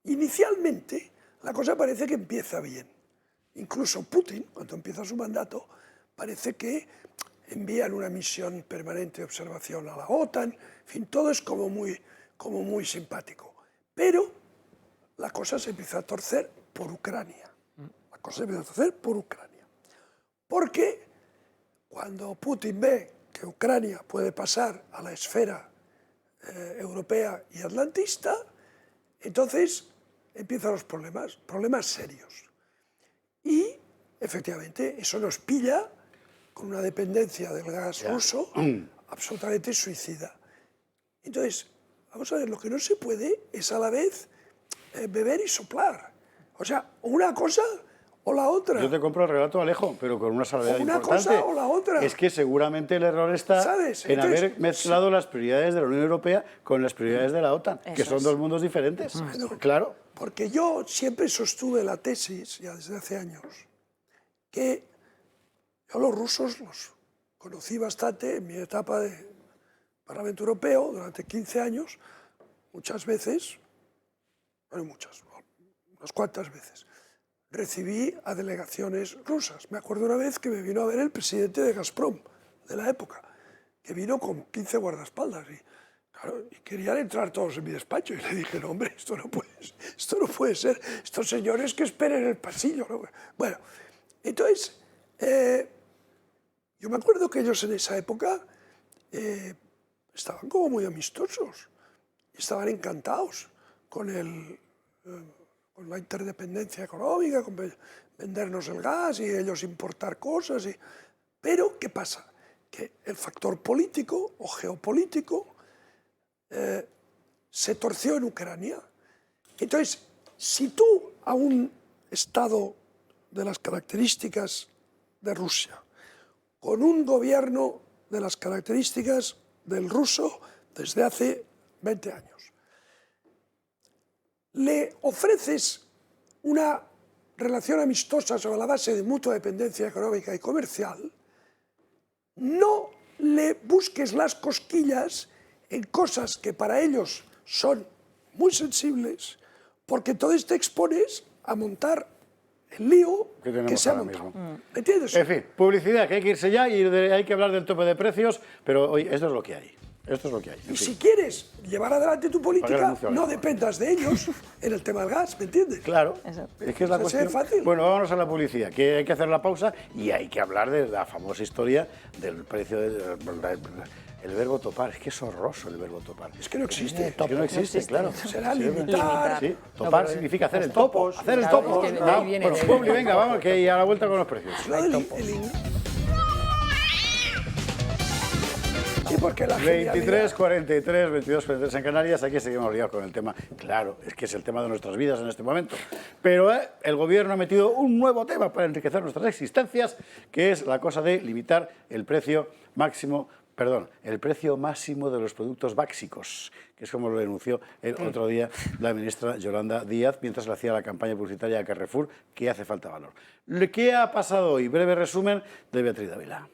Inicialmente, la cosa parece que empieza bien. Incluso Putin, cuando empieza su mandato, parece que envían una misión permanente de observación a la OTAN, en fin, todo es como muy simpático. Pero la cosa se empieza a torcer por Ucrania. La cosa se empieza a torcer por Ucrania. Porque cuando Putin ve que Ucrania puede pasar a la esfera europea y atlantista, entonces empiezan los problemas serios. Y, efectivamente, eso nos pilla con una dependencia del gas ruso absolutamente suicida. Entonces, vamos a ver, lo que no se puede es a la vez beber y soplar. O sea, una cosa o la otra. Yo te compro el relato, Alejo, pero con una salvedad una importante. Cosa o la otra. Es que seguramente el error está en haber mezclado las prioridades de la Unión Europea con las prioridades de la OTAN, que son dos mundos diferentes. Claro. Porque yo siempre sostuve la tesis, ya desde hace años, que yo a los rusos los conocí bastante en mi etapa de Parlamento Europeo, durante 15 años, muchas veces, unas cuantas veces, recibí a delegaciones rusas. Me acuerdo una vez que me vino a ver el presidente de Gazprom, de la época, que vino con 15 guardaespaldas y querían entrar todos en mi despacho. Y le dije, no, hombre, esto no puede ser. Estos señores que esperen en el pasillo. ¿No? Bueno, entonces, yo me acuerdo que ellos en esa época estaban como muy amistosos. Estaban encantados con la interdependencia económica, con vendernos el gas y ellos importar cosas. Pero, ¿qué pasa? Que el factor político o geopolítico se torció en Ucrania. Entonces, si tú a un Estado de las características de Rusia, con un gobierno de las características del ruso desde hace 20 años, le ofreces una relación amistosa sobre la base de mutua dependencia económica y comercial, no le busques las cosquillas en cosas que para ellos son muy sensibles, porque entonces te expones a montar el lío que tenemos que se ha ahora montado. mismo. ¿Me entiendes? En fin, publicidad, que hay que irse ya y hay que hablar del tope de precios, pero oye, esto es lo que hay. Esto es lo que hay. Y si quieres llevar adelante tu política, no no dependas de ellos en el tema del gas, ¿me entiendes? Claro, es que es la Eso cuestión. es fácil. Bueno, vámonos a la publicidad, que hay que hacer la pausa y hay que hablar de la famosa historia del precio el verbo topar. Es que es horroroso el verbo topar. Es que no existe. Es que no existe, claro. Será limitar. Sí, topar significa hacer el topo. Hacer el topo. Es que de ahí viene Bueno, Publi, venga, vamos, que a la vuelta con los precios. Y porque la 23, 43, 22, 43 en Canarias, aquí seguimos liados con el tema. Claro, es que es el tema de nuestras vidas en este momento. Pero el gobierno ha metido un nuevo tema para enriquecer nuestras existencias, que es la cosa de limitar el precio máximo, el precio máximo de los productos básicos, que es como lo denunció el otro día la ministra Yolanda Díaz, mientras le hacía la campaña publicitaria a Carrefour, que hace falta valor. ¿Qué ha pasado hoy? Breve resumen de Beatriz Dávila.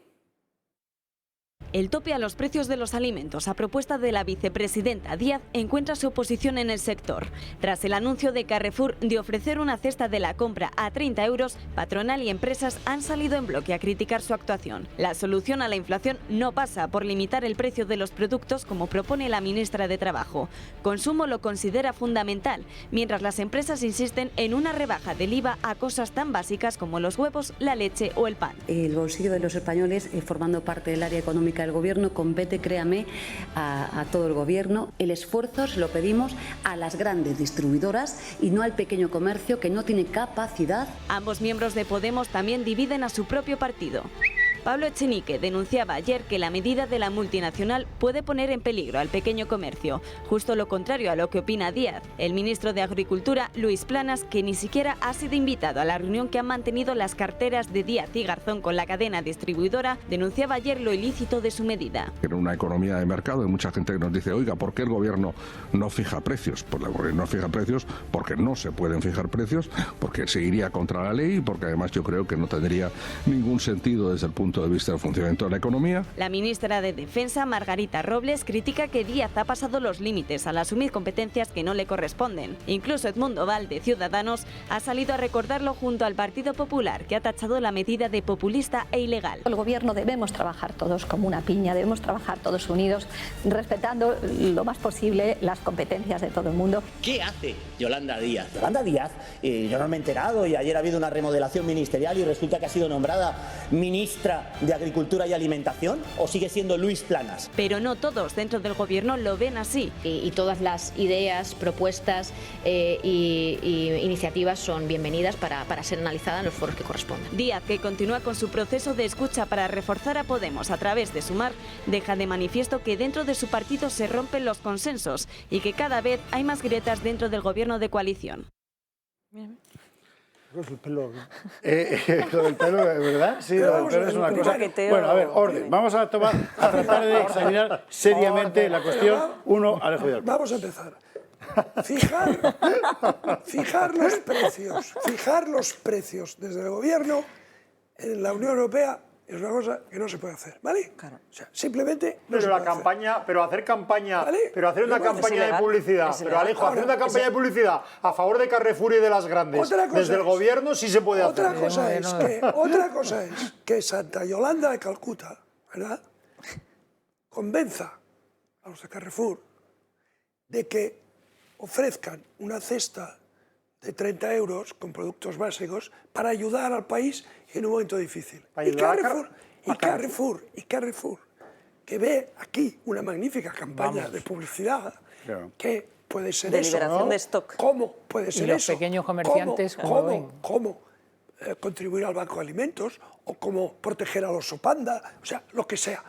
El tope a los precios de los alimentos a propuesta de la vicepresidenta Díaz encuentra su oposición en el sector. Tras el anuncio de Carrefour de ofrecer una cesta de la compra a 30 euros, patronal y empresas han salido en bloque a criticar su actuación. La solución a la inflación no pasa por limitar el precio de los productos como propone la ministra de Trabajo. Consumo lo considera fundamental, mientras las empresas insisten en una rebaja del IVA a cosas tan básicas como los huevos, la leche o el pan. El bolsillo de los españoles, formando parte del área económica del Gobierno, compete, créame, a todo el Gobierno. El esfuerzo se lo pedimos a las grandes distribuidoras y no al pequeño comercio que no tiene capacidad. Ambos miembros de Podemos también dividen a su propio partido. Pablo Echenique denunciaba ayer que la medida de la multinacional puede poner en peligro al pequeño comercio, justo lo contrario a lo que opina Díaz. El ministro de Agricultura, Luis Planas, que ni siquiera ha sido invitado a la reunión que han mantenido las carteras de Díaz y Garzón con la cadena distribuidora, denunciaba ayer lo ilícito de su medida. En una economía de mercado hay mucha gente que nos dice, oiga, ¿por qué el gobierno no fija precios? Pues el gobierno no fija precios porque no se pueden fijar precios, porque se iría contra la ley y porque además yo creo que no tendría ningún sentido desde el punto de vista del funcionamiento de la economía. La ministra de Defensa, Margarita Robles, critica que Díaz ha pasado los límites al asumir competencias que no le corresponden. Incluso Edmundo Val, de Ciudadanos, ha salido a recordarlo junto al Partido Popular, que ha tachado la medida de populista e ilegal. El gobierno debemos trabajar todos como una piña, debemos trabajar todos unidos, respetando lo más posible las competencias de todo el mundo. ¿Qué hace Yolanda Díaz? Yolanda Díaz, yo no me he enterado y ayer ha habido una remodelación ministerial y resulta que ha sido nombrada ministra de Agricultura y Alimentación, ¿o sigue siendo Luis Planas? Pero no todos dentro del gobierno lo ven así. Y todas las ideas, propuestas y iniciativas son bienvenidas para ser analizadas en los foros que correspondan. Díaz, que continúa con su proceso de escucha para reforzar a Podemos a través de Sumar, deja de manifiesto que dentro de su partido se rompen los consensos y que cada vez hay más grietas dentro del gobierno de coalición. El pelo. Lo del pelo, ¿verdad? Sí, lo del pelo es una cosa. Bueno, a ver, orden. Vamos a tratar de examinar seriamente la cuestión. Uno, Alejo Vidal. Vamos a empezar. Fijar los precios desde el gobierno en la Unión Europea es una cosa que no se puede hacer, ¿vale? Claro. O sea, simplemente no se puede hacer. Pero hacer campaña, ¿vale? pero hacer una campaña de publicidad, pero Alejo, hacer una campaña de publicidad a favor de Carrefour y de las grandes, desde el gobierno sí se puede hacer. Otra cosa es que Santa Yolanda de Calcuta, ¿verdad?, convenza a los de Carrefour de que ofrezcan una cesta de 30 euros con productos básicos para ayudar al país en un momento difícil. Y Carrefour, que ve aquí una magnífica campaña de publicidad, que puede ser de eso. liberación de stock. ¿Cómo puede ser y los eso? Pequeños comerciantes, ¿Cómo contribuir al Banco de Alimentos? ¿O cómo proteger al oso panda? O sea, lo que sea.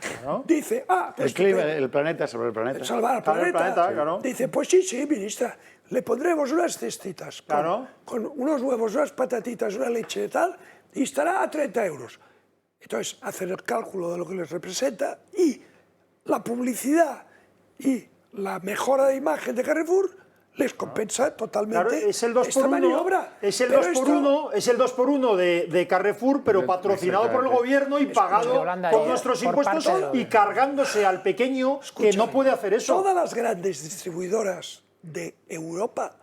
Dice, pues el clima, el planeta, sobre el planeta. Salvar al planeta. Claro. Dice, pues sí, ministra, le pondremos unas cestitas con unos huevos, unas patatitas, una leche y tal, y estará a 30 euros. Entonces, hacen el cálculo de lo que les representa y la publicidad y la mejora de imagen de Carrefour les compensa totalmente. Claro, es el 2 esta por 1, maniobra. es el 2 por 1 de Carrefour, pero patrocinado por el gobierno y pagado con nuestros impuestos y cargándose al pequeño que no puede hacer eso. Todas las grandes distribuidoras de Europa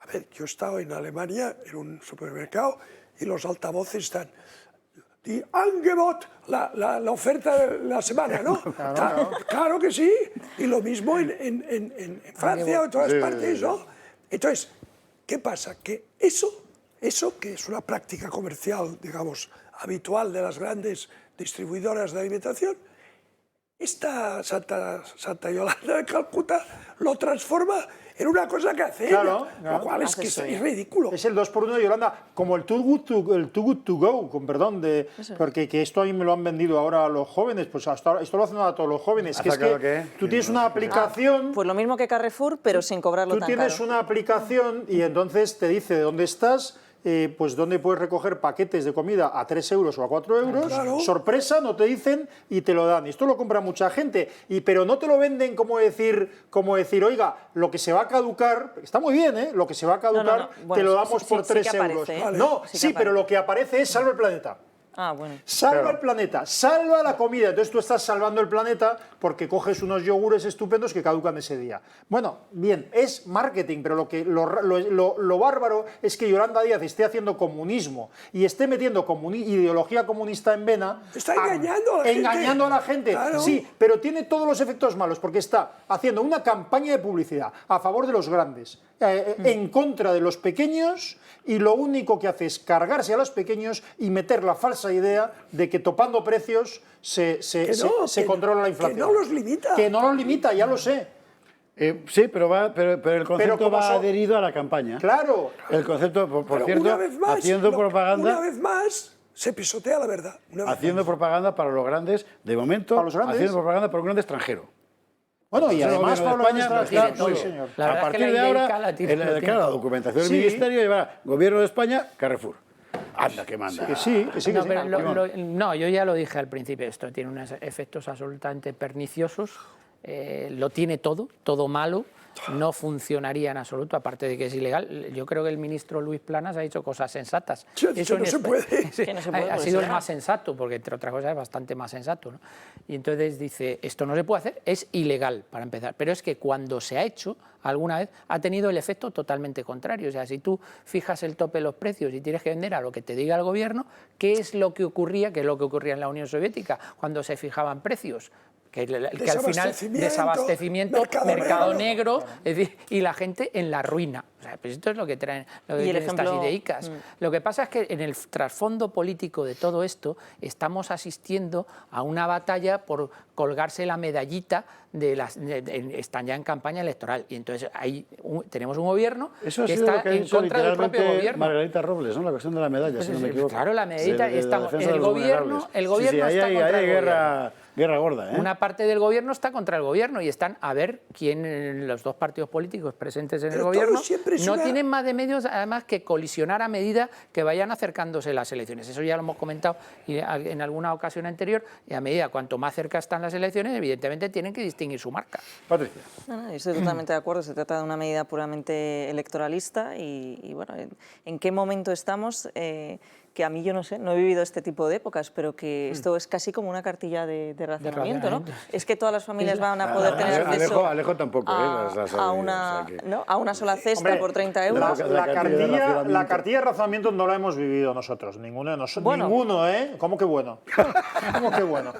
A ver, yo he estado en Alemania en un supermercado y los altavoces están... Die Angebot, la oferta de la semana, ¿no? Claro que sí. Y lo mismo en Francia o en todas partes, ¿no? Entonces, ¿qué pasa? Que eso que es una práctica comercial, digamos, habitual de las grandes distribuidoras de alimentación, esta Santa Yolanda de Calcuta lo transforma en una cosa que hace ella, lo cual es que es ridículo. Es el 2x1 de Yolanda, como el too good to go, con perdón, porque que esto a mí me lo han vendido ahora a los jóvenes, pues hasta esto lo hacen a todos los jóvenes, que es que tú tienes una aplicación... Pues lo mismo que Carrefour, pero sin cobrarlo tan caro. Tú tienes una aplicación y entonces te dice de dónde estás, pues dónde puedes recoger paquetes de comida a 3 euros o a 4 euros, sorpresa, no te dicen y te lo dan. Y esto lo compra mucha gente, pero no te lo venden como decir, oiga, lo que se va a caducar, está muy bien, lo que se va a caducar bueno, te lo damos por 3 euros. Pero lo que aparece es salva el planeta. Bueno. Salva el planeta, salva la comida. Entonces tú estás salvando el planeta porque coges unos yogures estupendos que caducan ese día. Bueno, bien, es marketing, pero lo bárbaro es que Yolanda Díaz esté haciendo comunismo y esté metiendo ideología comunista en vena. Está engañando a la gente. Claro. Sí, pero tiene todos los efectos malos porque está haciendo una campaña de publicidad a favor de los grandes, en contra de los pequeños, y lo único que hace es cargarse a los pequeños y meter la falsa idea de que topando precios se controla la inflación. Que no los limita. Que no los limita, ya lo sé. Sí, pero el concepto va adherido a la campaña. Claro. El concepto, por cierto, haciendo propaganda... Una vez más, se pisotea la verdad. Haciendo propaganda para los grandes, de momento, haciendo propaganda para un grande extranjero. Bueno, y además para España, a partir de ahora, la documentación del Ministerio llevará Gobierno de España, Carrefour. Anda, que manda. No, yo ya lo dije al principio, esto tiene unos efectos absolutamente perniciosos, lo tiene todo malo, no funcionaría en absoluto, aparte de que es ilegal. Yo creo que el ministro Luis Planas ha dicho cosas sensatas. Eso no se puede. Ha sido el más sensato, porque entre otras cosas es bastante más sensato, ¿no? Y entonces dice, esto no se puede hacer, es ilegal para empezar. Pero es que cuando se ha hecho alguna vez ha tenido el efecto totalmente contrario. O sea, si tú fijas el tope de los precios y tienes que vender a lo que te diga el gobierno, ¿qué es lo que ocurría? ¿Qué es lo que ocurría en la Unión Soviética cuando se fijaban precios? Que al final desabastecimiento, mercado negro, es decir, y la gente en la ruina. O sea, pues esto es lo que traen estas ideicas. Lo que pasa es que en el trasfondo político de todo esto estamos asistiendo a una batalla por colgarse la medallita están ya en campaña electoral. Y entonces ahí tenemos un gobierno que está en contra del propio gobierno. Margarita Robles, ¿no? La cuestión de la medalla, si no me equivoco. Claro, la medallita, el gobierno está contra el gobierno. Guerra gorda, Una parte del gobierno está contra el gobierno y están a ver quién, los dos partidos políticos presentes en el gobierno, no tienen más de medios además que colisionar a medida que vayan acercándose las elecciones. Eso ya lo hemos comentado en alguna ocasión anterior, y a medida cuanto más cerca están las elecciones, evidentemente tienen que distinguir su marca. Patricia. Estoy totalmente de acuerdo, se trata de una medida puramente electoralista y bueno, ¿en qué momento estamos? Que a mí, yo no sé, no he vivido este tipo de épocas, pero que esto es casi como una cartilla de racionamiento, ¿no? Es que todas las familias van a poder tener acceso Alejo tampoco, a una sola cesta. Hombre, por 30 euros. La cartilla de razonamiento no la hemos vivido nosotros, ninguno de nosotros. Bueno. Ninguno, ¿eh? ¿Cómo que bueno? ¿Cómo que bueno?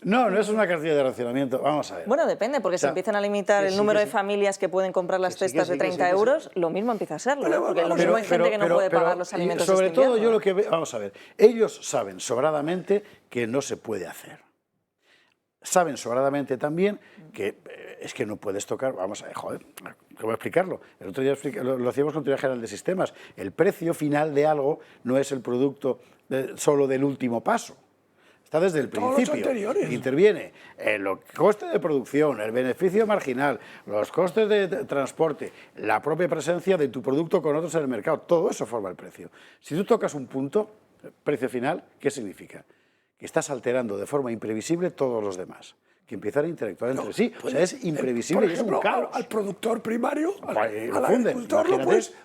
No, no es una cartilla de racionamiento. Vamos a ver. Bueno, depende, porque si empiezan a limitar el número de familias que pueden comprar las cestas de 30 euros, lo mismo empieza a serlo, ¿no? Porque lo mismo hay gente que no puede pagar los alimentos. Sobre todo yo lo que veo, vamos a ver, ellos saben sobradamente que no se puede hacer. Saben sobradamente también que es que no puedes tocar, vamos a ver, joder, ¿cómo explicarlo? El otro día lo hacíamos con teoría general de sistemas. El precio final de algo no es el producto solo del último paso. Está desde el principio. Interviene el coste de producción, el beneficio marginal, los costes de transporte, la propia presencia de tu producto con otros en el mercado. Todo eso forma el precio. Si tú tocas un punto, precio final, ¿qué significa? Que estás alterando de forma imprevisible todos los demás. que empiezan a interactuar entre sí. O sea, es imprevisible, por ejemplo, es un caos. Al productor primario, al funden, agricultor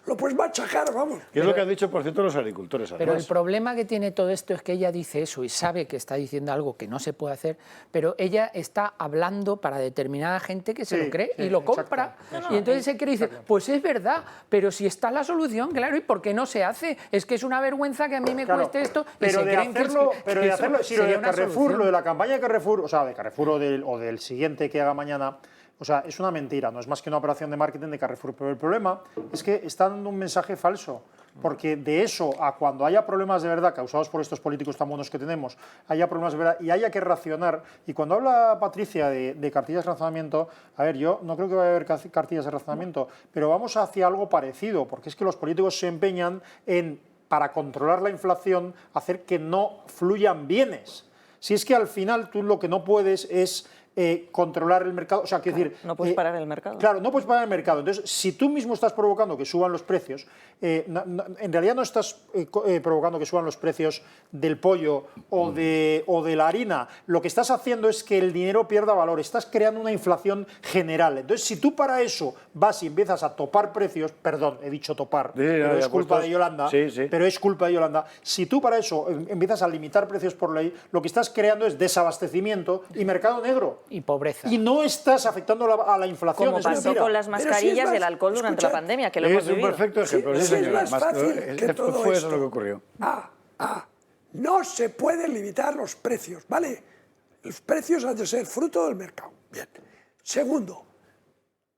lo puedes machacar, vamos. Que es lo que han dicho, por cierto, los agricultores. Pero el problema que tiene todo esto es que ella dice eso y sabe que está diciendo algo que no se puede hacer, pero ella está hablando para determinada gente que se lo cree y lo compra. Y entonces se cree y dice, pues es verdad, pero si está la solución, claro, ¿y por qué no se hace? Es que es una vergüenza que a mí me cueste esto. Pero y de hacerlo, si lo de Carrefour, lo de la campaña de Carrefour, o sea, de Carrefour o del siguiente que haga mañana, o sea, es una mentira, no es más que una operación de marketing de Carrefour. Pero el problema es que está dando un mensaje falso, porque de eso a cuando haya problemas de verdad causados por estos políticos tan buenos que tenemos, haya problemas de verdad y haya que racionar. Y cuando habla Patricia de cartillas de razonamiento, a ver, yo no creo que vaya a haber cartillas de razonamiento, pero vamos hacia algo parecido, porque es que los políticos se empeñan en, para controlar la inflación, hacer que no fluyan bienes. Si es que al final tú lo que no puedes es controlar el mercado, o sea, quiero decir... No puedes parar el mercado. Claro, no puedes parar el mercado. Entonces, si tú mismo estás provocando que suban los precios, en realidad no estás provocando que suban los precios del pollo o de la harina. Lo que estás haciendo es que el dinero pierda valor. Estás creando una inflación general. Entonces, si tú para eso vas y empiezas a topar precios, perdón, he dicho topar, pero es culpa de Yolanda, pero es culpa de Yolanda. Si tú para eso empiezas a limitar precios por ley, lo que estás creando es desabastecimiento y mercado negro. Y pobreza. Y no estás afectando a la inflación. Como pasó con las mascarillas y el alcohol durante la pandemia, que lo hemos vivido. Es un perfecto ejemplo, sí, señora. Es más fácil que todo fue esto. eso lo que ocurrió. No se pueden limitar los precios, ¿vale? Los precios han de ser fruto del mercado. Bien. Segundo,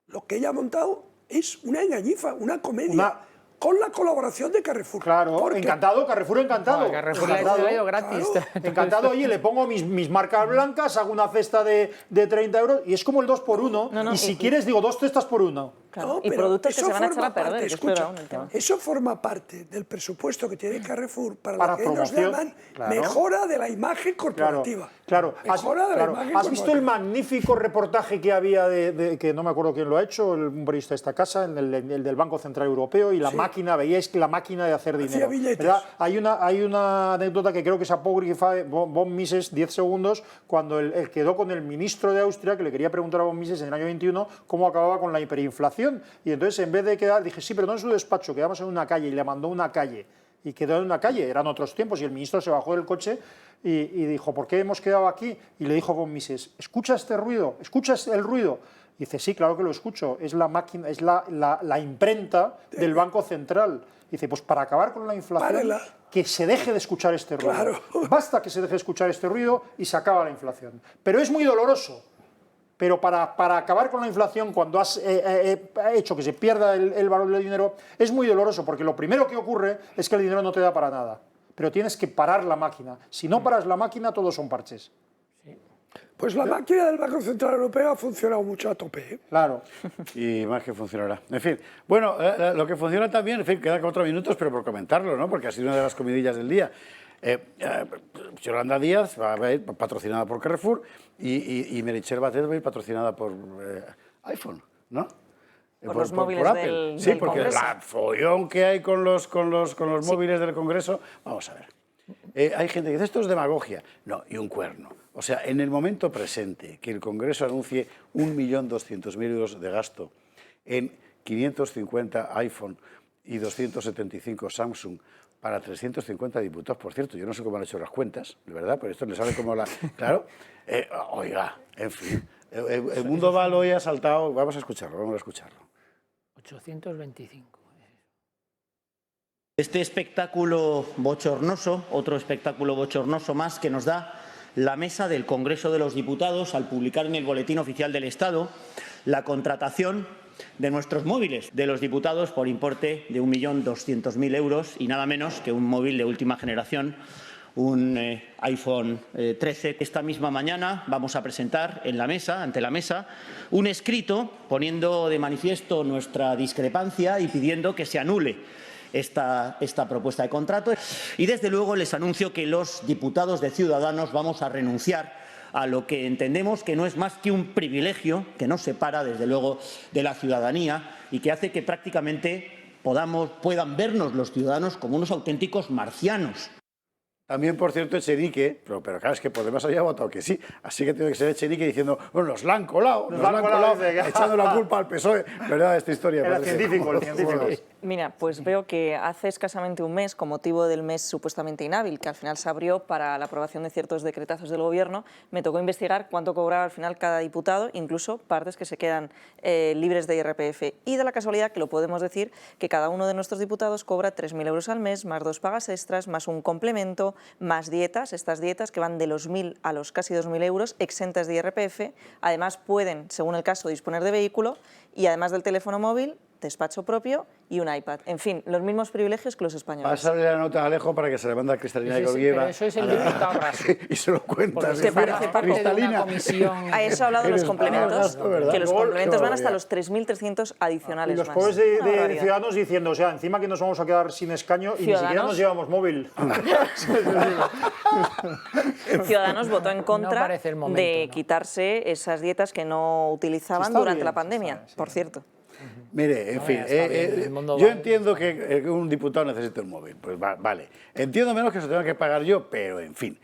lo que ella ha montado es una engañifa, una comedia. Con la colaboración de Carrefour. Claro, encantado, Carrefour encantado. Carrefour le ha traído gratis. Encantado, oye, le pongo mis marcas blancas, hago una cesta de 30 euros y es como el 2 por 1. Y si quieres, digo 2 cestas por 1. Claro, y productos que se van a echar a perder. Escucha, eso forma parte del presupuesto que tiene Carrefour para lo que ellos llaman mejora de la imagen corporativa. Claro, ¿Has visto el magnífico reportaje que había que no me acuerdo quién lo ha hecho, un periodista de esta casa, el del Banco Central Europeo, y la máquina, veíais que la máquina de hacer dinero, ¿verdad? Hay una anécdota que creo que es apócrifa de von Mises, 10 segundos, cuando él quedó con el ministro de Austria, que le quería preguntar a von Mises en el año 21 cómo acababa con la hiperinflación, y entonces en vez de quedar, dije, sí, pero no en su despacho, quedamos en una calle, y le mandó una calle, y quedó en una calle, eran otros tiempos, y el ministro se bajó del coche y dijo, ¿por qué hemos quedado aquí? Y le dijo von Mises, ¿escucha este ruido? ¿Escuchas el ruido? Y dice, sí, claro que lo escucho, es la máquina, es la imprenta del Banco Central. Y dice, pues para acabar con la inflación, que se deje de escuchar este ruido. Claro. Basta que se deje de escuchar este ruido y se acaba la inflación. Pero es muy doloroso. Pero para acabar con la inflación, cuando has hecho que se pierda el valor del dinero, es muy doloroso, porque lo primero que ocurre es que el dinero no te da para nada. Pero tienes que parar la máquina. Si no paras la máquina, todos son parches. Pues la máquina del Banco Central Europeo ha funcionado mucho a tope. Claro. Y más que funcionará. En fin, bueno, lo que funciona también, en fin, quedan 4 minutos, pero por comentarlo, ¿no? Porque ha sido una de las comidillas del día. Yolanda Díaz va a ir patrocinada por Carrefour y Meritxell Batet va a ir patrocinada por iPhone, ¿no? Por los móviles Apple. Sí, porque Congreso. la follón que hay con los móviles del Congreso, vamos a ver. Hay gente que dice, esto es demagogia. No, y un cuerno. O sea, en el momento presente, que el Congreso anuncie 1.200.000 euros de gasto en 550 iPhone y 275 Samsung para 350 diputados, por cierto, yo no sé cómo han hecho las cuentas, de verdad, pero esto le sale como la... Claro, oiga, en fin, el mundo Val hoy ha saltado, vamos a escucharlo. 825. Este espectáculo bochornoso, otro espectáculo bochornoso más que nos da la mesa del Congreso de los Diputados al publicar en el Boletín Oficial del Estado la contratación de nuestros móviles de los diputados por importe de 1.200.000 euros y nada menos que un móvil de última generación, un iPhone 13. Esta misma mañana vamos a presentar ante la mesa, un escrito poniendo de manifiesto nuestra discrepancia y pidiendo que se anule esta propuesta de contrato. Y desde luego les anuncio que los diputados de Ciudadanos vamos a renunciar a lo que entendemos que no es más que un privilegio que nos separa desde luego de la ciudadanía y que hace que prácticamente puedan vernos los ciudadanos como unos auténticos marcianos. También, por cierto, Echenique, pero claro, es que Podemos había votado que sí, así que tiene que ser Echenique diciendo, bueno, nos la han colado, echando la culpa al PSOE, ¿verdad? Esta historia. El científico. Mira, pues veo que hace escasamente un mes, con motivo del mes supuestamente inhábil, que al final se abrió para la aprobación de ciertos decretazos del Gobierno, me tocó investigar cuánto cobraba al final cada diputado, incluso partes que se quedan libres de IRPF. Y de la casualidad, que lo podemos decir, que cada uno de nuestros diputados cobra 3.000 euros al mes, más 2 pagas extras, más un complemento, más dietas, estas dietas que van de los 1.000 a los casi 2.000 euros, exentas de IRPF. Además pueden, según el caso, disponer de vehículo y además del teléfono móvil, despacho propio y un iPad. En fin, los mismos privilegios que los españoles. Pásale la nota a Alejo para que se le mande a Cristalina y Gorgieva. Pero eso es el diputado Raso. Y se lo cuentas. ¿Te parece parte de una comisión? A eso ha hablado de los complementos, que los complementos van hasta los 3.300 adicionales. Y los pobres de Ciudadanos diciendo, o sea, encima que nos vamos a quedar sin escaño y ni siquiera nos llevamos móvil. Ciudadanos votó en contra de quitarse esas dietas que no utilizaban durante la pandemia, por cierto. Mire, en fin, yo entiendo que un diputado necesita un móvil, pues vale. Entiendo menos que se tenga que pagar yo, pero en fin.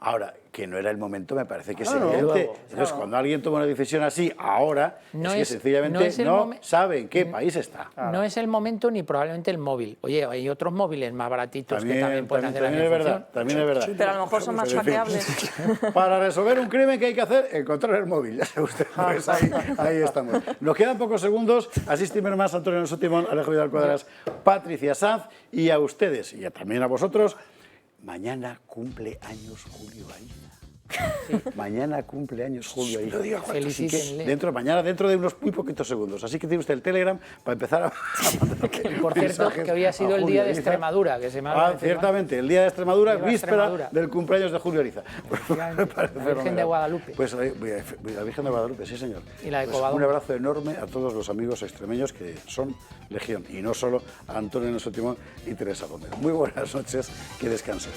Ahora, que no era el momento, me parece que es evidente. Entonces, cuando alguien toma una decisión así, ahora, es que sencillamente no sabe en qué país está. No es el momento ni probablemente el móvil. Oye, hay otros móviles más baratitos que también pueden hacer la función. También es verdad. Pero a lo mejor son más hackeables. Para resolver un crimen, ¿qué hay que hacer? Encontrar el móvil. Ya sabe usted, pues ahí estamos. Nos quedan pocos segundos. Así Timmermans, Antonio Alonso Timón, Alejo Vidal Cuadras, Patricia Sanz, y a ustedes y también a vosotros. Mañana cumple años Julio Ariza. Sí. Mañana cumple años Julio Ariza. Dentro de unos muy poquitos segundos. Así que tiene usted el Telegram para empezar a mandar. Por cierto, que hoy ha sido el día de Extremadura. Que se me ciertamente, el día de Extremadura, víspera del cumpleaños de Julio Ariza. La Virgen de Guadalupe. Pues la Virgen de Guadalupe, sí señor. Y la de Covadonga. Un abrazo enorme a todos los amigos extremeños que son legión. Y no solo a Antonio Alonso Timón y Teresa Romero. Muy buenas noches, que descansen.